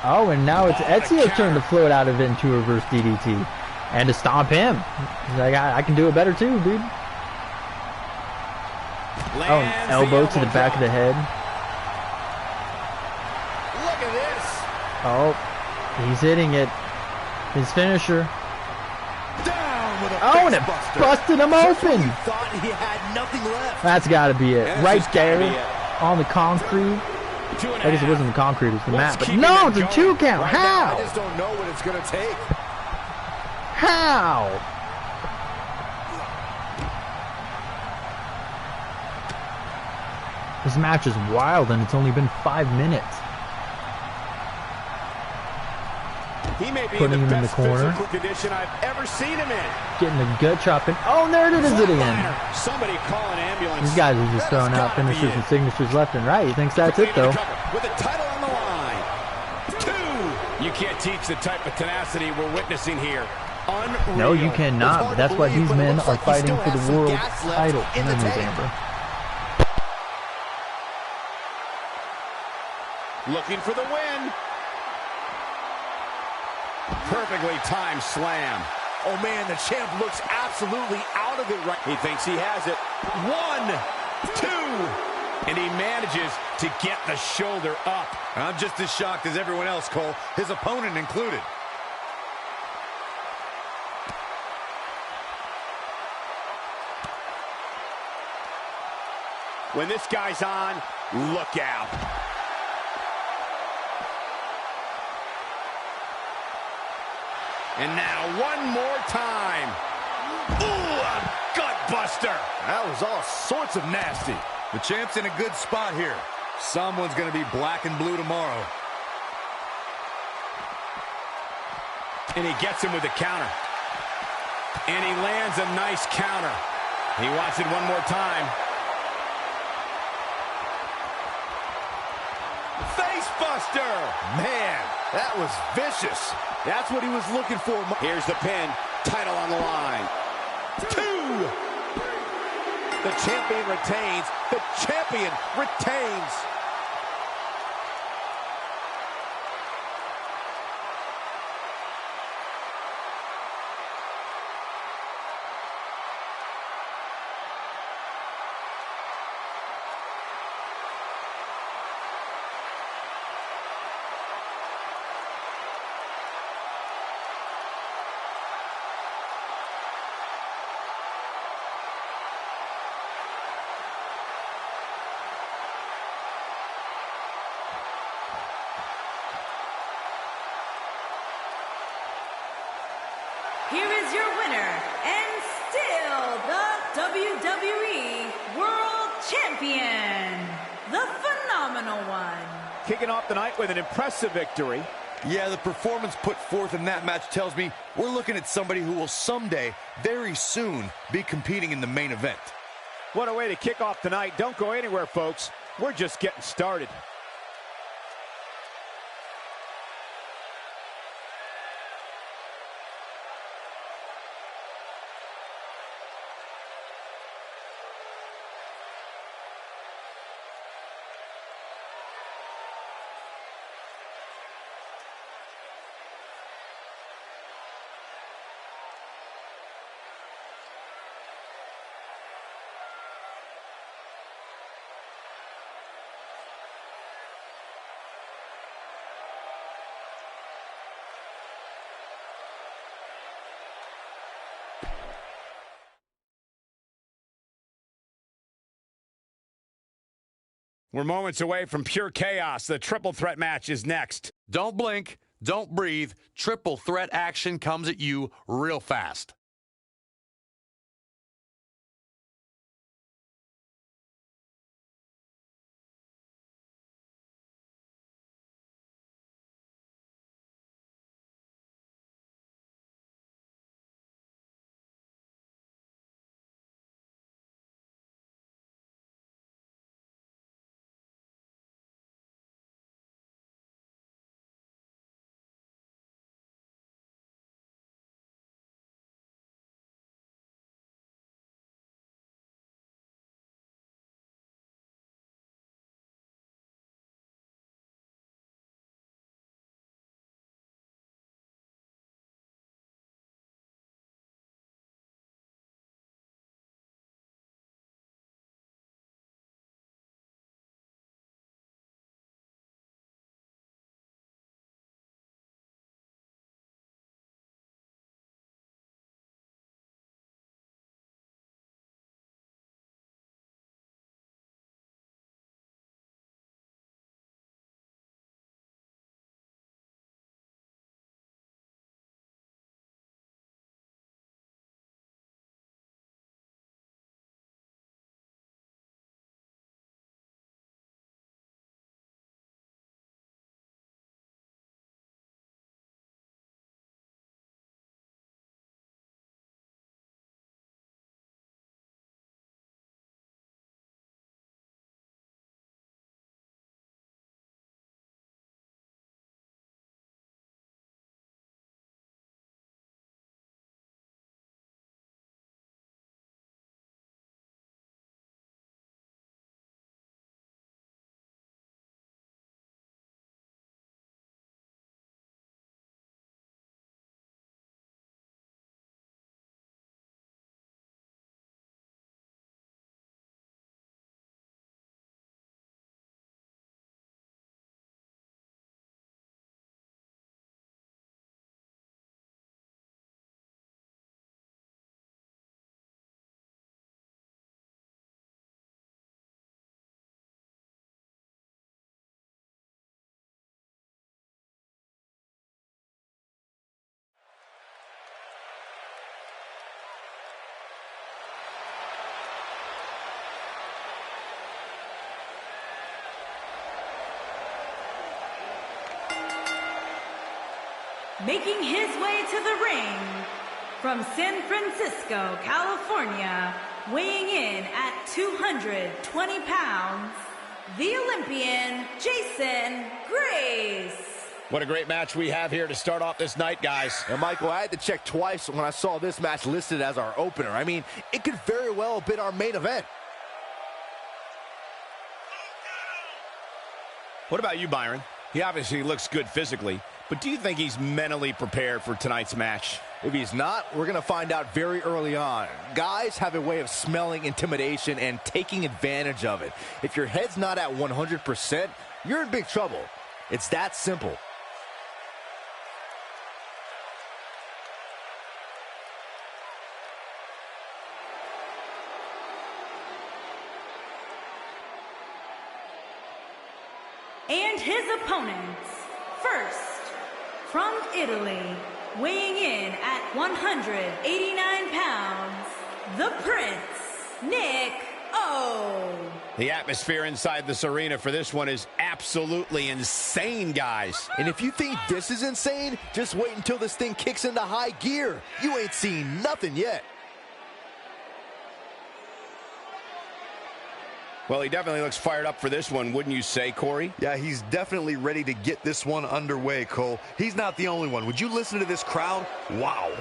Oh, and now it's Oh, the Ezio's turn counter. to float out of it into a reverse DDT. And to stomp him. He's like, I can do it better too, dude. Oh, Lands an elbow to the back of the head. Look at this. Oh, he's hitting it. His finisher. Down with a Oh, and it facebuster. busted him Just when open. you thought he had nothing left. That's got to be it. Yeah, Right this has gotta there be it. on the concrete. 2.5. I guess it wasn't the concrete, it was the What's mat. But keeping no, him it's a going? 2 count. Right now, I How? just don't know what it's going to take. How? This match is wild, and it's only been 5 minutes. He may be Putting in him the in the best corner. physical condition I've ever seen him in. Getting a gut chopping. Oh, and there it is again. Flatliner. Somebody call an ambulance. These guys are just That has throwing out gotta be finishers it. and signatures left and right. He thinks that's it, though. With the title on the line. 2. You can't teach the type of tenacity we're witnessing here. Unreal. No, you cannot. But that's why these men are fighting for the world title. in the News, tank. Amber. Looking for the win. Perfectly timed slam. Oh, man, the champ looks absolutely out of it right. He thinks he has it. 1, 2, and he manages to get the shoulder up. I'm just as shocked as everyone else, Cole, his opponent included. When this guy's on, look out. And now one more time. Ooh, a gut buster. That was all sorts of nasty. The champ's in a good spot here. Someone's going to be black and blue tomorrow. And he gets him with a counter. And he lands a nice counter. He wants it one more time. Face buster. Man, that was vicious. That's what he was looking for. Here's the pin. Title on the line. 2. The champion retains. The champion retains. Here is your winner, and still the WWE World Champion, the Phenomenal One. Kicking off the night with an impressive victory. Yeah, the performance put forth in that match tells me we're looking at somebody who will someday, very soon, be competing in the main event. What a way to kick off the night. Don't go anywhere, folks. We're just getting started. We're moments away from pure chaos. The triple threat match is next. Don't blink, don't breathe. Triple threat action comes at you real fast. Making his way to the ring from San Francisco, California, weighing in at 220 pounds, the Olympian Jason Grace. What a great match we have here to start off this night, guys. And Michael, I had to check twice when I saw this match listed as our opener. I mean, it could very well have been our main event. What about you, Byron? He obviously looks good physically, but do you think he's mentally prepared for tonight's match? If he's not, we're going to find out very early on. Guys have a way of smelling intimidation and taking advantage of it. If your head's not at 100%, you're in big trouble. It's that simple. And his opponents, first, from Italy, weighing in at 189 pounds, the Prince, Nico. The atmosphere inside this arena for this one is absolutely insane, guys. And if you think this is insane, just wait until this thing kicks into high gear. You ain't seen nothing yet. Well, he definitely looks fired up for this one, wouldn't you say, Corey? Yeah, he's definitely ready to get this one underway, Cole. He's not the only one. Would you listen to this crowd? Wow.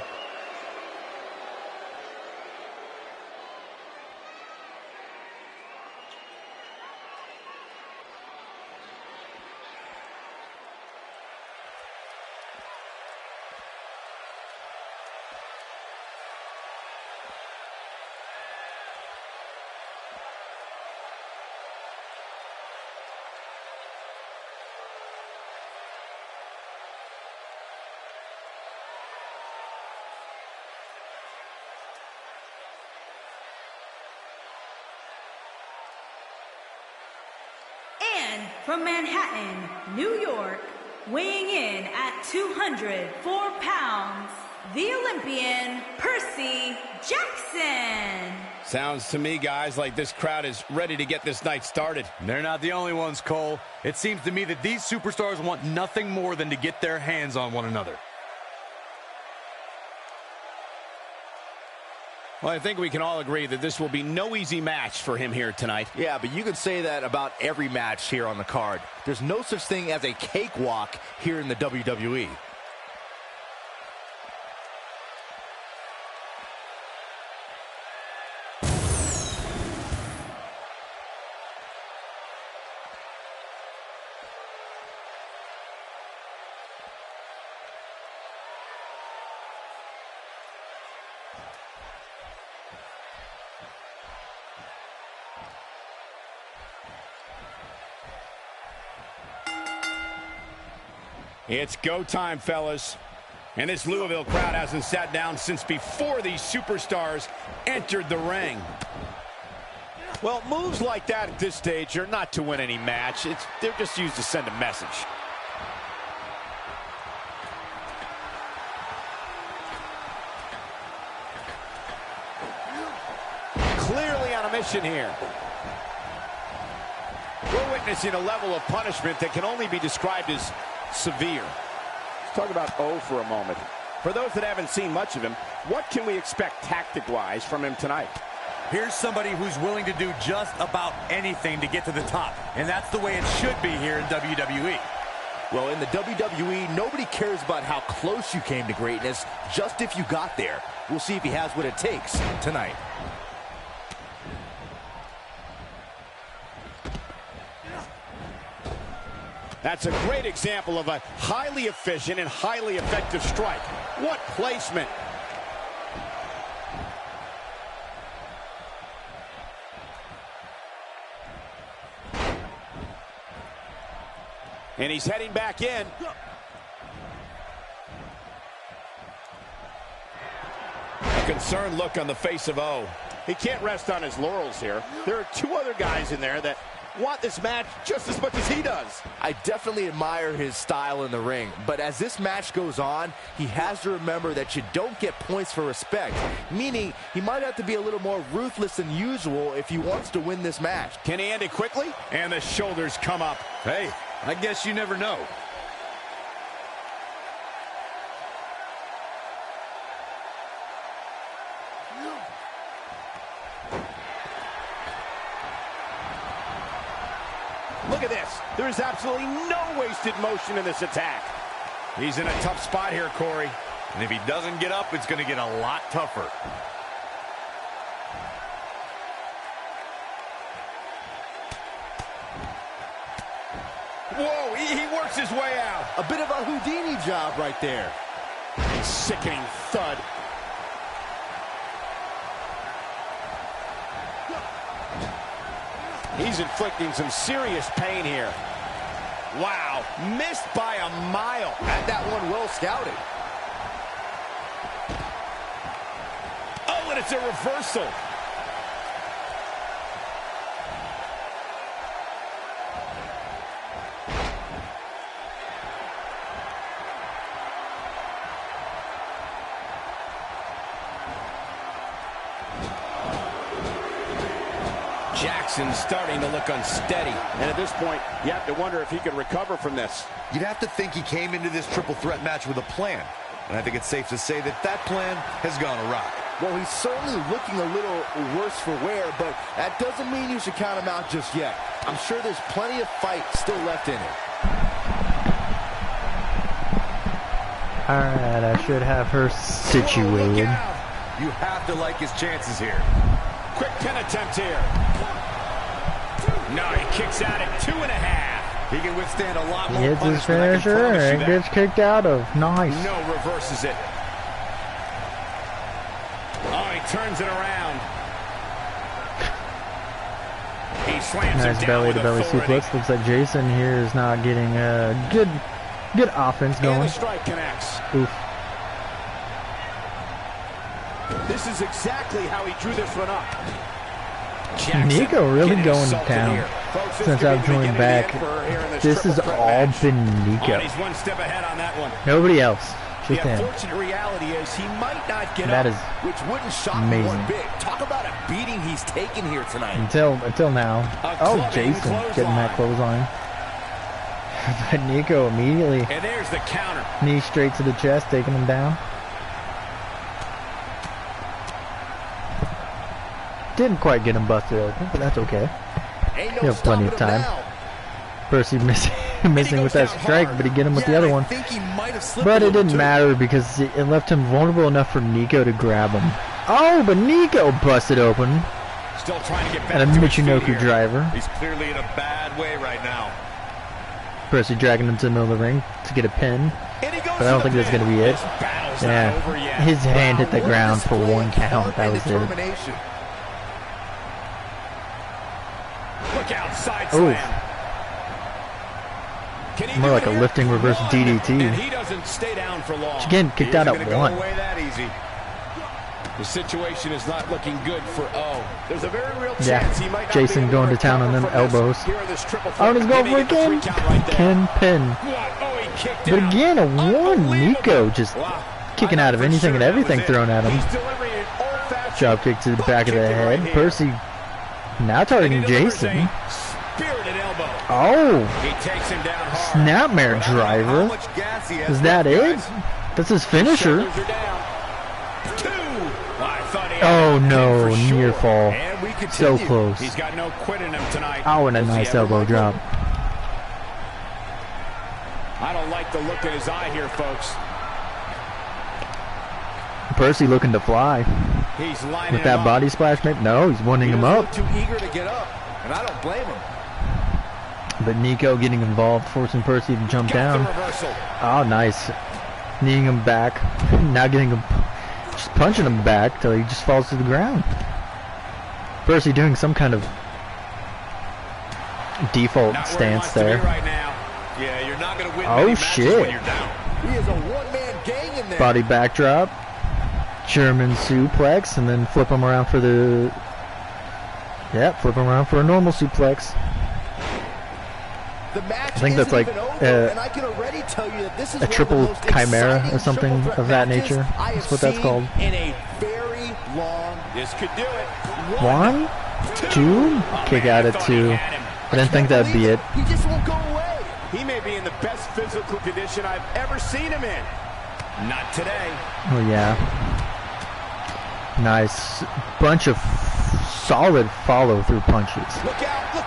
And from Manhattan, New York, weighing in at 204 pounds, the Olympian Percy Jackson. Sounds to me, guys, like this crowd is ready to get this night started. They're not the only ones, Cole. It seems to me that these superstars want nothing more than to get their hands on one another. Well, I think we can all agree that this will be no easy match for him here tonight. Yeah, but you can say that about every match here on the card. There's no such thing as a cakewalk here in the WWE. It's go time, fellas. And this Louisville crowd hasn't sat down since before these superstars entered the ring. Well, moves like that at this stage are not to win any match. They're just used to send a message. Clearly on a mission here. We're witnessing a level of punishment that can only be described as severe. Let's talk about O for a moment. For those that haven't seen much of him, what can we expect tactic-wise from him tonight? Here's somebody who's willing to do just about anything to get to the top, and that's the way it should be here in WWE. Well, in the WWE, nobody cares about how close you came to greatness, just if you got there. We'll see if he has what it takes tonight. That's a great example of a highly efficient and highly effective strike. What placement! And he's heading back in. A concerned look on the face of O. He can't rest on his laurels here. There are two other guys in there that want this match just as much as he does. I definitely admire his style in the ring, but as this match goes on, he has to remember that you don't get points for respect, meaning he might have to be a little more ruthless than usual if he wants to win this match. Can he end it quickly? And the shoulders come up. Hey, I guess you never know. Look at this. There is absolutely no wasted motion in this attack. He's in a tough spot here, Corey. And if he doesn't get up, it's going to get a lot tougher. Whoa, he works his way out. A bit of a Houdini job right there. A sickening thud. He's inflicting some serious pain here. Wow, missed by a mile. Had that one well scouted. Oh, and it's a reversal. Jackson's starting to look unsteady. And at this point, you have to wonder if he can recover from this. You'd have to think he came into this triple threat match with a plan. And I think it's safe to say that that plan has gone awry. Well, he's certainly looking a little worse for wear, but that doesn't mean you should count him out just yet. I'm sure there's plenty of fight still left in him. Alright, I should have her situated. You have to like his chances here. Quick pin attempt here. No, he kicks out at 2.5. He can withstand a lot more He hits his punishment, I can finisher promise you and that. gets kicked out of. Nice. No, reverses it. Oh, he turns it around. He slams Nice him down belly with to belly authority. suplex. Looks like Jason here is not getting a good offense And going. the strike connects. Oof. This is exactly how he drew this one up. Nico really getting going to assaulted town here. Folks, this since could be I've the joined beginning back. of the end for her here in This has triple threat all match. been Oh, Nico. and he's one step ahead on that one. Nobody else. The Just him. unfortunate reality is he might not get That up, is which wouldn't shock me one amazing. bit. Talk about a beating he's taken here tonight. Until now. Oh, clubbing Jason clothesline. getting that clothesline. But Nico immediately And there's the counter. knee straight to the chest, taking him down. Didn't quite get him busted open, but that's okay. Ain't You no have plenty of stopping him time. now. Percy missing with that down strike, hard. but he get him with the Yeah, other I one. think he might have slipped But a it little didn't too. matter because it left him vulnerable enough for Nico to grab him. Oh, but Nico busted open. Still trying to get back And a to his feet Michinoku here. driver. He's clearly in a bad way right now. Percy dragging him to the middle of the ring to get a pin. And he goes But I don't to think the that's going to pin. be it. This battle's Yeah, not over yet. his hand hit the What a ground for display one of count. heart That and was it. determination. Look out, side Oof. slam. Can he More do like it a here? lifting reverse One, DDT. And he doesn't stay down for long. Again, kicked out He at isn't gonna one. go away that easy. The situation is not looking good for O. There's a very real Yeah, chance he might not Jason be able going to town on recover them from elbows. this. Here in this triple Oh, he's threat. going He for may a get the pin. 3 count right there. Pin. What? Oh, he kicked But out. again, a one. Nico just Wow. kicking I out of thought for anything sure and that everything was it. thrown at him. He's delivering an old-fashioned Drop kick to the back of the butt kicking head. right here. Percy now And he targeting delivers Jason. a spirited elbow. Oh, He takes him down hard. snapmare How driver. much gas he has Is that left, it? guys? That's his finisher. Shoulders are down. 2. I thought he Oh had no, it for near sure. fall. And we So continue. close. He's got no quit in him tonight. Oh, and a Does he nice ever elbow like drop. it? I don't like the look in his eye here, folks. Percy looking to fly He's lining with that him up. body splash. Maybe no, he's winding He him doesn't up. look too eager to get up, and I don't blame him. But Nico getting involved, forcing Percy to jump Got down. the reversal. Oh, nice. Kneeing him back. Now getting him, just punching him back till he just falls to the ground. Percy doing some kind of default Not where he stance wants to be there. right now. Yeah, you're not going to win Oh, many matches shit. when you're down. He is a one-man gang in there. Body backdrop. German suplex, and then flip him around for the... Yeah, flip him around for a normal suplex. The match I think that's isn't like, even over, and I can already tell you that this is a one of the triple most chimera exciting or something triple threat of that matches nature. I That's have what that's seen called. in a very long. This could do it. One, two, kick out at two. I didn't think that'd be it. He just won't go away. He may be in the best physical condition I've ever seen him in. Not today. Oh yeah. Nice bunch of solid follow-through punches.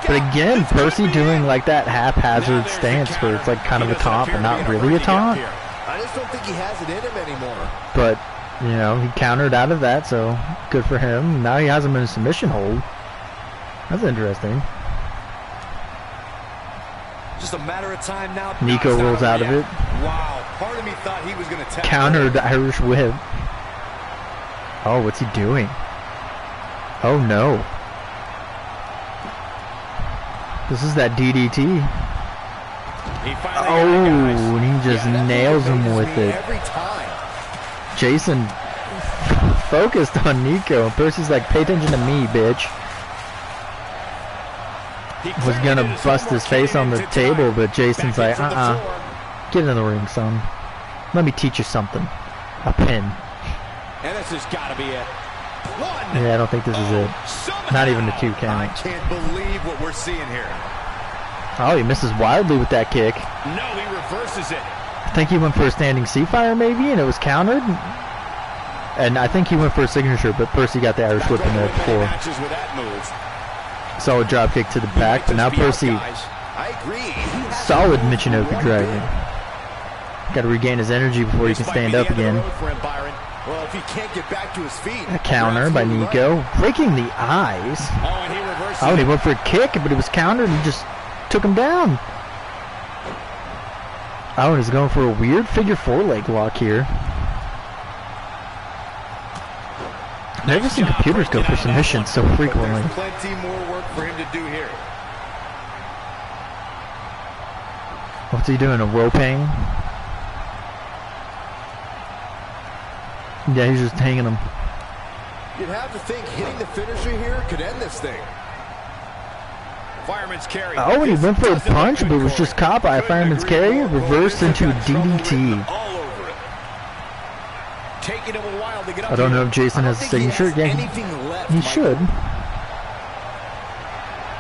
But again, Percy doing like that haphazard stance where it's like kind of a taunt, but not really a taunt. I just don't think he has it in him anymore. But, you know, he countered out of that, so good for him. Now he has him in a submission hold. That's interesting. Just a matter of time now. Nico rolls out of it. Wow, part of me thought he was going to tap. Countered Irish whip. Oh, what's he doing? Oh no. This is that DDT. Oh, and he just nails him with it. Every time. Jason focused on Nico, and Percy's like, pay attention to me, bitch. Was gonna bust his face on the table, but Jason's like, get in the ring, son. Let me teach you something. A pin. And this has got to be it. Yeah, I don't think this is it. Not even a 2 count. I can't believe what we're seeing here. Oh, he misses wildly with that kick. No, he reverses it. I think he went for a standing C-fire maybe, and it was countered. And I think he went for a signature, but Percy got the Irish whip in there before. Solid drop kick to the back, but now Percy, solid Michinoku Dragon. Got to regain his energy before he can stand up again. Well, if he can't get back to his feet. A counter by Nico, breaking the eyes. Oh, and he went for a kick, but it was countered and he just took him down. Oh, and he's going for a weird figure 4 leg lock here. I've never seen computers go for submissions so frequently. Plenty more work for him to do here. What's he doing? A rope hang? Yeah, he's just hanging him. You'd have to think hitting the finisher here could end this thing. Fireman's carry. Oh, and he went for a punch, but was just caught by a fireman's carry, reversed into a DDT. I don't know if Jason has a signature. Yeah, he should.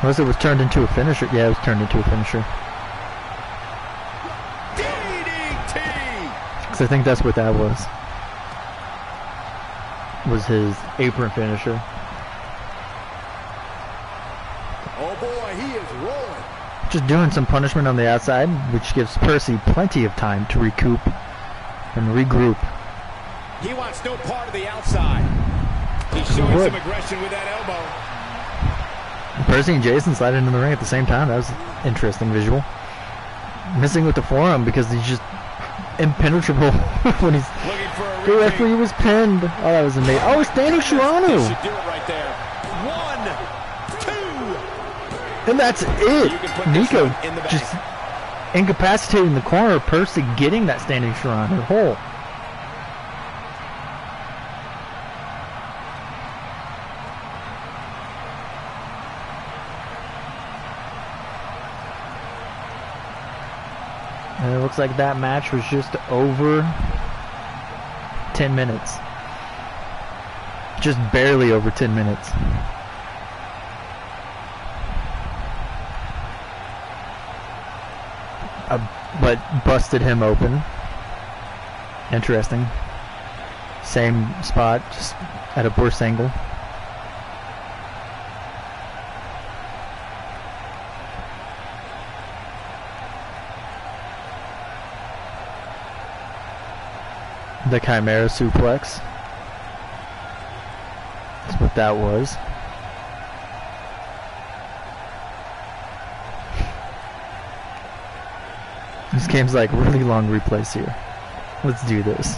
Unless it was turned into a finisher. Yeah, it was turned into a finisher. Because I think that's what that was. Was his apron finisher. Oh boy, he is rolling. Just doing some punishment on the outside, which gives Percy plenty of time to recoup and regroup. He wants no part of the outside. He's showing some aggression with that elbow. Percy and Jason slide into the ring at the same time. That was an interesting visual. Missing with the forearm because he's just impenetrable when he's... The referee was pinned. Oh, that was amazing. Oh, standing Shirano. And that's it. Nico just incapacitating the corner. Percy getting that standing Shirano hole. And it looks like that match was just over 10 minutes. Just barely over 10 minutes. But busted him open. Interesting. Same spot, just at a worse angle. The Chimera suplex. That's what that was. This game's like really long replays here. Let's do this.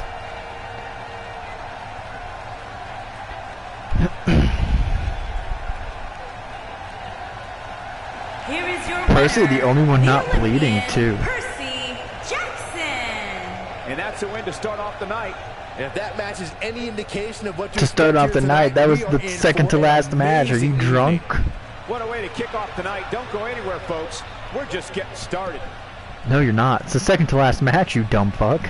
Here is your Percy, the only one not bleeding too. Percy Jackson. And that's a win to start off the night. If that match is any indication of what To start off the night, that was the second to last match. Are you drunk? What a way to kick off the night. Don't go anywhere, folks. We're just getting started. No, you're not. It's the second to last match, you dumb fuck.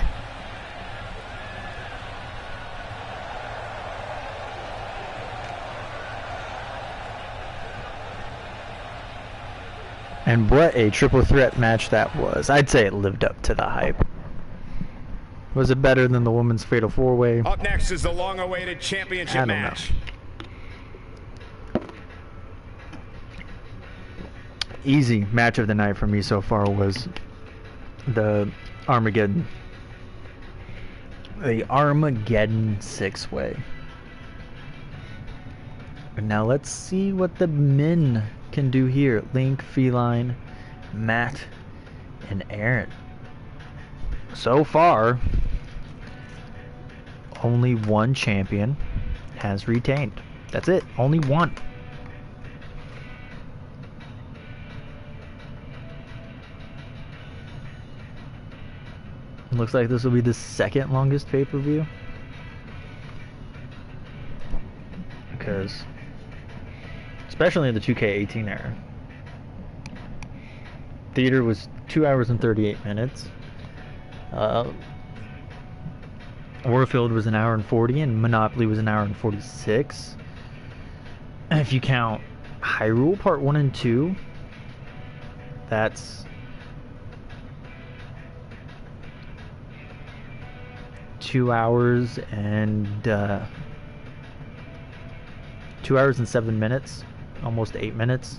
And what a triple threat match that was. I'd say it lived up to the hype. Was it better than the women's fatal 4-way? Up next is the long-awaited championship match. Easy match of the night for me so far was the Armageddon. The Armageddon 6-way. And now let's see what the men can do here. Link, Feline, Matt, and Aaron. So far, only one champion has retained. That's it. Only one. Looks like this will be the second longest pay-per-view. Because, especially in the 2K18 era, Theater was 2 hours and 38 minutes. Warfield was 1 hour and 40, and Monopoly was 1 hour and 46. And if you count Hyrule Part 1 and 2, that's 2 hours and 2 hours and 7 minutes, almost 8 minutes.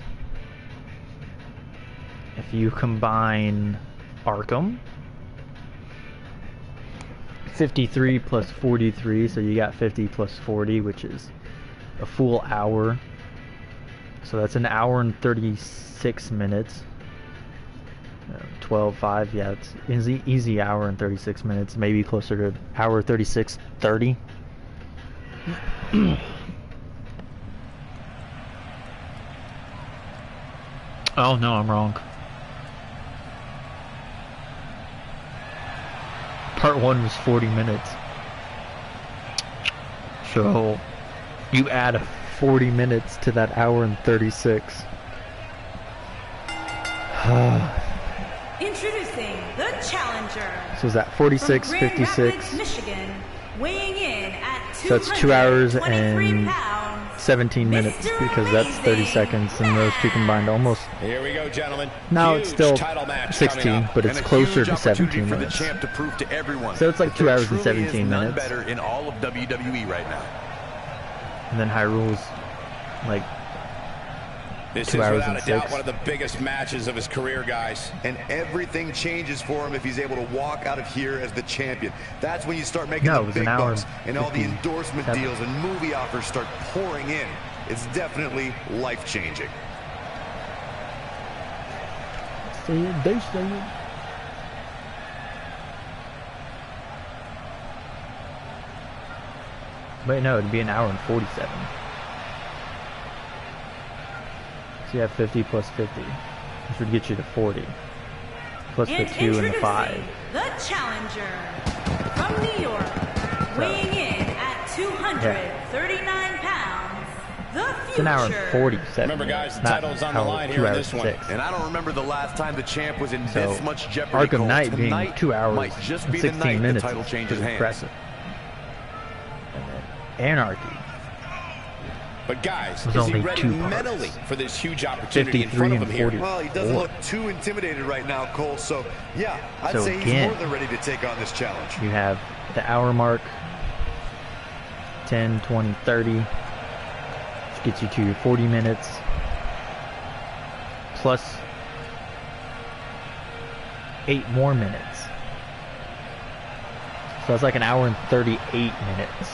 If you combine Arkham, 53 plus 43, so you got 50 plus 40, which is a full hour. So that's 1 hour and 36 minutes. 12:05, yeah, it's easy hour and 36 minutes, maybe closer to hour 36:30. Oh no, I'm wrong. Part 1 was 40 minutes. So you add 40 minutes to that hour and 36. Introducing the challenger. So is that 46, From Grand 56? Rapids, Michigan, weighing in at So that's 2 hours 223 and pounds, 17 minutes, Mr. because that's 30 Amazing seconds, and those two combined almost. Here we go, gentlemen. No, Huge it's still title match 16, coming up. but it's And a closer huge to 17 opportunity for minutes. the champ to prove to everyone So it's like that 2 there hours and truly 17 is none minutes. better in all of WWE right now. And then Hyrule's like This 2 is hours without and a doubt 6. one of the biggest matches of his career, guys. And everything changes for him if he's able to walk out of here as the champion. That's when you start making No, it the was big an hour bucks, and all the 50. endorsement deals and movie offers start pouring in. It's definitely life-changing. They say it. Wait, no, it'd be 1 hour and 47. So you have 50 plus 50, which would get you to 40. Plus the And 2 and the 5. the challenger from New York, weighing in at 239 pounds, the future. It's 1 hour and 47. Remember, guys, the not title's on the how- line 2 here in hours this and one. 6. And I don't remember the last time the champ was in So, this much jeopardy. Arkham Cole. Knight being Tonight 2 hours might just and be the 16 night minutes the title is changes hands. impressive. And then Anarchy. But guys, was is he only ready 2 parts. mentally for this huge opportunity in 53 front of and him here? 40. Well, he doesn't look too intimidated right now, Cole, so yeah, I'd So say he's again, more than ready to take on this challenge. You have the hour mark, 10, 20, 30, which gets you to your 40 minutes, plus 8 more minutes. So that's like 1 hour and 38 minutes.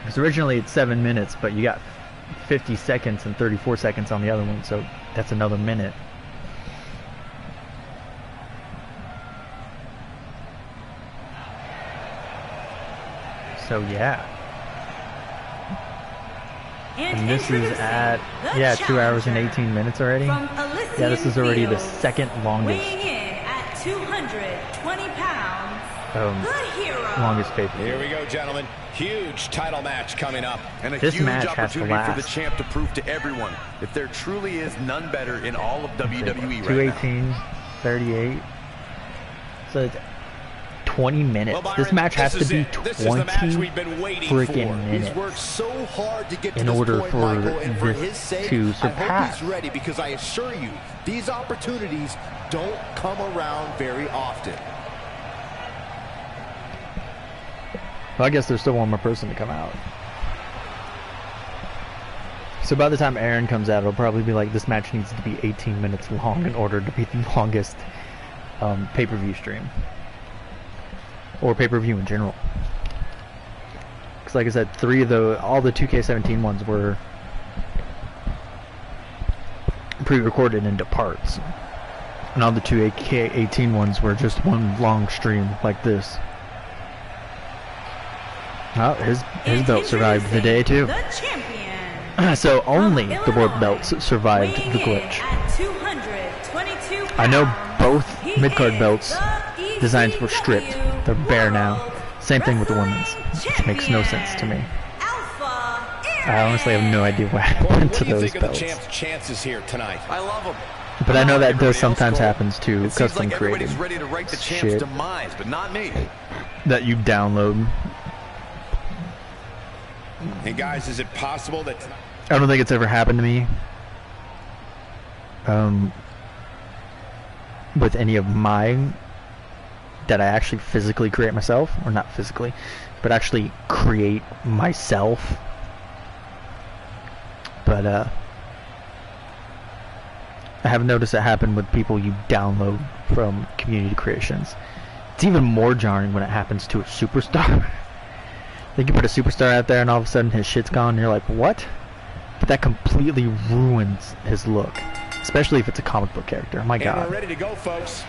Because originally it's 7 minutes, but you got 50 seconds and 34 seconds on the other one, so that's another minute. So yeah. And this is at, yeah, 2 hours and 18 minutes already. Yeah, this is already the second longest. Weighing in at 220 pounds, the hero. Longest pay-per-view. Here we go, gentlemen. Huge title match coming up. And a This huge match has to opportunity for the last. champ to prove to everyone that there truly is none better in all of WWE right now. 218, 38. So it's 20 minutes. Well, This match has to be 20 freaking He's minutes worked so hard to get to in this order point, for Michael, and for his this sake, to I hope surpass. he's ready, because I assure you, these opportunities don't come around very often. Well, I guess there's still one more person to come out. So by the time Aaron comes out, it'll probably be like, this match needs to be 18 minutes long in order to be the longest pay-per-view stream. Or pay-per-view in general. Because like I said, all the 2K17 ones were pre-recorded into parts. And all the 2K18 ones were just one long stream like this. Oh, his belt survived the day too. The champion. So only the world belts survived the glitch. I know both mid-card belts designs were stripped. They're bare now. Same thing with the women's, which makes no sense to me. I honestly have no idea what happened to those belts. Chances here tonight. I love them. But I know that does sometimes happens to custom created ready to write the champ's shit demise, but not me. that you download. And guys, is it possible that I don't think it's ever happened to me with any of mine that I actually physically create myself, or not physically, but actually create myself. But I have noticed it happen with people you download from community creations. It's even more jarring when it happens to a superstar. Like you put a superstar out there and all of a sudden his shit's gone and you're like, what? But that completely ruins his look. Especially if it's a comic book character. My god. we're ready to go, folks.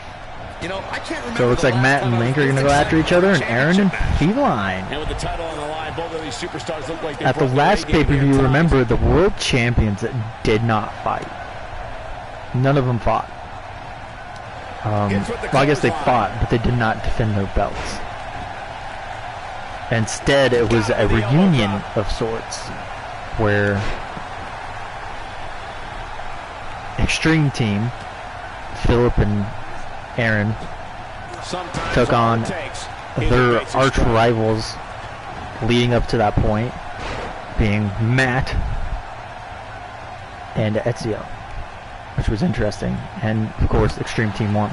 You know, I can't remember. So it looks like Matt and Link are going to go after each other, and Aaron and P-Line. And with the title on the line, both of these superstars look like At the last pay-per-view, remember, the world champions did not fight. None of them fought. Well, I guess they fought, but they did not defend their belts. Instead, it was a reunion of sorts, where Extreme Team, Phillip and Aaron, took on their arch rivals leading up to that point, being Matt and Ezio, which was interesting. And of course, Extreme Team won.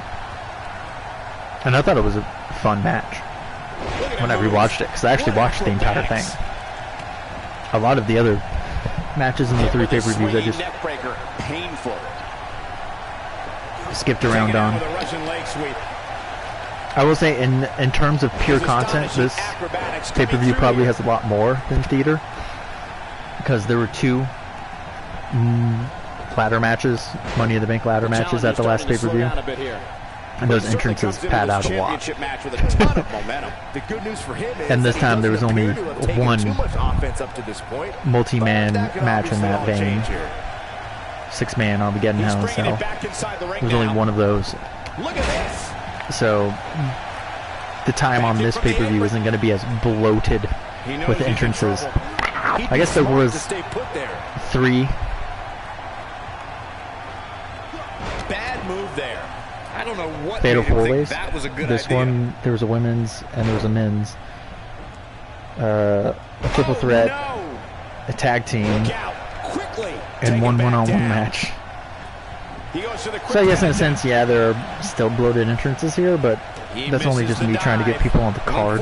And I thought it was a fun match when I rewatched it, because I actually watched the entire thing. A lot of the other matches in the 3 pay-per-views I just skipped around on. I will say, in terms of pure content, this pay-per-view probably has a lot more than Theater, because there were 2 ladder matches, Money in the Bank ladder matches at the last pay-per-view, and those entrances pad out a lot. And this time there was only one multi-man match in that vein. 6-man Armageddon Hell in Cell. There's only one of those. So the time on this pay-per-view isn't going to be as bloated with entrances. I guess there was 3. Bad move there. I don't know what Fatal made him think 4-ways. that was a good This idea. one, there was a women's and there was a men's. A triple threat, a tag team, and one one-on-one match. So I guess in a sense, yeah, there are still bloated entrances here, but that's only just me trying to get people on the card,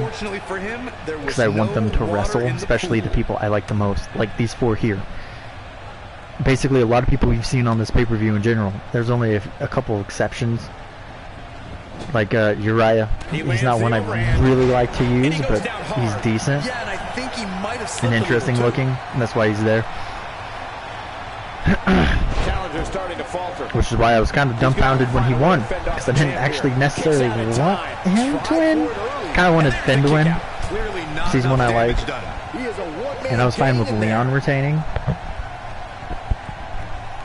because I want them to wrestle, especially the people I like the most, like these 4 here. Basically, a lot of people we've seen on this pay-per-view in general. There's only a couple of exceptions, like Uriah. He's not one I really like to use, but he's decent and interesting looking, and that's why he's there. Starting to falter. Which is why I was kind of dumbfounded when he won, because I didn't actually necessarily want him to win. Kind of wanted Finn to win. He's one I like, and I was fine with Leon retaining.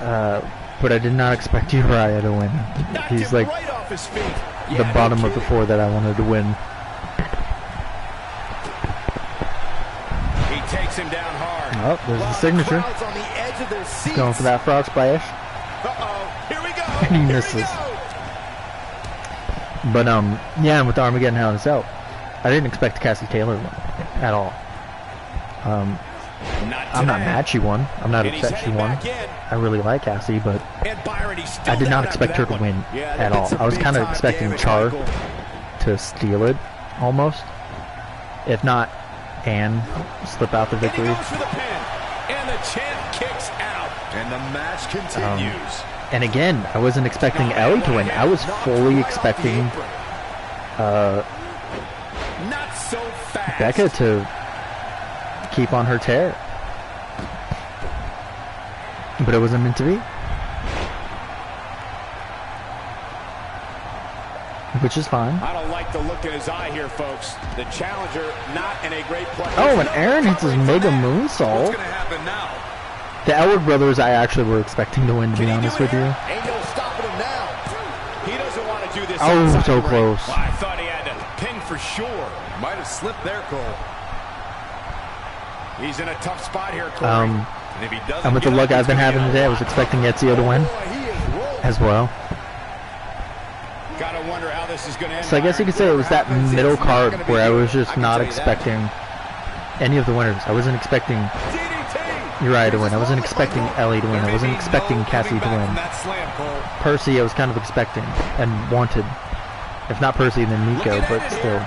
But I did not expect Uriah to win. He's like the bottom of the 4 that I wanted to win. He takes him down hard. Oh, there's the signature. He's going for that frog splash. Here we go. And he misses. But yeah, with Armageddon Hell in Cell, I didn't expect Kassie Taylor to win at all. I'm not mad she won. I'm not upset she won. I really like Kassie, but I did not expect her to win at all. I was kind of expecting Char to steal it, almost. If not, Anne slip out the victory. And the champ kicks out. And the match continues. And again, I wasn't expecting Ellie to win. I was fully expecting Not so fast. Becca to keep on her tear. But it wasn't meant to be. Which is fine. I don't like the look in his eye here, folks. The challenger not in a great place. Oh, and Aaron hits his mega moonsault. What's going to happen now? The Elwood brothers I actually were expecting to win, to be honest with you. Ain't no stopping him now. He doesn't want to do this. Oh, so close. Well, I thought he had to pin for sure. Might have slipped there, Cole. He's in a tough spot here, Corey. And if he doesn't, And with the luck I've been having today, I was expecting Ezio to win as well. Gotta wonder how this is going to end. So I guess you could say it was that middle card where I was just not expecting any of the winners. I wasn't expecting Uriah to win. I wasn't expecting Ellie to win. I wasn't expecting Kassie to win. Percy I was kind of expecting and wanted. If not Percy, then Nico, but still.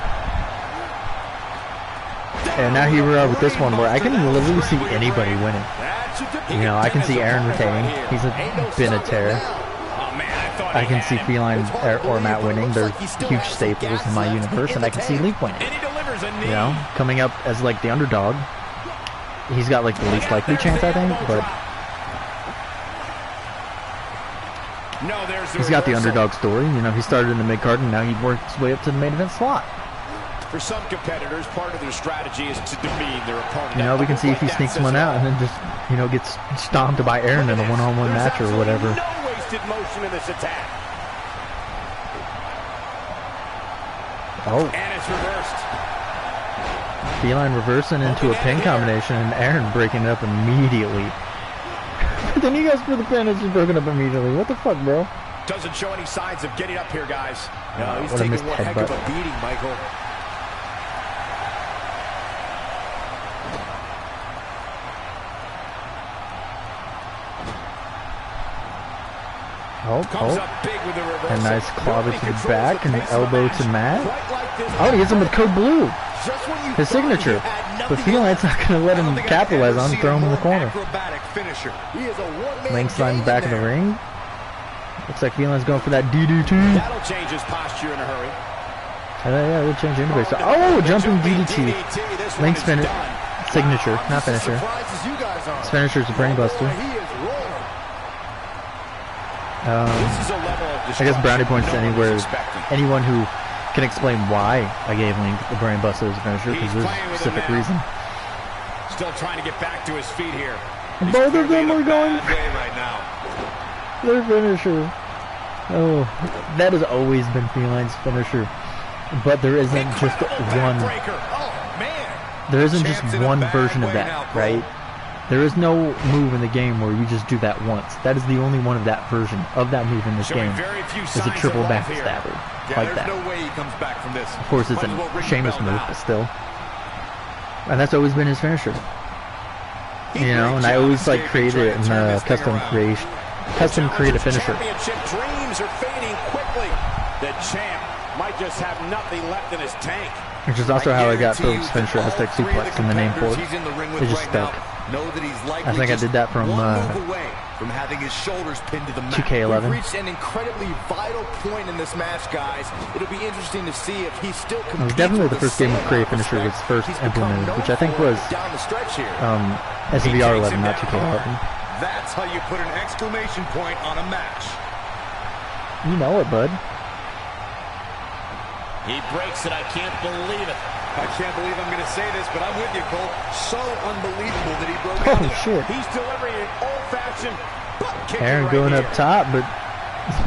And now here we are with this one where I can literally see anybody winning. You know, I can see Aaron retaining. He's been a terror. I can see Feline or Matt winning. They're huge staples in my universe. And I can see Leap winning. You know, coming up as like the underdog. He's got like the least likely chance, I think, but he's got the underdog story. You know, he started in the mid-card and now he worked his way up to the main event slot. For some competitors, part of their strategy is to demean their opponent. You know, we can see if he sneaks one out and then just, you know, gets stomped by Aaron in a one-on-one match or whatever. No wasted motion in this attack. Oh. And it's reversed. Feline reversing into a pin combination and Aaron breaking it up immediately. Then he goes for the pin and just broken up immediately. What the fuck, bro? Doesn't show any signs of getting up here, guys. No, he's what a taking missed one heck headbutt. of a beating, Michael. Oh, a nice clobber to the back and an elbow to Matt. Oh, he hits him with code blue. His signature. But Feline's not going to let him capitalize on and throw him in the corner. Link's on the back of the ring. Looks like Feline's going for that DDT. That'll change his posture in a hurry. Yeah, it'll change anyway. So, oh, jumping DDT. Link's signature, not finisher. His finisher's a brain buster. I guess brownie points to anyone who can explain why I gave Link the brain buster as a finisher, because there's a specific reason. Still trying to get back to his feet here. Both of them are going right now. Their finisher. Oh, that has always been Feline's finisher, but there isn't just one. There isn't just one version of that, right? There is no move in the game where you just do that once. That is the only one of that version of that move in this game. Is a triple backstabber like that. No way he comes back from this. Of course, it's a Sheamus move, but still. And that's always been his finisher. You know, and I always like created it in the custom create a finisher. Championship dreams are fading quickly. The champ might just have nothing left in his tank. Which is also how I got Phillip's finisher Aztec suplex in the name for it. It just stuck. I think I did that from having his shoulders pinned to the mat. 2K11. We've reached an incredibly vital point in this match, guys. It'll be interesting to see if he's still It was definitely the first game of Create Finisher was first implemented, which I think was SVR 11, not 2K11. That's how you put an exclamation point on a match. You know it, bud. He breaks it. I can't believe it. I can't believe I'm going to say this, but I'm with you, Cole. So unbelievable that he broke out. Oh, shit. He's delivering an old-fashioned butt kick. Aaron going up top, but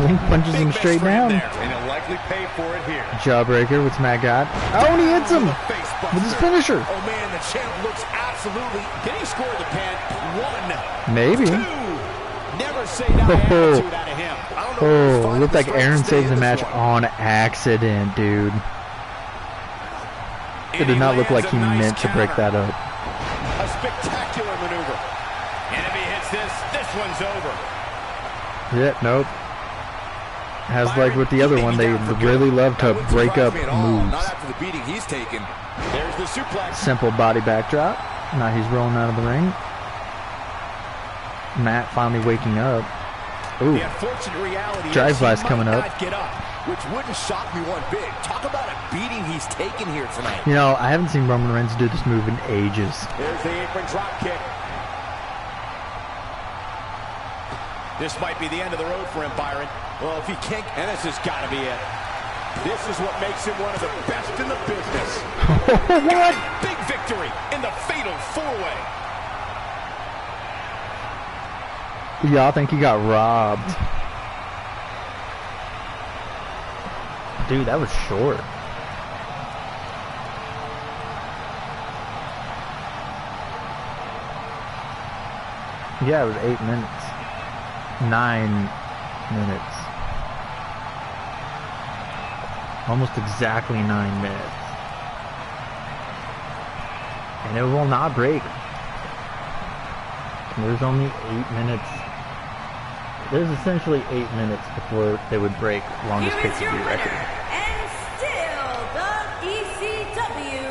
Link punches him straight down. And he'll likely pay for it here. Jawbreaker, what's Matt got? Oh, and he hits him with his finisher. Oh, man, the champ looks absolutely... Did he score the pin? 1, Maybe. 2. Never say die attitude out of him. Oh, it looked like Aaron saved the match on accident, dude. It did not look like he meant to break that up. A spectacular maneuver. And if he hits this one's over. Yeah, nope. As like with the other one, they really love to break up moves. Not after the beating he's taken. There's the suplex. Simple body backdrop. Now he's rolling out of the ring. Matt finally waking up. Ooh. The unfortunate reality Drive Vice coming up. Get up, which wouldn't shock me one bit. Talk about a beating he's taken here tonight. You know, I haven't seen Roman Reigns do this move in ages. There's the apron drop kick. This might be the end of the road for him, Byron. Well, if he can't, and this has got to be it. This is what makes him one of the best in the business. What? Big victory in the fatal four-way. Y'all think he got robbed? Dude, that was short. Yeah, it was 8 minutes. 9 minutes. Almost exactly 9 minutes. And it will not break. There's only 8 minutes. There's essentially 8 minutes before they would break longest pay-per-view record. And still the ECW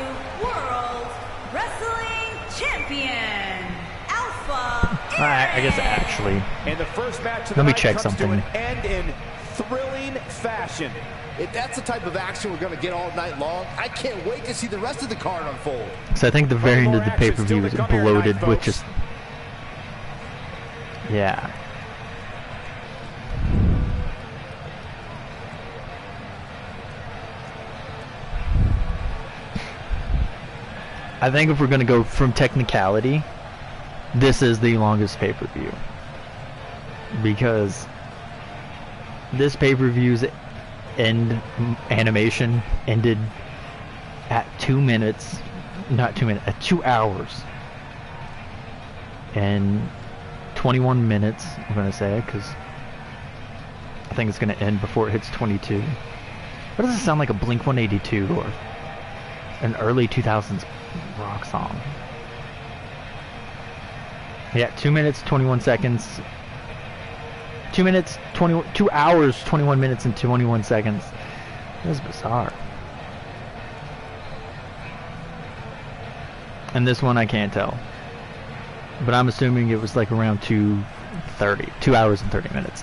World Wrestling Champion, Alpha. I guess actually. And the first match of Let the me night check comes to something. an end in thrilling fashion. If that's the type of action we're going to get all night long, I can't wait to see the rest of the card unfold. So I think the very end of the pay-per-view was bloated with just... Yeah. I think if we're going to go from technicality, this is the longest pay-per-view. Because this pay-per-view's end animation ended at 2 minutes, not 2 minutes, at 2 hours. And 21 minutes, I'm going to say, because I think it's going to end before it hits 22. What does it sound like, a Blink-182 or an early 2000s rock song? Yeah, 2 minutes, 21 seconds. 2 minutes, 2 hours, 21 minutes, and 21 seconds. That was bizarre. And this one I can't tell. But I'm assuming it was like around 2:30, 2 hours and 30 minutes.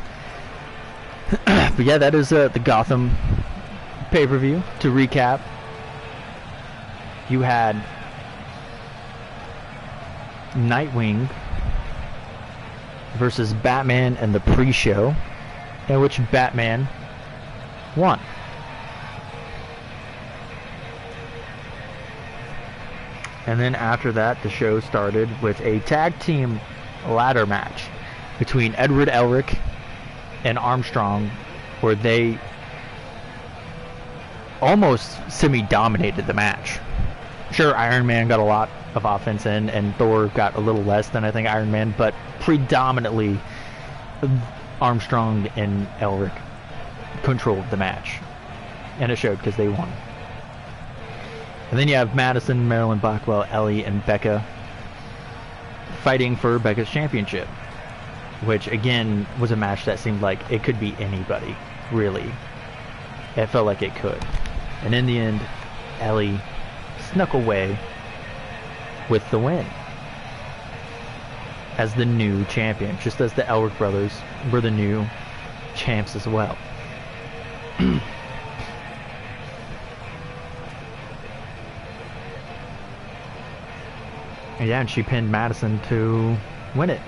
But yeah, that is the Gotham pay-per-view. To recap, you had Nightwing versus Batman in the pre-show, in which Batman won. And then after that, the show started with a tag team ladder match between Edward Elric and Armstrong, where they almost semi-dominated the match. Sure, Iron Man got a lot of offense in, and Thor got a little less than I think Iron Man, but predominantly Armstrong and Elric controlled the match. And it showed because they won. And then you have Madison, Marylin, Blackwell, Ellie, and Becca fighting for Becca's championship, which again was a match that seemed like it could be anybody, really. It felt like it could. And in the end, Ellie snuck away with the win as the new champion, just as the Elric brothers were the new champs as well. Yeah, and she pinned Madison to win it.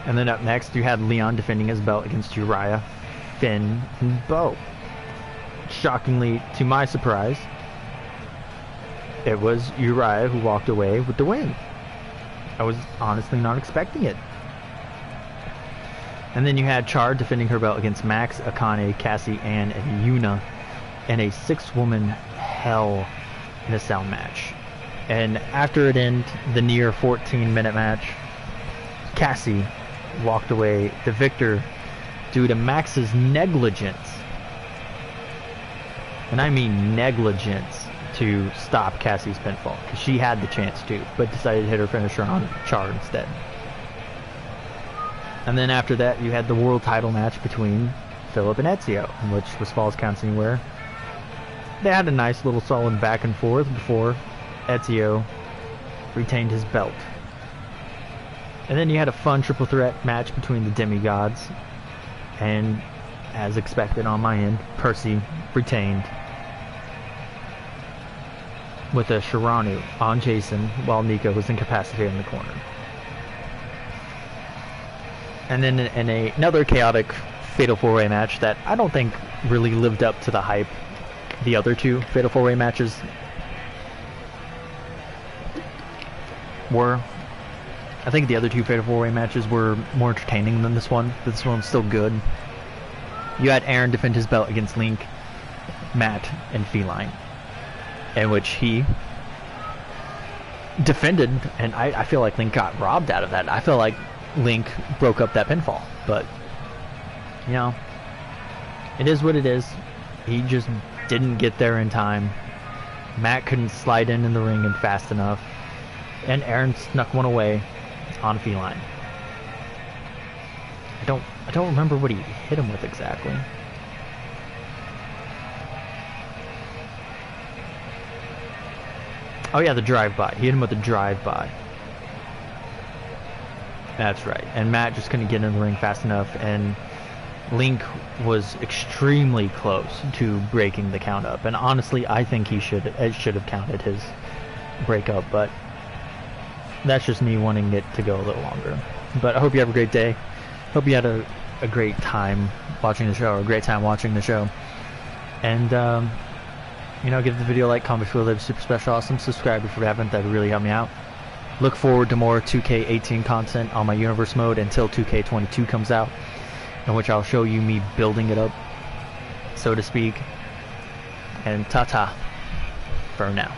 And then up next, you had Leon defending his belt against Uriah, Finn, and Beau. Shockingly, to my surprise, it was Uriah who walked away with the win. I was honestly not expecting it. And then you had Char defending her belt against Max, Akane, Kassie, and Yuna in a 6-woman Hell in a Cell match. And after it ended, the near 14-minute match, Kassie walked away the victor due to Max's negligence. And I mean negligence, to stop Kassie's pinfall, because she had the chance to, but decided to hit her finisher on Char instead. And then after that, you had the world title match between Phillip and Ezio, in which was Falls Counts Anywhere. They had a nice little solid back and forth before Ezio retained his belt. And then you had a fun triple threat match between the demigods, and as expected on my end, Percy retained with a Sharanu on Jason while Nico was incapacitated in the corner. And then in another chaotic Fatal 4-Way match that I don't think really lived up to the hype the other two Fatal 4-Way matches were. I think the other two Fatal 4-Way matches were more entertaining than this one, but this one's still good. You had Aaron defend his belt against Link, Matt, and Feline, in which he defended, and I feel like Link got robbed out of that. I feel like Link broke up that pinfall, but you know, it is what it is. He just didn't get there in time. Matt couldn't slide in the ring fast enough, and Aaron snuck one away on Feline. I don't remember what he hit him with exactly. Oh yeah, the drive-by. He hit him with a drive-by. That's right. And Matt just couldn't get in the ring fast enough, and Link was extremely close to breaking the count up. And honestly, I think it should have counted his breakup, but that's just me wanting it to go a little longer. But I hope you have a great day. Hope you had a great time watching the show, or a great time watching the show. And you know, give the video a like, comment if you live super special awesome, subscribe if you haven't, that would really help me out. Look forward to more 2K18 content on my universe mode until 2K22 comes out, in which I'll show you me building it up, so to speak. And ta-ta for now.